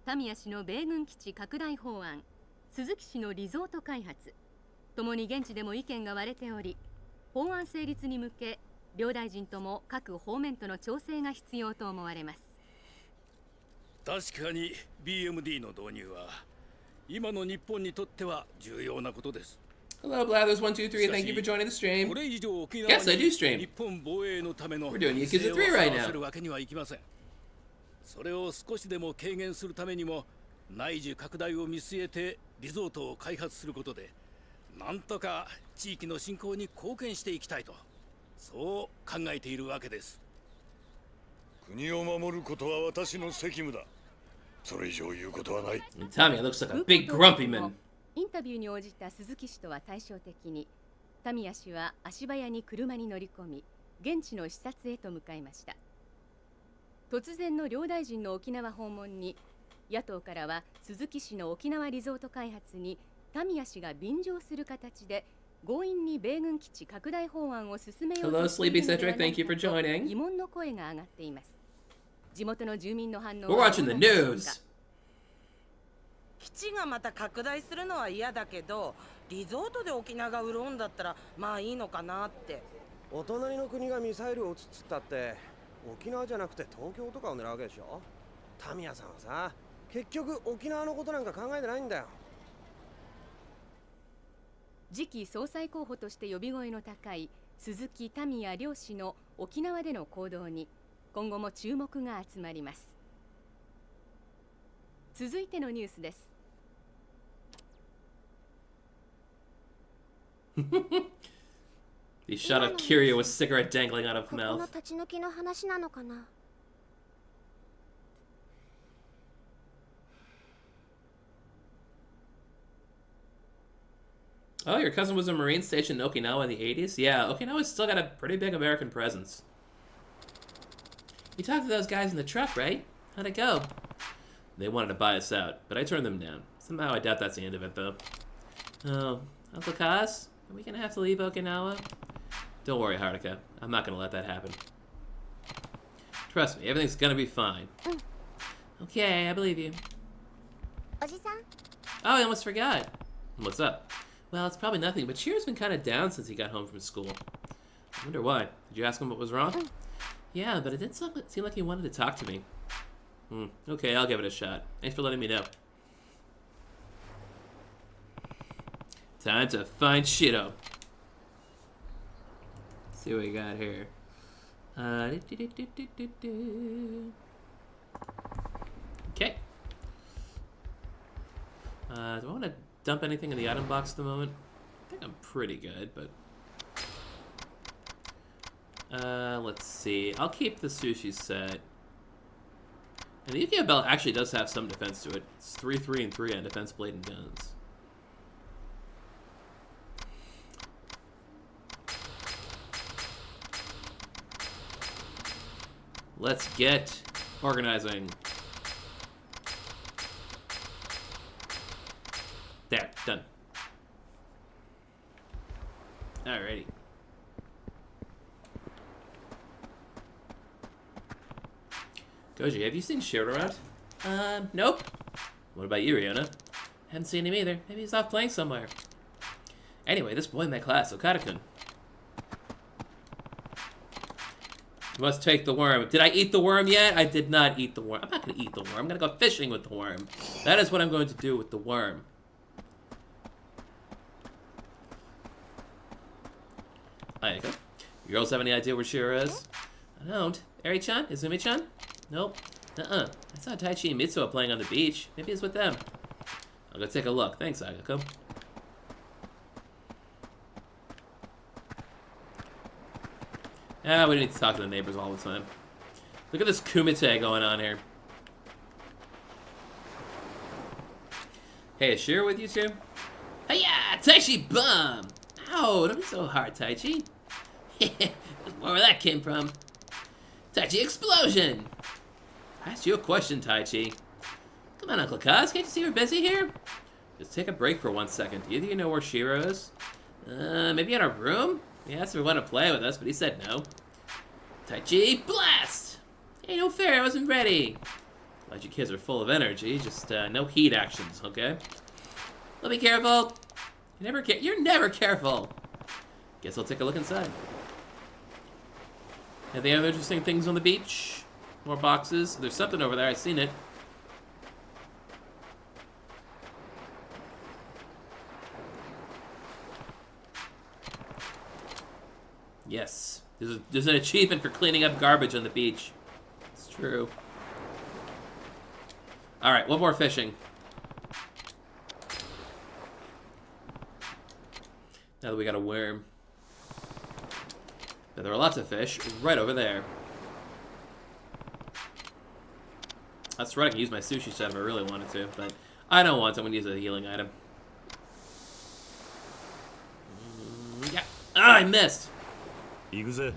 田宮氏の米軍基地拡大法案、鈴木氏のリゾート開発、ともに現地でも意見が割れており、法案成立に向け両大臣とも各方面との調整が必要と思われます。確かに BMD の導入は今の日本にとっては重要なことです。Hello, Blathers123. Thank you for joining the stream. Yes, I do stream. 日本防衛のための We're doing Yakuza 3 right now. わけにはいきません。それを少しでも軽減するためにも内需拡大を見据えてリゾートを開発することで、なんとか地域の振興に貢献していきたいと、そう考えているわけです。国を守ることは私の責務だ。Tamiya looks like a big grumpy man. インタビューに応じた鈴木氏とは対照的に、タミヤ氏は足早に車に乗り込み、現地の視察へと向かいました。突然の両大臣の沖縄訪問に、野党からは鈴木氏の沖縄リゾート開発にタミヤ氏が便乗する形で強引に米軍基地拡大法案を進めようとしているのではないかと疑問の声が上がっています。地元の住民の反応はどうなのでしょうか。基地がまた拡大するのは嫌だけど、リゾートで沖縄が潤うんだったらまあいいのかなって。お隣の国がミサイルを撃つっつったって沖縄じゃなくて東京とかを狙うわけでしょ。タミヤさんはさ、結局沖縄のことなんか考えてないんだよ。次期総裁候補として呼び声の高い鈴木タミヤ両氏の沖縄での行動に今後も注目が集まります。続いてのニュースです。He shot at Kiryu with a cigarette dangling out of his mouth. この立ち退きの話なのかな。Oh, your cousin was a Marine stationed in Okinawa in the 80s? Yeah, Okinawa's still got a pretty big American presence. You talked to those guys in the truck, right? How'd it go? They wanted to buy us out, but I turned them down. Somehow I doubt that's the end of it, though. Oh, Uncle Kaz? Are we gonna have to leave Okinawa? Don't worry, Haruka. I'm not gonna let that happen. Trust me, everything's gonna be fine. Okay, I believe you. Oh, I almost forgot. What's up? Well, it's probably nothing, but Cheer's been kind of down since he got home from school. I wonder why. Did you ask him what was wrong? Yeah, but it didn't seem like he wanted to talk to me. Okay, I'll give it a shot. Thanks for letting me know. Time to find Shido. Let's see what we got here. Okay. Do I want to dump anything in the item box at the moment? I think I'm pretty good, but... let's see. I'll keep the sushi set. And the Yuki belt actually does have some defense to it. It's 3, 3, and 3 on defense, blade, and guns. Let's get organizing. There, done. Alrighty. Koji, have you seen Shiro around? Nope. What about you, Riona? Haven't seen him either. Maybe he's off playing somewhere. Anyway, this boy in my class, Okada-kun. You must take the worm. Did I eat the worm yet? I did not eat the worm. I'm not going to eat the worm. I'm going to go fishing with the worm. That is what I'm going to do with the worm. Ayako, you girls have any idea where Shiro is? I don't. Eri-chan? Izumi-chan? Nope. I saw Taichi and Mitsuo playing on the beach. Maybe he's with them. I'll go take a look. Thanks, Ayako. We need to talk to the neighbors all the time. Look at this kumite going on here. Hey, is Shiro with you too? Hey-ya! Taichi bum! Ow, don't be so hard, Taichi. Where that came from. Taichi explosion! I asked you a question, Taichi. Come on, Uncle Kaz, can't you see we're busy here? Just take a break for 1 second. Do either of you know where Shiro is? Maybe in our room? He asked if we want to play with us, but he said no. Taichi, blast! Hey, no fair, I wasn't ready. Glad you kids are full of energy, just no heat actions, okay? Well, be careful. You're never careful. Guess I'll take a look inside. Any other interesting things on the beach? More boxes. There's something over there. I've seen it. Yes. There's an achievement for cleaning up garbage on the beach. It's true. Alright, one more fishing. Now that we got a worm. Now, there are lots of fish right over there. That's right, I can use my sushi set if I really wanted to, but I don't want to. I'm going to use a healing item. Yeah. Ah, I missed! Yakuza.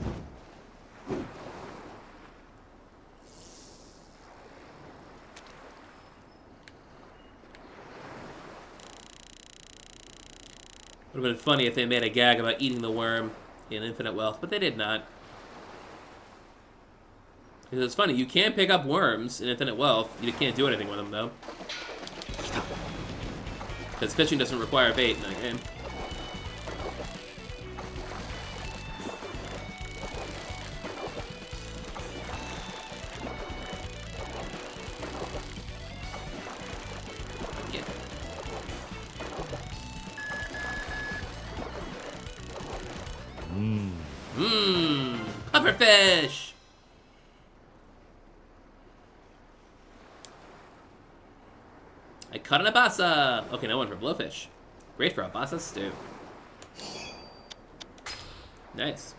Would have been funny if they made a gag about eating the worm in Infinite Wealth, but they did not. Because it's funny, you can pick up worms in Infinite Wealth, you can't do anything with them, though. Because fishing doesn't require bait in that game. Pufferfish! I caught an abasa! Okay, no one for blowfish. Great for abasa stew. Nice.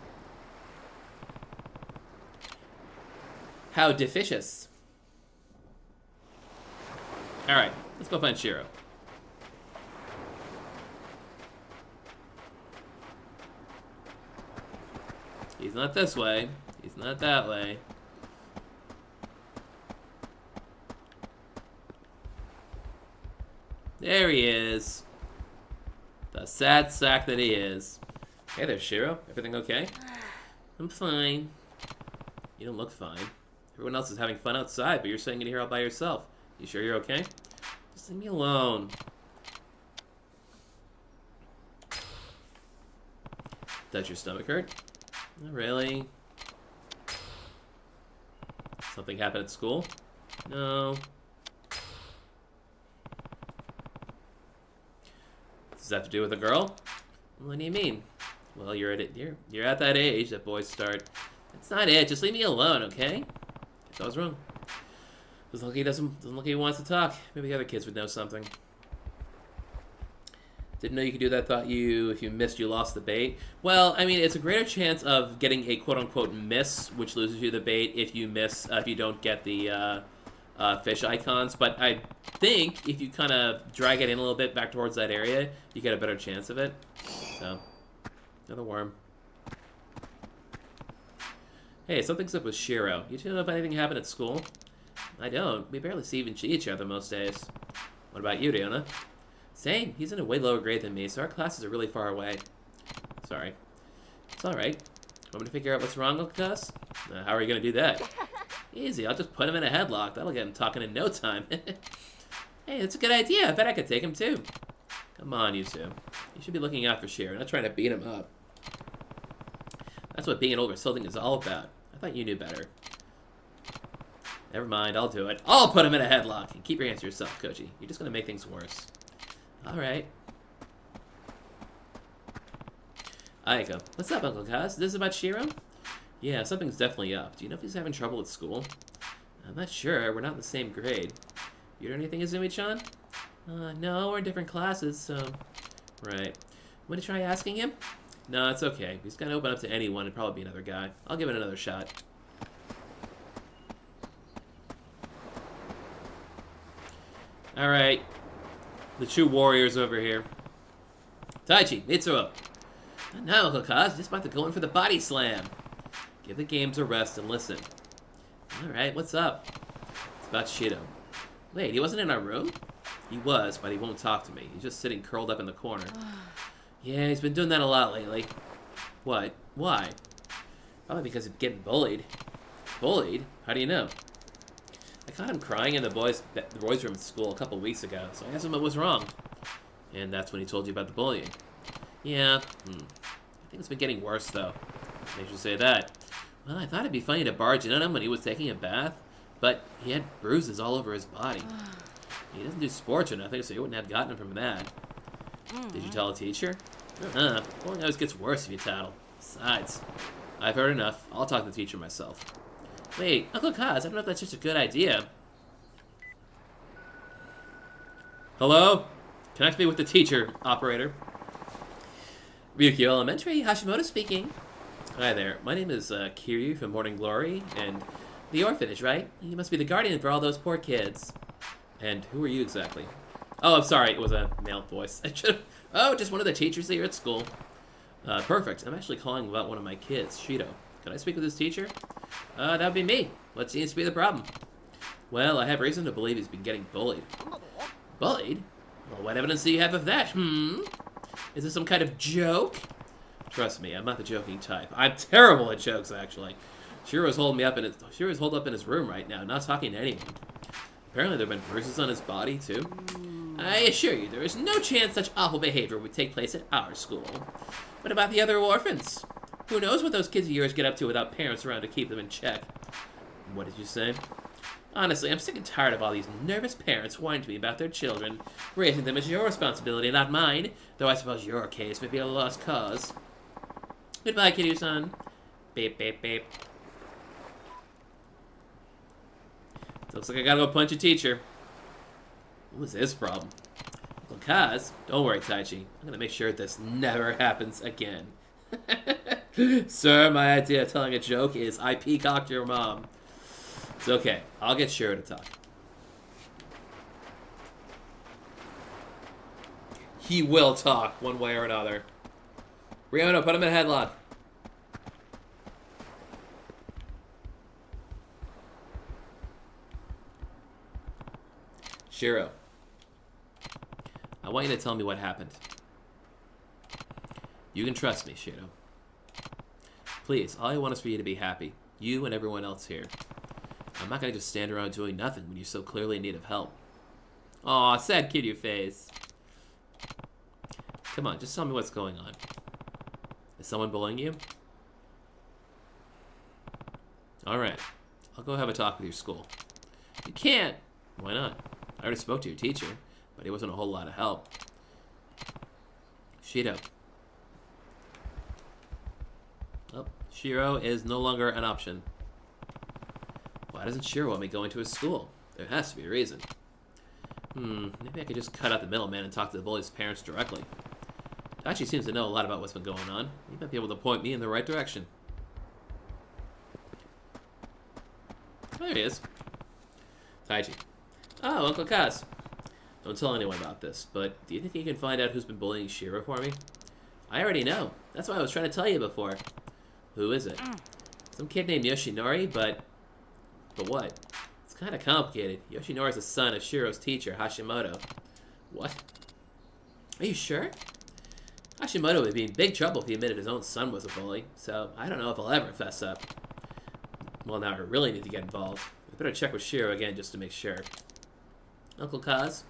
How delicious. Alright, let's go find Shiro. He's not this way. He's not that way. There he is. The sad sack that he is. Hey there, Shiro. Everything okay? I'm fine. You don't look fine. Everyone else is having fun outside, but you're sitting in here all by yourself. You sure you're okay? Just leave me alone. Does your stomach hurt? Not really. Something happened at school? No. Does that have to do with a girl? What do you mean? Well, you're at that age that boys start. That's not it. Just leave me alone, okay? Guess I was wrong. Doesn't look like he wants to talk. Maybe the other kids would know something. Didn't know you could do that. Thought if you missed, you lost the bait. Well, I mean, it's a greater chance of getting a quote-unquote miss, which loses you the bait if you miss, if you don't get the fish icons. But I think if you kind of drag it in a little bit back towards that area, you get a better chance of it. So, another worm. Hey, something's up with Shiro. You two know if anything happened at school? I don't. We barely see each other most days. What about you, Riona? Same. He's in a way lower grade than me, so our classes are really far away. Sorry. It's alright. Want me to figure out what's wrong with Gus? How are you going to do that? Easy. I'll just put him in a headlock. That'll get him talking in no time. Hey, that's a good idea. I bet I could take him too. Come on, you two. You should be looking out for Shiro, not trying to beat him up. That's what being an older sibling is all about. I thought you knew better. Never mind, I'll do it. I'll put him in a headlock. And keep your hands to yourself, Koji. You're just going to make things worse. Alright. Aiko. What's up, Uncle Kaz? Is this about Shiro? Yeah, something's definitely up. Do you know if he's having trouble at school? I'm not sure. We're not in the same grade. You heard anything, Izumi-chan? No, we're in different classes, so... Right. Want to try asking him? No, it's okay. He's gonna open up to anyone and probably be another guy. I'll give it another shot. Alright. The true warriors over here. Taichi, Mitsuo. Now, Uncle Kaz, just about to go in for the body slam. Give the games a rest and listen. Alright, what's up? It's about Shido. Wait, he wasn't in our room? He was, but he won't talk to me. He's just sitting curled up in the corner. Yeah, he's been doing that a lot lately. What? Why? Probably because he's getting bullied. Bullied? How do you know? I caught him crying in the boys' room at school a couple weeks ago, so I asked him what was wrong. And that's when he told you about the bullying. Yeah, I think it's been getting worse, though. Makes you say that. Well, I thought it'd be funny to barge in on him when he was taking a bath, but he had bruises all over his body. He doesn't do sports or nothing, so you wouldn't have gotten him from that. Did you tell a teacher? Bullying always gets worse if you tattle. Besides, I've heard enough. I'll talk to the teacher myself. Wait, Uncle Kaz, I don't know if that's just a good idea. Hello? Connect me with the teacher, operator. Ryukyu Elementary, Hashimoto speaking. Hi there. My name is Kiryu from Morning Glory, and The orphanage, right? You must be the guardian for all those poor kids. And who are you exactly? Oh, I'm sorry. It was a male voice. Oh, just one of the teachers here at school. Perfect. I'm actually calling about one of my kids, Shido. Could I speak with his teacher? That would be me. What seems to be the problem? Well, I have reason to believe he's been getting bullied. Bullied? Well, what evidence do you have of that? Is this some kind of joke? Trust me, I'm not the joking type. I'm terrible at jokes, actually. Shiro's holed up in his room right now, not talking to anyone. Apparently there have been bruises on his body, too. I assure you, there is no chance such awful behavior would take place at our school. What about the other orphans? Who knows what those kids of yours get up to without parents around to keep them in check? What did you say? Honestly, I'm sick and tired of all these nervous parents whining to me about their children. Raising them is your responsibility, not mine. Though I suppose your case may be a lost cause. Goodbye, Kiryu-san. Beep, beep, beep. Looks like I gotta go punch a teacher. What was his problem? Uncle Kaz, don't worry, Taichi. I'm gonna make sure this never happens again. Sir, my idea of telling a joke is I peacocked your mom. It's okay. I'll get Shiro to talk. He will talk one way or another. Ryono, put him in a headlock. Shiro, I want you to tell me what happened. You can trust me, Shiro. Please, all I want is for you to be happy. You and everyone else here. I'm not gonna just stand around doing nothing when you're so clearly in need of help. Aw, sad Kiryu face. Come on, just tell me what's going on. Is someone bullying you? Alright, I'll go have a talk with your school. You can't! Why not? I already spoke to your teacher, but he wasn't a whole lot of help. Shido. Oh, Shiro is no longer an option. Why doesn't Shiro want me going to his school? There has to be a reason. Maybe I could just cut out the middleman and talk to the bully's parents directly. Taichi seems to know a lot about what's been going on. He might be able to point me in the right direction. There he is. Taichi. Oh, Uncle Kaz. Don't tell anyone about this, but do you think you can find out who's been bullying Shiro for me? I already know. That's why I was trying to tell you before. Who is it? Some kid named Yoshinori, but what? It's kind of complicated. Yoshinori's the son of Shiro's teacher, Hashimoto. What? Are you sure? Hashimoto would be in big trouble if he admitted his own son was a bully, so I don't know if I'll ever fess up. Well, now I really need to get involved. I better check with Shiro again just to make sure. Uncle Kaz?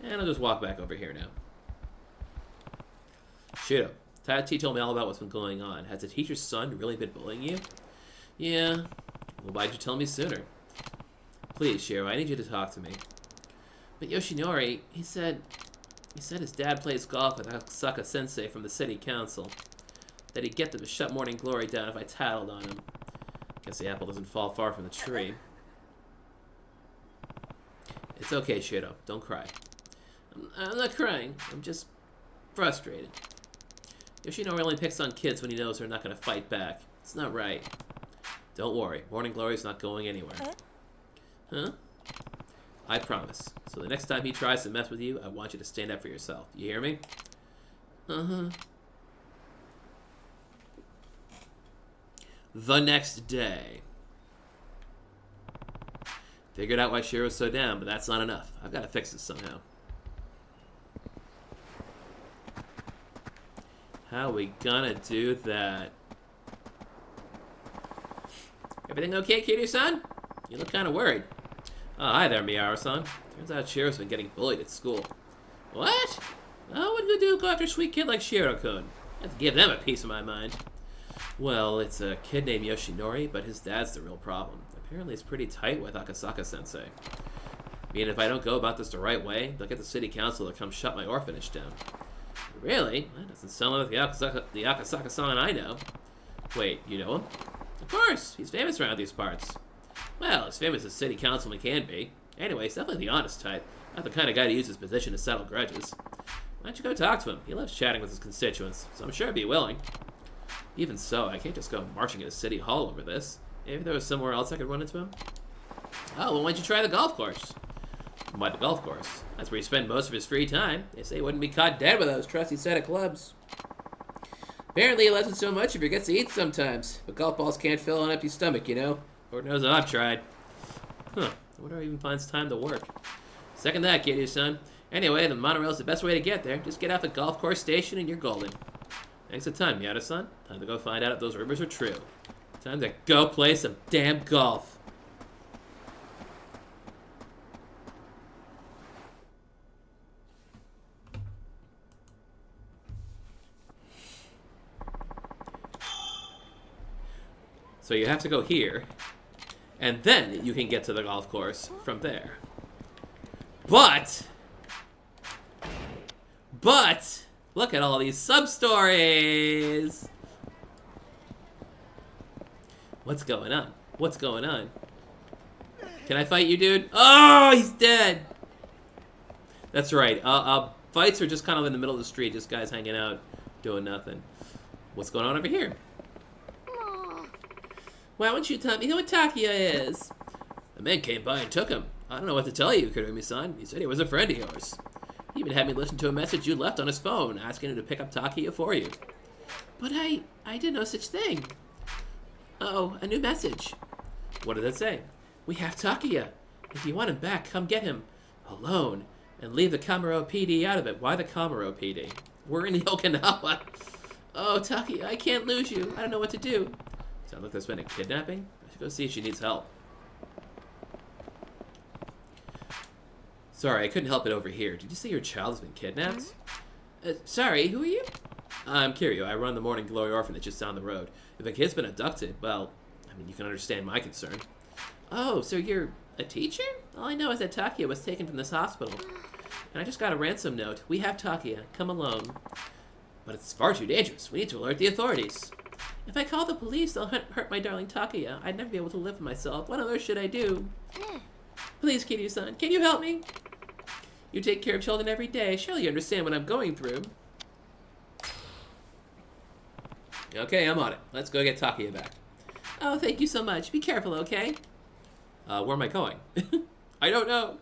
And I'll just walk back over here now. Shiro, Taichi told me all about what's been going on. Has the teacher's son really been bullying you? Yeah. Well, why'd you tell me sooner? Please, Shiro, I need you to talk to me. But Yoshinori, he said his dad plays golf with Akasaka Sensei from the city council. That he'd get them to shut Morning Glory down if I tattled on him. Guess the apple doesn't fall far from the tree. It's okay, Shiro. Don't cry. I'm not crying. I'm just frustrated. Yoshinori only picks on kids when he knows they're not going to fight back. It's not right. Don't worry. Morning Glory's not going anywhere. Huh? I promise. So the next time he tries to mess with you, I want you to stand up for yourself. You hear me? Uh-huh. The next day. Figured out why Shiro's so down, but that's not enough. I've got to fix this somehow. How are we gonna do that? Everything okay, Kiryu-san? You look kind of worried. Oh, hi there, Miyara-san. Turns out Shiro's been getting bullied at school. What? Oh, what do you go after a sweet kid like Shiro-kun? I have to give them a piece of my mind. Well, it's a kid named Yoshinori, but his dad's the real problem. Apparently he's pretty tight with Akasaka Sensei. Meaning if I don't go about this the right way, they'll get the city council to come shut my orphanage down. Really? That doesn't sound like the Akasaka-san I know. Wait, you know him? Of course! He's famous around these parts. Well, as famous as city councilman can be. Anyway, he's definitely the honest type. Not the kind of guy to use his position to settle grudges. Why don't you go talk to him? He loves chatting with his constituents, so I'm sure he'd be willing. Even so, I can't just go marching into City Hall over this. Maybe there was somewhere else I could run into him? Oh, well, why don't you try the golf course? Why the golf course? That's where he spent most of his free time. They say he wouldn't be caught dead with those trusty set of clubs. Apparently he loves it so much he forgets to eat sometimes. But golf balls can't fill an empty stomach, you know? Lord knows I've tried. Huh, I wonder how he even finds time to work. Second that, Kiryu-san. Anyway, the monorail's the best way to get there. Just get off at golf course station and you're golden. Thanks a ton, Miyata-san. Time to go find out if those rumors are true. Time to go play some damn golf. So you have to go here, and then you can get to the golf course from there. But, look at all these sub-stories! What's going on? What's going on? Can I fight you, dude? Oh, he's dead! That's right, fights are just kind of in the middle of the street, just guys hanging out, doing nothing. What's going on over here? Why won't you tell me who Takia is? The man came by and took him. I don't know what to tell you, Kurumi-san. He said he was a friend of yours. He even had me listen to a message you left on his phone, asking him to pick up Takia for you. But I did no such thing. Uh-oh, a new message. What did it say? We have Takia. If you want him back, come get him. Alone. And leave the Kamuro PD out of it. Why the Kamuro PD? We're in the Okinawa. Oh, Takia, I can't lose you. I don't know what to do. Sounds like there's been a kidnapping? I should go see if she needs help. Sorry, I couldn't help it over here. Did you say your child has been kidnapped? Sorry, who are you? I'm Kiryu. I run the Morning Glory orphanage just down the road. If a kid's been abducted, well, I mean, you can understand my concern. Oh, so you're a teacher? All I know is that Takia was taken from this hospital. And I just got a ransom note. We have Takia. Come alone. But it's far too dangerous. We need to alert the authorities. If I call the police, they'll hurt my darling Takia. I'd never be able to live for myself. What on earth should I do? Please, Kiryu-san, can you help me? You take care of children every day. Surely you understand what I'm going through. Okay, I'm on it. Let's go get Takia back. Oh, thank you so much. Be careful, okay? Where am I going? I don't know.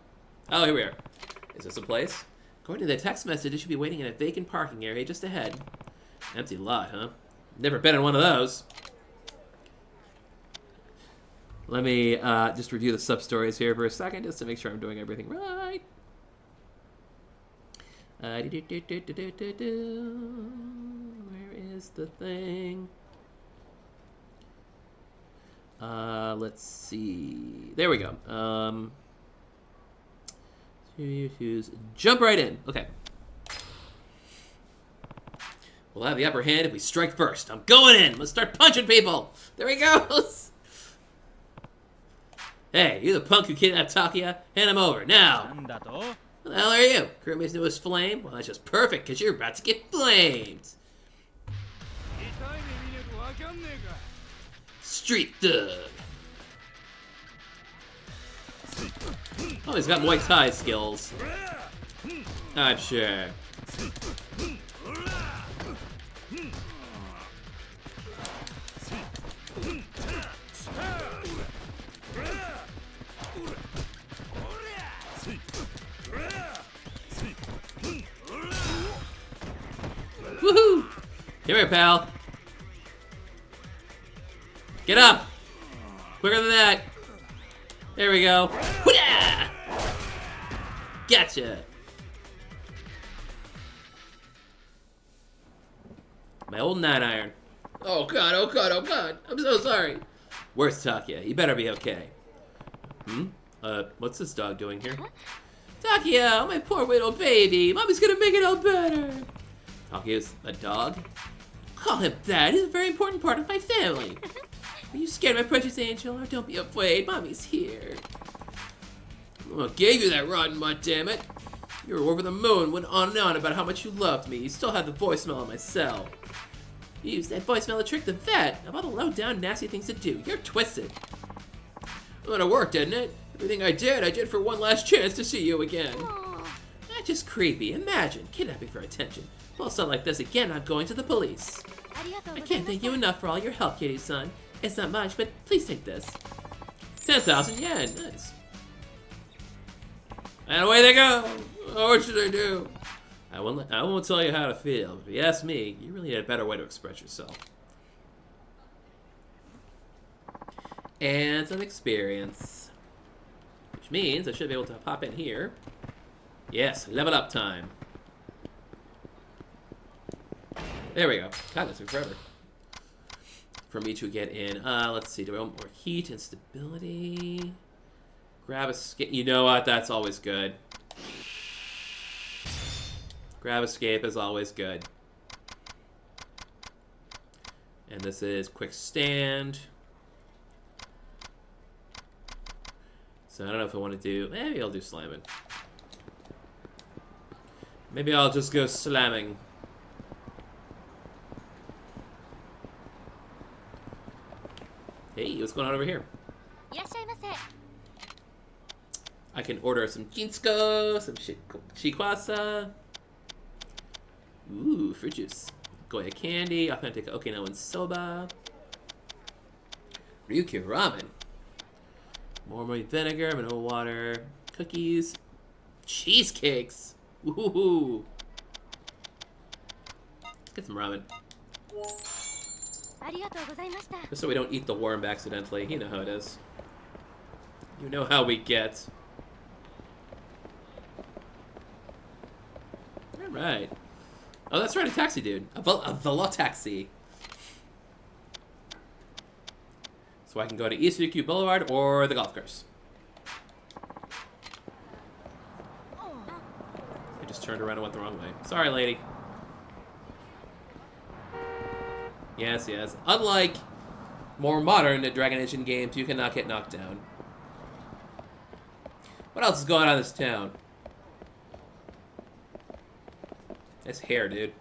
Oh, here we are. Is this a place? According to the text message, it should be waiting in a vacant parking area just ahead. Empty lot, huh? Never been in one of those. Let me just review the sub-stories here for a second, just to make sure I'm doing everything right. Where is the thing? Let's see. There we go. Jump right in. Okay. We'll have the upper hand if we strike first. I'm going in. Let's start punching people. There he goes. Hey, you the punk who kidnapped Takia? Hand him over, now. Who the hell are you? Kurumi's newest flame? Well, that's just perfect, because you're about to get flamed. Street thug. Oh, he's got Muay Thai skills. I'm sure. Woohoo! Come here, pal. Get up! Quicker than that. There we go. Hoo-dah! Gotcha! My old 9-iron. Oh god, oh god, oh god. I'm so sorry. Where's Takia? You better be okay. What's this dog doing here? Takia, my poor little baby. Mommy's gonna make it all better. Takia's a dog? Call him that. He's a very important part of my family. Are you scared, my precious angel? Or don't be afraid. Mommy's here. I gave you that rotten mutt, damn it. You were over the moon, went on and on about how much you loved me. You still have the voicemail in my cell. You used that voicemail to trick the vet of all the low-down, nasty things to do. You're twisted. Well, it worked, didn't it? Everything I did for one last chance to see you again. That's just creepy. Imagine, kidnapping for attention. Well, something like this again, I'm going to the police. I can't thank you enough for all your help, Kiryu-san. It's not much, but please take this. 10,000 yen. Nice. And away they go. Oh, what should I do? I won't tell you how to feel. If you ask me, you really need a better way to express yourself. And some experience. Which means I should be able to pop in here. Yes, level up time. There we go. God, that took forever for me to get in. Let's see. Do I want more heat and stability? Grab escape. You know what? That's always good. Grab escape is always good. And this is quick stand. So I don't know if I want to do... Maybe I'll do slamming. Maybe I'll just go slamming. Hey, what's going on over here? I can order some Jinsko, some Shikwasa. Ooh, fruit juice. Goya candy, authentic Okinawan soba. Ryukyu ramen. Mormon vinegar, vanilla water, cookies, cheesecakes. Woohoo! Let's get some ramen. Just so we don't eat the worm accidentally. You know how it is. You know how we get. Alright. Oh, that's right, a taxi dude. A velo taxi. So I can go to East Ryukyu Boulevard or the golf course. I just turned around and went the wrong way. Sorry, lady. Yes, yes. Unlike more modern Dragon Engine games, you cannot get knocked down. What else is going on in this town? Nice hair, dude.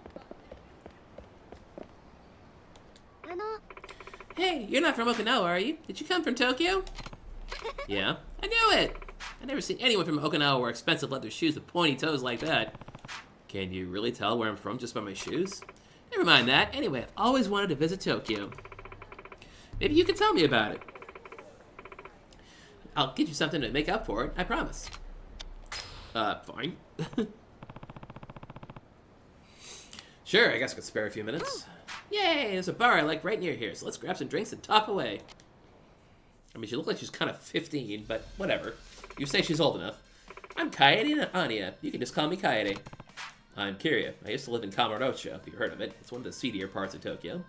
Hey, you're not from Okinawa, are you? Did you come from Tokyo? Yeah, I knew it! I've never seen anyone from Okinawa wear expensive leather shoes with pointy toes like that. Can you really tell where I'm from just by my shoes? Never mind that. Anyway, I've always wanted to visit Tokyo. Maybe you can tell me about it. I'll get you something to make up for it, I promise. Fine. Sure, I guess I could spare a few minutes. Yay, there's a bar I like right near here, so let's grab some drinks and top away. I mean, she looks like she's kind of 15, but whatever. You say she's old enough. I'm Kaede Anya. You can just call me Kaede. I'm Kiryu. I used to live in Kamurocho, if you've heard of it. It's one of the seedier parts of Tokyo.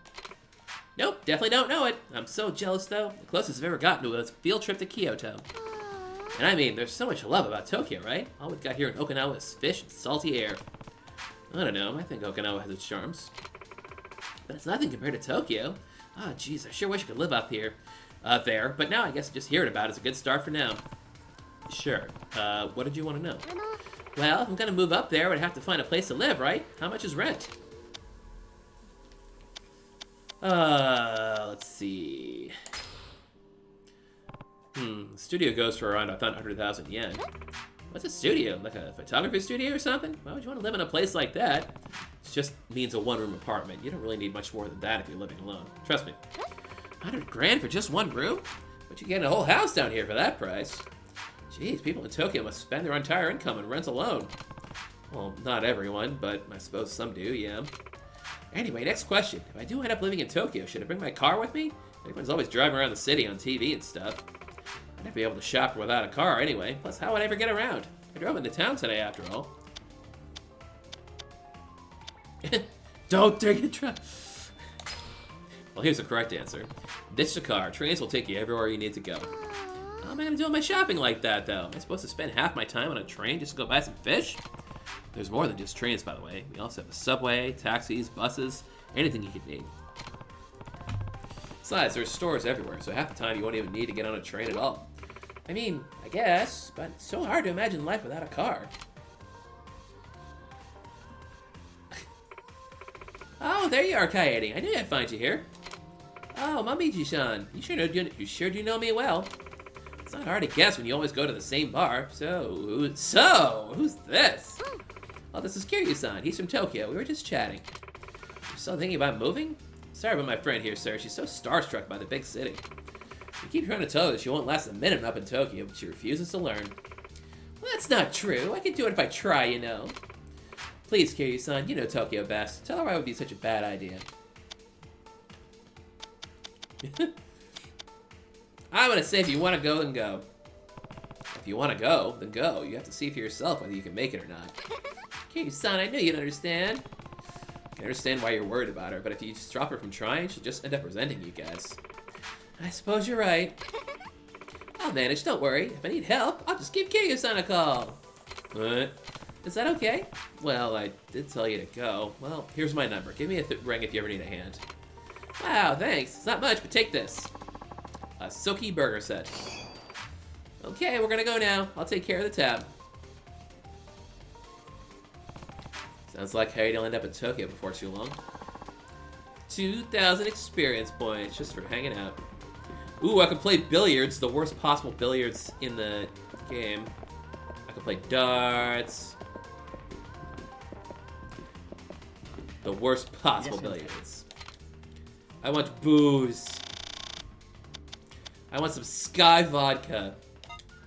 Nope, definitely don't know it. I'm so jealous, though. The closest I've ever gotten to was a field trip to Kyoto. And I mean, there's so much to love about Tokyo, right? All we've got here in Okinawa is fish and salty air. I don't know, I think Okinawa has its charms. But it's nothing compared to Tokyo. Ah, jeez, I sure wish I could live up here. There, but now I guess just hearing about it is a good start for now. Sure. What did you want to know? Well, if I'm gonna move up there, I'd have to find a place to live, right? How much is rent? Let's see. The studio goes for around 100,000 yen. What's a studio? Like a photography studio or something? Why would you want to live in a place like that? It just means a one-room apartment. You don't really need much more than that if you're living alone. Trust me. 100 grand for just one room? But you get a whole house down here for that price. Jeez, people in Tokyo must spend their entire income on rent alone. Well, not everyone, but I suppose some do, yeah. Anyway, next question. If I do end up living in Tokyo, should I bring my car with me? Everyone's always driving around the city on TV and stuff. I'd never be able to shop without a car anyway. Plus, how would I ever get around? I drove into town today, after all. Don't take a trip. Well, here's the correct answer. Ditch the car. Trains will take you everywhere you need to go. How am I going to do all my shopping like that, though? Am I supposed to spend half my time on a train just to go buy some fish? There's more than just trains, by the way. We also have a subway, taxis, buses, anything you could need. Besides, there's stores everywhere, so half the time you won't even need to get on a train at all. I mean, I guess, but it's so hard to imagine life without a car. Oh, there you are, Kaede. I knew I'd find you here. Oh, Momiji-san, you sure do know me well. It's not hard to guess when you always go to the same bar. So, who's this? Oh, this is Kiryu-san. He's from Tokyo. We were just chatting. You're still thinking about moving? Sorry about my friend here, sir. She's so starstruck by the big city. We keep trying to tell her that she won't last a minute up in Tokyo, but she refuses to learn. Well, that's not true. I can do it if I try, you know. Please, Kiryu-san, you know Tokyo best. Tell her why it would be such a bad idea. I'm gonna say if you want to go, then go. If you want to go, then go. You have to see for yourself whether you can make it or not. Kiryu-san, I knew you'd understand. I can understand why you're worried about her, but if you stop her from trying, she'll just end up resenting you guys. I suppose you're right. I'll manage, don't worry. If I need help, I'll just give Kiryu-san a call. What? Is that okay? Well, I did tell you to go. Well, here's my number. Give me a ring if you ever need a hand. Wow, thanks. It's not much, but take this. A silky burger set. Okay, we're gonna go now. I'll take care of the tab. Sounds like Harry'll end up in Tokyo before too long. 2,000 experience points just for hanging out. Ooh, I can play billiards, the worst possible billiards in the game. I can play darts. The worst possible billiards. I want booze. I want some Sky vodka.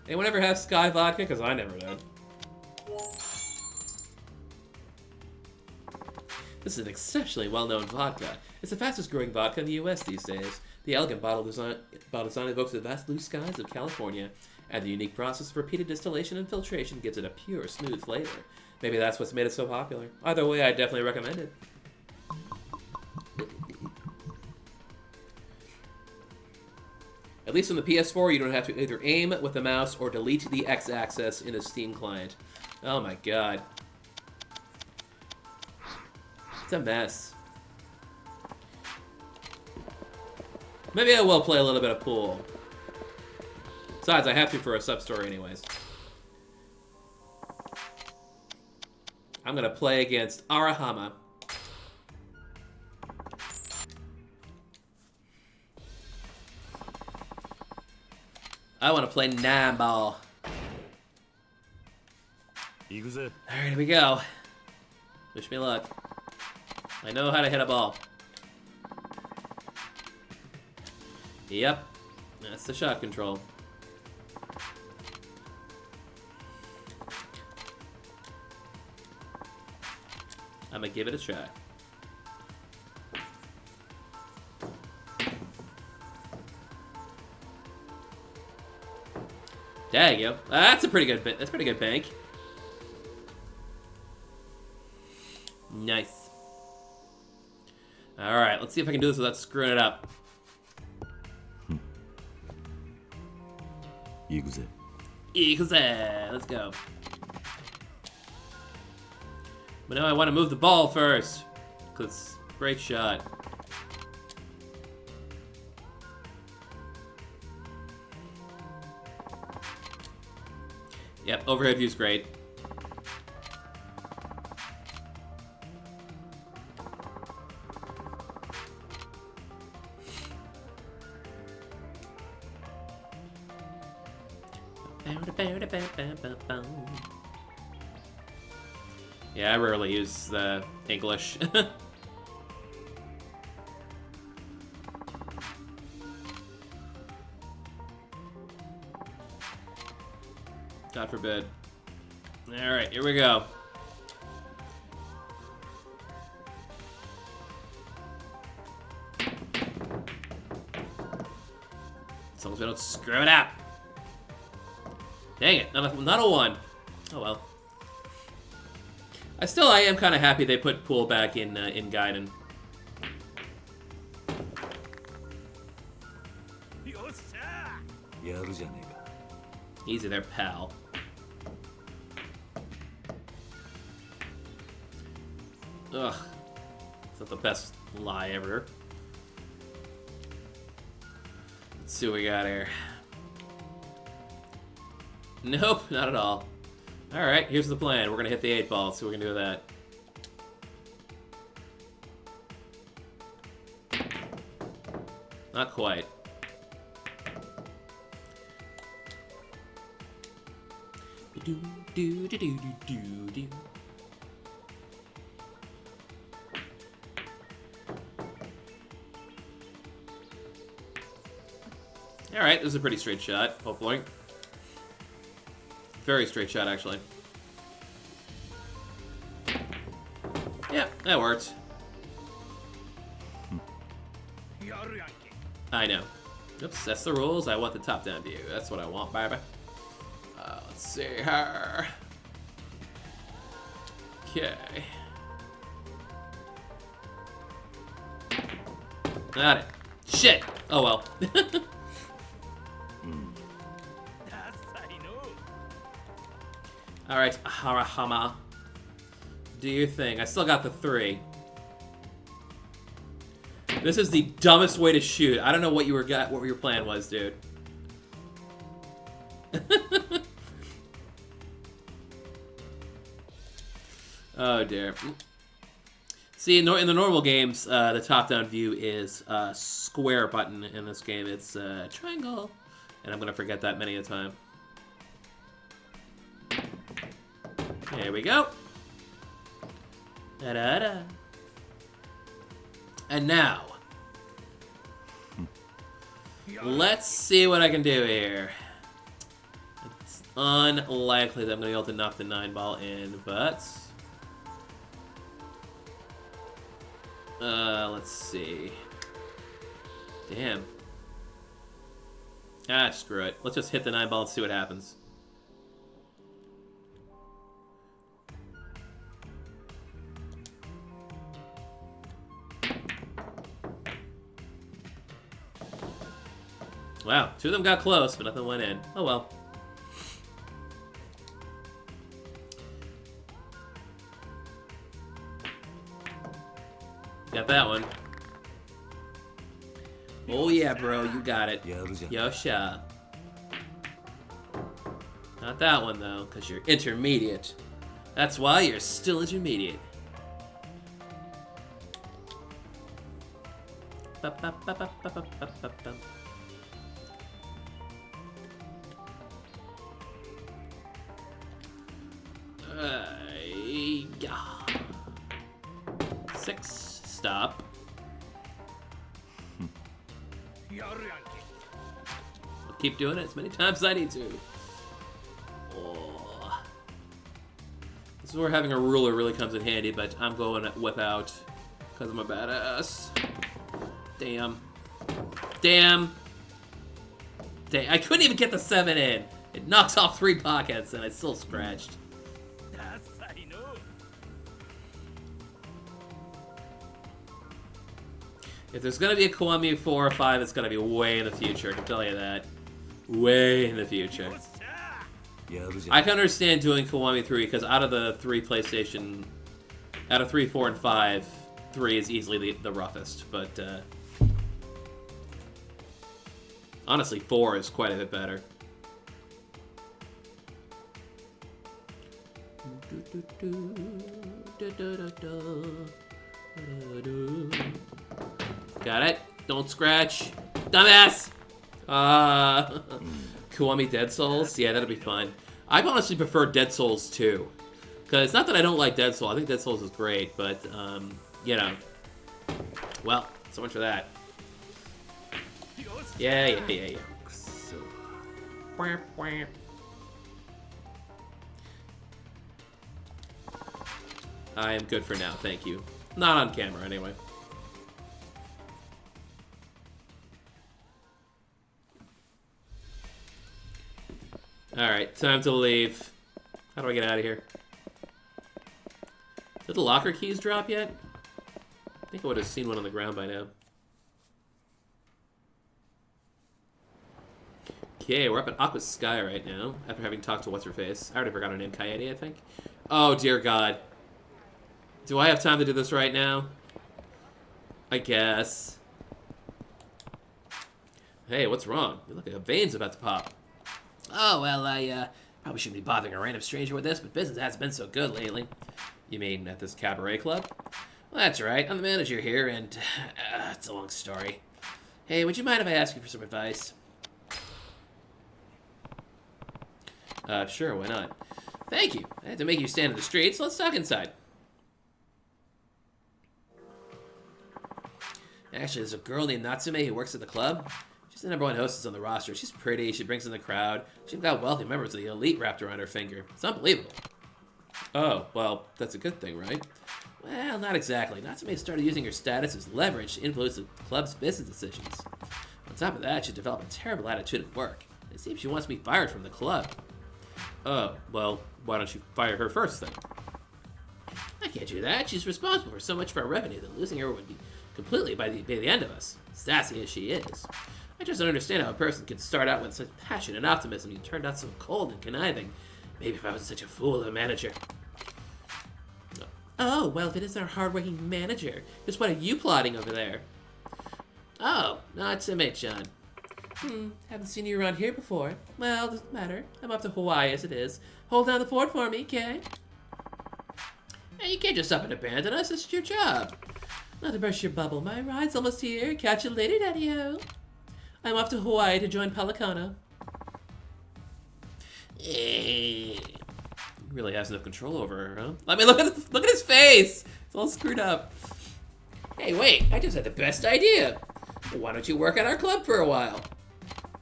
Anyone ever have Sky vodka? Because I never did. This is an exceptionally well-known vodka. It's the fastest-growing vodka in the U.S. these days. The elegant bottle design evokes the vast blue skies of California, and the unique process of repeated distillation and filtration gives it a pure, smooth flavor. Maybe that's what's made it so popular. Either way, I definitely recommend it. At least on the PS4, you don't have to either aim with the mouse or delete the X-axis in a Steam client. Oh my god. It's a mess. Maybe I will play a little bit of pool. Besides, I have to for a sub-story anyways. I'm gonna play against Arahama. I want to play 9-ball. Alright, here we go. Wish me luck. I know how to hit a ball. Yep. That's the shot control. I'm gonna give it a try. There you go. That's a pretty good bit. That's pretty good bank. Nice. All right, let's see if I can do this without screwing it up. Yakuza. Let's go. But now I want to move the ball first, cause great shot. Yep, overhead view's great. Yeah, I rarely use the English. God forbid. Alright, here we go. As long as we don't screw it up. Dang it, not a 1. Oh well. I am kind of happy they put pool back in Gaiden. Easy there, pal. Ugh. It's not the best lie ever. Let's see what we got here. Nope, not at all. Alright, here's the plan. We're gonna hit the 8-ball, so we can do that. Not quite. Do do do do do do. Alright, this is a pretty straight shot, hopefully. Very straight shot, actually. Yeah, that worked. I know. Oops, that's the rules. I want the top-down view. That's what I want, baby. Let's see her. Okay. Got it. Shit! Oh well. Alright, Harahama. Do your thing. I still got the 3. This is the dumbest way to shoot. I don't know what what your plan was, dude. Oh dear. See, in the normal games, the top-down view is a square button. In this game, it's a triangle. And I'm gonna forget that many a time. There we go. Da-da-da. And now, let's see what I can do here. It's unlikely that I'm going to be able to knock the 9-ball in, but... let's see. Damn. Ah, screw it. Let's just hit the 9-ball and see what happens. Wow, 2 of them got close, but nothing went in. Oh well. Got that one. Oh yeah, bro, you got it. Yosha. Not that one, though, because you're intermediate. That's why you're still intermediate. Yeah. 6. Stop. I'll keep doing it as many times as I need to. Oh. This is where having a ruler really comes in handy, but I'm going without because I'm a badass. Damn. Damn. Dang. I couldn't even get the 7 in. It knocks off 3 pockets and I still scratched. If there's gonna be a Kiwami 4 or 5, it's gonna be way in the future, I can tell you that. Way in the future. I can understand doing Kiwami 3, because out of the 3 PlayStation... Out of 3, 4, and 5, 3 is easily the roughest, but... honestly, 4 is quite a bit better. Got it. Don't scratch. Dumbass! Kiwami Dead Souls? Yeah, that'll be fun. I honestly prefer Dead Souls 2. Because, not that I don't like Dead Souls. I think Dead Souls is great, but, you know. Well, so much for that. Yeah. I am good for now, thank you. Not on camera, anyway. Alright, time to leave. How do I get out of here? Did the locker keys drop yet? I think I would have seen one on the ground by now. Okay, we're up at Aqua Sky right now, after having talked to What's-Her-Face. I already forgot her name, Kaede, I think. Oh, dear God. Do I have time to do this right now? I guess. Hey, what's wrong? You look like a vein's about to pop. Oh, well, I probably shouldn't be bothering a random stranger with this, but business hasn't been so good lately. You mean at this cabaret club? Well, that's right. I'm the manager here, and it's a long story. Hey, would you mind if I ask you for some advice? Sure, why not? Thank you. I had to make you stand in the streets. Let's talk inside. Actually, there's a girl named Natsume who works at the club. She's the #1 hostess on the roster. She's pretty, she brings in the crowd. She's got wealthy members of the elite wrapped around her finger. It's unbelievable. Oh, well, that's a good thing, right? Well, not exactly. Natsume started using her status as leverage to influence the club's business decisions. On top of that, she developed a terrible attitude at work. It seems she wants me fired from the club. Oh, well, why don't you fire her first, then? I can't do that. She's responsible for so much of our revenue that losing her would be completely by the end of us, sassy as she is. I just don't understand how a person can start out with such passion and optimism and turned out so cold and conniving. Maybe if I wasn't such a fool of a manager. Oh, well, if it isn't our hard-working manager, just what are you plotting over there? Oh, Natsume-chan. Haven't seen you around here before. Well, doesn't matter. I'm off to Hawaii as it is. Hold down the fort for me, okay? Hey, you can't just up and abandon us. This is your job. Not to burst your bubble. My ride's almost here. Catch you later, Daddy-o. I'm off to Hawaii to join Pelicano. He really has no control over her, huh? Let me look at his face. It's all screwed up. Hey, wait! I just had the best idea. Why don't you work at our club for a while?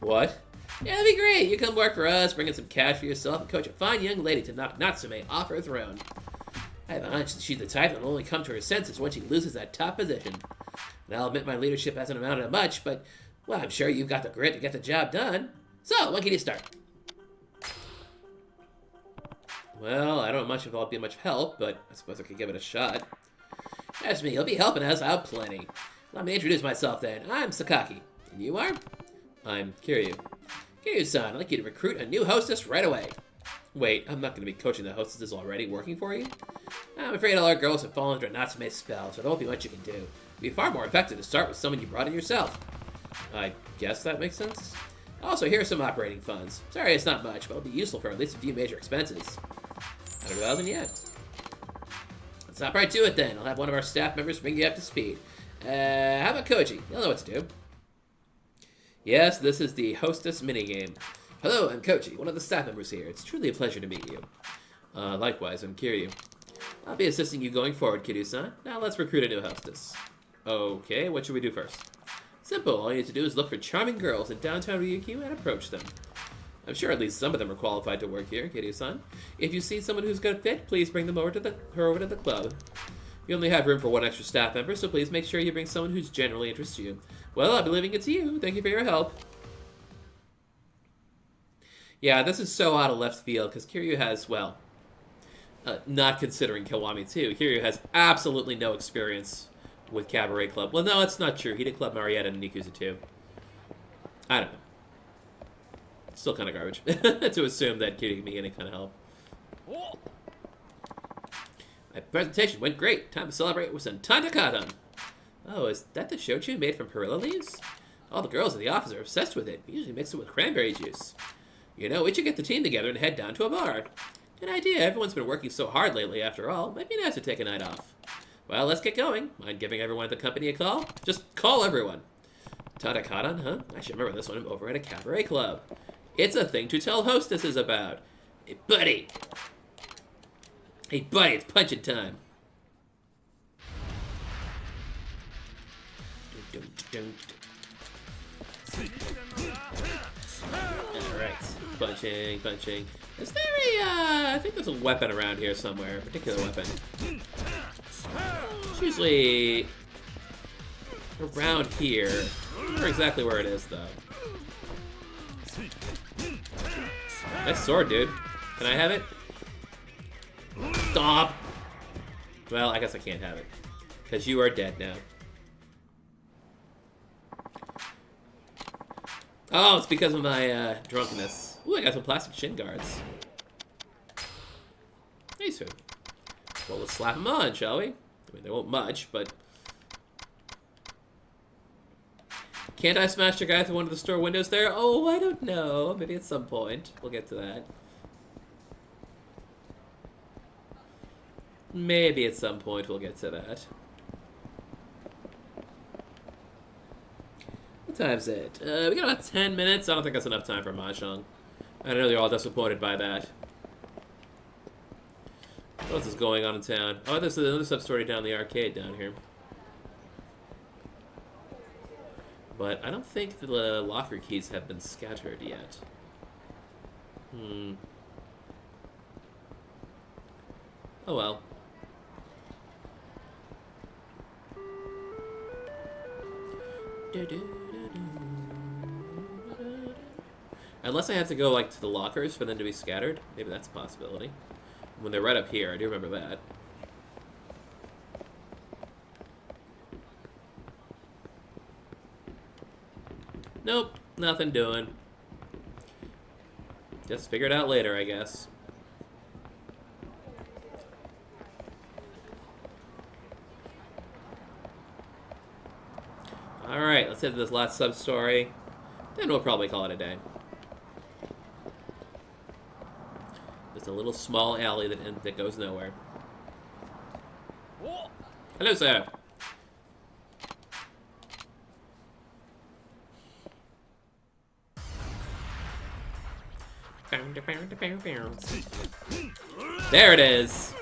What? Yeah, that'd be great. You come work for us, bring in some cash for yourself, and coach a fine young lady to knock Natsume off her throne. I have a hunch that she's the type that will only come to her senses when she loses that top position. And I'll admit my leadership hasn't amounted to much, but, well, I'm sure you've got the grit to get the job done. So, when can you start? Well, I don't know much if I'll be much help, but I suppose I could give it a shot. That's me. He'll be helping us out plenty. Let me introduce myself then. I'm Sakaki. And you are? I'm Kiryu. Kiryu-san, I'd like you to recruit a new hostess right away. Wait, I'm not going to be coaching the hostesses already working for you? I'm afraid all our girls have fallen under Natsume's spell, so there won't be much you can do. It'd be far more effective to start with someone you brought in yourself. I guess that makes sense. Also, here are some operating funds. Sorry, it's not much, but it'll be useful for at least a few major expenses. 100,000 yen. Let's hop right to it then. I'll have one of our staff members bring you up to speed. How about Koji? You'll know what to do. Yes, this is the hostess minigame. Hello, I'm Koji, one of the staff members here. It's truly a pleasure to meet you. Likewise, I'm Kiryu. I'll be assisting you going forward, Kiryu-san. Now let's recruit a new hostess. Okay, what should we do first? Simple. All you need to do is look for charming girls in downtown Ryukyu and approach them. I'm sure at least some of them are qualified to work here, Kiryu-san. If you see someone who's good fit, please bring them over to the club. You only have room for one extra staff member, so please make sure you bring someone who's generally interested in you. Well, I'll be leaving it to you. Thank you for your help. Yeah, this is so out of left field, because Kiryu has, well, not considering Kiwami too, Kiryu has absolutely no experience with Cabaret Club. Well, no, that's not true. He did Club Marietta and Yakuza 2. I don't know. Still kind of garbage to assume that Kiryu can be any kind of help. My presentation went great. Time to celebrate with some Tantakatan. Oh, is that the shochu made from perilla leaves? All the girls in the office are obsessed with it. We usually mix it with cranberry juice. You know, we should get the team together and head down to a bar. Good idea. Everyone's been working so hard lately, after all. Might be nice to take a night off. Well, let's get going. Mind giving everyone at the company a call? Just call everyone. Tantakatan, huh? I should remember this one over at a cabaret club. It's a thing to tell hostesses about. Hey, buddy. Hey, buddy, it's punching time. Alright, punching. Is there a, I think there's a weapon around here somewhere, a particular weapon. It's usually around here. I don't remember exactly where it is, though. Nice sword, dude. Can I have it? Stop! Well, I guess I can't have it. Because you are dead now. Oh, it's because of my drunkenness. Ooh, I got some plastic shin guards. Hey, sir. Well, let's slap them on, shall we? I mean, they won't much, but... Can't I smash the guy through one of the store windows there? Oh, I don't know. Maybe at some point. We'll get to that. Maybe at some point we'll get to that. What time's it? We got about 10 minutes. I don't think that's enough time for Mahjong. I know you're all disappointed by that. What else is going on in town? Oh, there's another sub-story down the arcade down here. But I don't think the locker keys have been scattered yet. Oh well. Unless I have to go, like, to the lockers for them to be scattered. Maybe that's a possibility. When they're right up here, I do remember that. Nope, nothing doing. Just figure it out later, I guess. Alright, let's hit this last sub-story. Then we'll probably call it a day. Just a little small alley that goes nowhere. Hello, sir. There it is.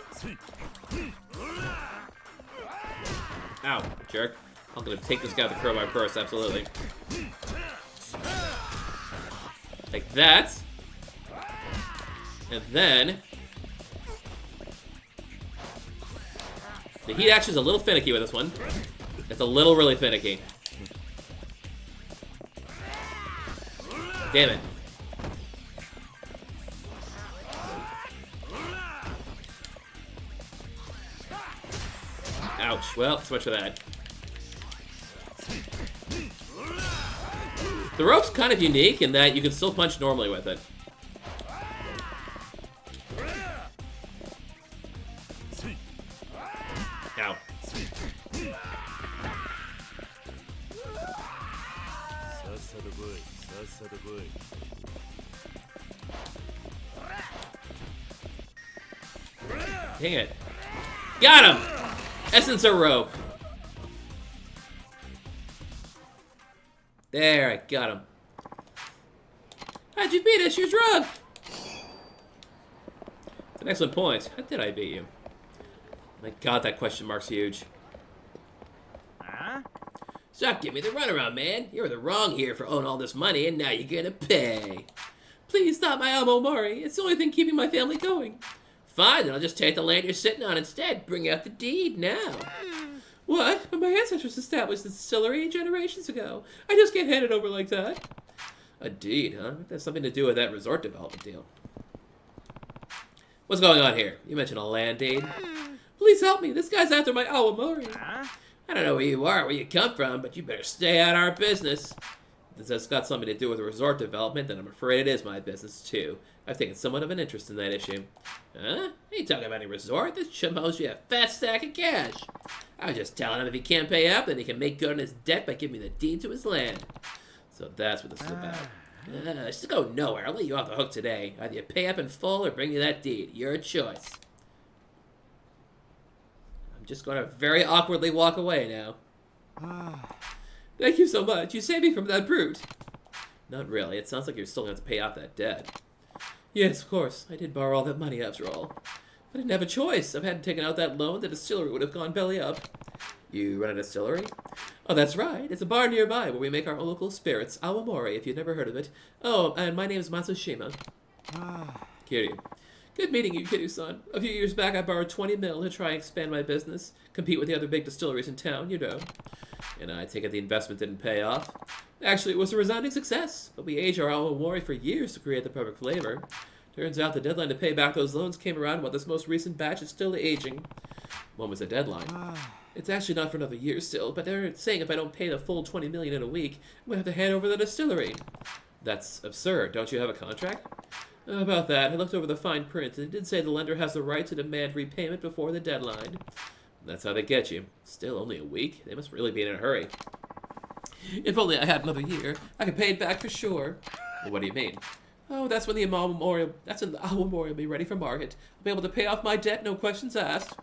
Ow, jerk. I'm gonna take this guy with the crowbar first, absolutely. Like that. And then... the heat action is a little finicky with this one. It's a little really finicky. Damn it. Ouch. Well, so much for that. The rope's kind of unique in that you can still punch normally with it. Ow. Dang it. Got him! Essence of rope. There, I got him. How'd you beat us? You're drunk! That's an excellent point. How did I beat you? My god, that question mark's huge. Huh? Stop giving me the runaround, man. You were the wrong here for owning all this money, and now you're gonna pay. Please stop my Omomori. It's the only thing keeping my family going. Fine, then I'll just take the land you're sitting on instead. Bring out the deed now. What? But my ancestors established the distillery generations ago. I just can't hand it over like that. A deed, huh? That's something to do with that resort development deal. What's going on here? You mentioned a land deed. Please help me. This guy's after my Awamori. I don't know where you are, where you come from, but you better stay out of our business. If that's got something to do with resort development, then I'm afraid it is my business, too. I've taken somewhat of an interest in that issue. Huh? I ain't talking about any resort. This chum owes you a fat stack of cash. I was just telling him if he can't pay up, then he can make good on his debt by giving me the deed to his land. So that's what this is about. Just go nowhere. I'll let you off the hook today. Either you pay up in full or bring me that deed. Your choice. I'm just going to very awkwardly walk away now. Thank you so much. You saved me from that brute. Not really. It sounds like you're still going to have to pay off that debt. Yes, of course. I did borrow all that money after all. But I didn't have a choice. If I hadn't taken out that loan, the distillery would have gone belly up. You run a distillery? Oh, that's right. It's a bar nearby where we make our own local spirits. Awamori, if you've never heard of it. Oh, and my name is Matsushima. Kiryu. Good meeting you, Kiryu-san. A few years back, I borrowed 20 mil to try and expand my business. Compete with the other big distilleries in town, you know. And I take it the investment didn't pay off. Actually, it was a resounding success. But we aged our Awamori for years to create the perfect flavor. Turns out the deadline to pay back those loans came around while this most recent batch is still aging. When was the deadline? It's actually not for another year still, but they're saying if I don't pay the full 20 million in a week, I'm going to have to hand over the distillery. That's absurd. Don't you have a contract? About that, I looked over the fine print, and it did say the lender has the right to demand repayment before the deadline. That's how they get you. Still only a week? They must really be in a hurry. If only I had another year, I could pay it back for sure. Well, what do you mean? Oh, that's when the Awamori will be ready for market. I'll be able to pay off my debt, no questions asked.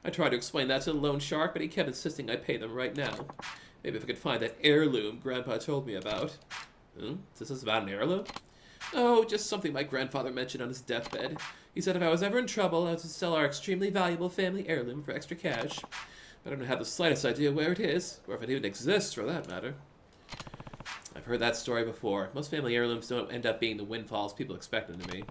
I tried to explain that to the loan shark, but he kept insisting I pay them right now. Maybe if I could find that heirloom Grandpa told me about. Is this about an heirloom? Oh, just something my grandfather mentioned on his deathbed. He said if I was ever in trouble, I was to sell our extremely valuable family heirloom for extra cash. I don't have the slightest idea where it is, or if it even exists, for that matter. I've heard that story before. Most family heirlooms don't end up being the windfalls people expect them to be.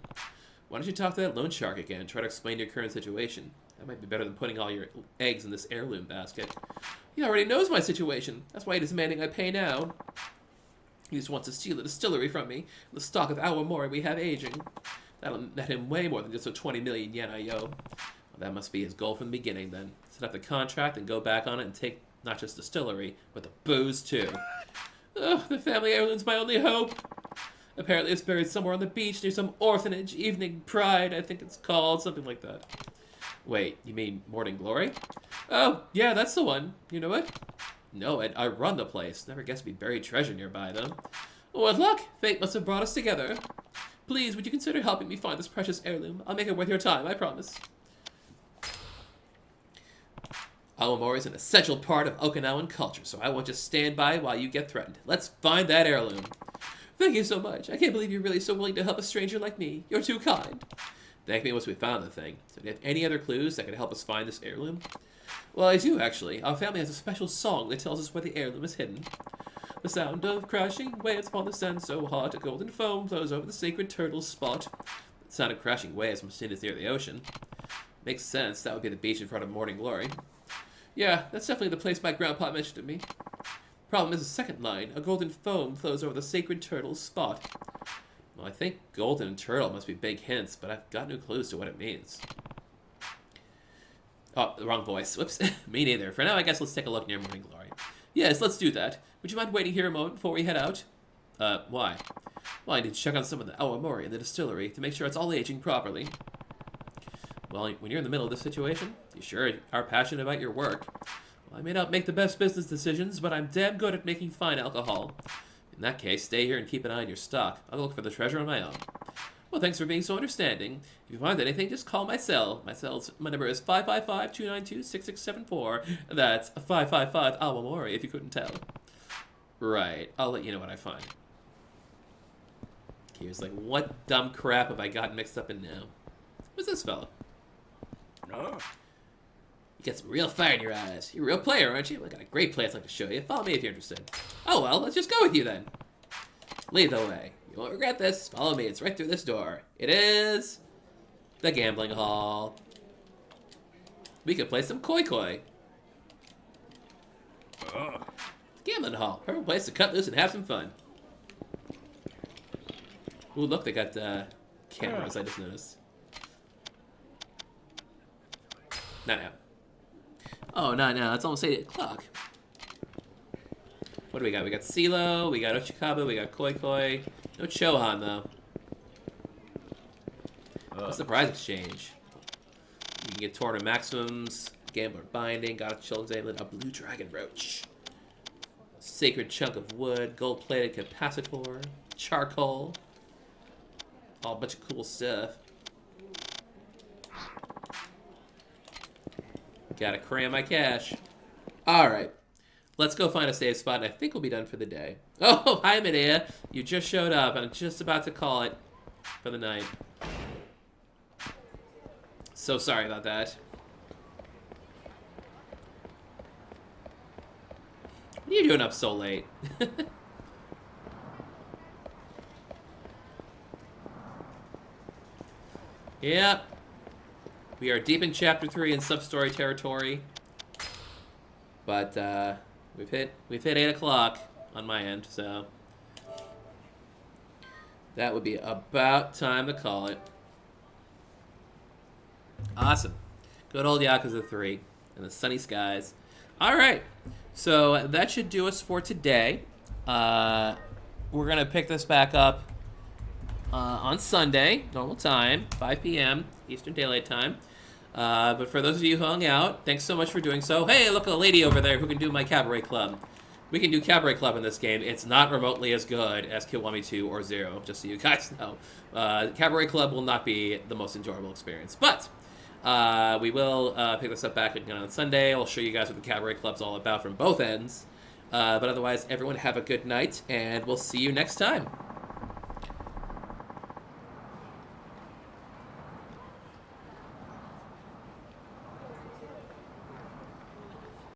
Why don't you talk to that loan shark again and try to explain your current situation? That might be better than putting all your eggs in this heirloom basket. He already knows my situation. That's why he's demanding I pay now. He just wants to steal the distillery from me, the stock of Awamori we have aging. That'll net him way more than just the 20 million yen I owe. Well, that must be his goal from the beginning, then. Set up the contract and go back on it and take not just distillery, but the booze, too. Ugh, the family heirloom's my only hope. Apparently it's buried somewhere on the beach near some orphanage. Evening Pride, I think it's called. Something like that. Wait, you mean Morning Glory? Oh, yeah, that's the one. You know it? No, I run the place. Never guessed we'd buried treasure nearby, though. What luck! Fate must have brought us together. Please, would you consider helping me find this precious heirloom? I'll make it worth your time, I promise. Awamori is an essential part of Okinawan culture, so I won't just stand by while you get threatened. Let's find that heirloom. Thank you so much. I can't believe you're really so willing to help a stranger like me. You're too kind. Thank me once we found the thing. So do you have any other clues that could help us find this heirloom? Well, I do, actually. Our family has a special song that tells us where the heirloom is hidden. The sound of crashing waves upon the sand so hot, a golden foam flows over the sacred turtle spot. The sound of crashing waves must mean it's near the ocean. Makes sense. That would be the beach in front of Morning Glory. Yeah, that's definitely the place my grandpa mentioned to me. Problem is the second line. A golden foam flows over the sacred turtle spot. Well, I think golden and turtle must be big hints, but I've got no clues to what it means. Oh, the wrong voice. Whoops. Me neither. For now, I guess let's take a look near Morning Glory. Yes, let's do that. Would you mind waiting here a moment before we head out? Why? Well, I need to check on some of the Awamori in the distillery to make sure it's all aging properly. Well, when you're in the middle of this situation, you sure are passionate about your work. Well, I may not make the best business decisions, but I'm damn good at making fine alcohol. In that case, stay here and keep an eye on your stock. I'll look for the treasure on my own. Well, thanks for being so understanding. If you find anything, just call my cell. My number is 555-292-6674. That's 555 Awamori, if you couldn't tell. Right, I'll let you know what I find. He was like, what dumb crap have I gotten mixed up in now? Who's this fella? Oh. You got some real fire in your eyes. You're a real player, aren't you? I got a great play I'd like to show you. Follow me if you're interested. Oh, well, let's just go with you then. Lead the way. You won't regret this. Follow me. It's right through this door. It is the gambling hall. We could play some koi-koi. Oh. Gambling hall. Perfect place to cut loose and have some fun. Ooh, look, they got cameras. I just noticed. Not now. Oh, not now. It's almost 8 o'clock. What do we got? We got CeeLo, we got Ochikabu, we got Koi-Koi. No Chohan, though. What's the prize exchange? You can get Torrent Maximums, Gambler Binding, got a Children's Amulet, a Blue Dragon Roach. Sacred Chunk of Wood, Gold-Plated Capacitor, Charcoal. All a bunch of cool stuff. Gotta cram my cash. Alright. Let's go find a safe spot, and I think we'll be done for the day. Oh, hi, Medea. You just showed up, and I'm just about to call it for the night. So sorry about that. What are you doing up so late? Yep. We are deep in Chapter 3 in sub-story territory. But, we've hit 8 o'clock on my end, so that would be about time to call it. Awesome. Good old Yakuza 3 and the sunny skies. Alright, so that should do us for today. We're going to pick this back up on Sunday, normal time, 5 p.m. Eastern Daylight Time. But for those of you who hung out, thanks so much for doing so. Hey, look, a lady over there who can do my Cabaret Club. We can do Cabaret Club in this game. It's not remotely as good as Kiwami 2 or 0, just so you guys know. Cabaret Club will not be the most enjoyable experience. But we will pick this up back again on Sunday. I'll show you guys what the Cabaret Club's all about from both ends. But otherwise, everyone have a good night, and we'll see you next time.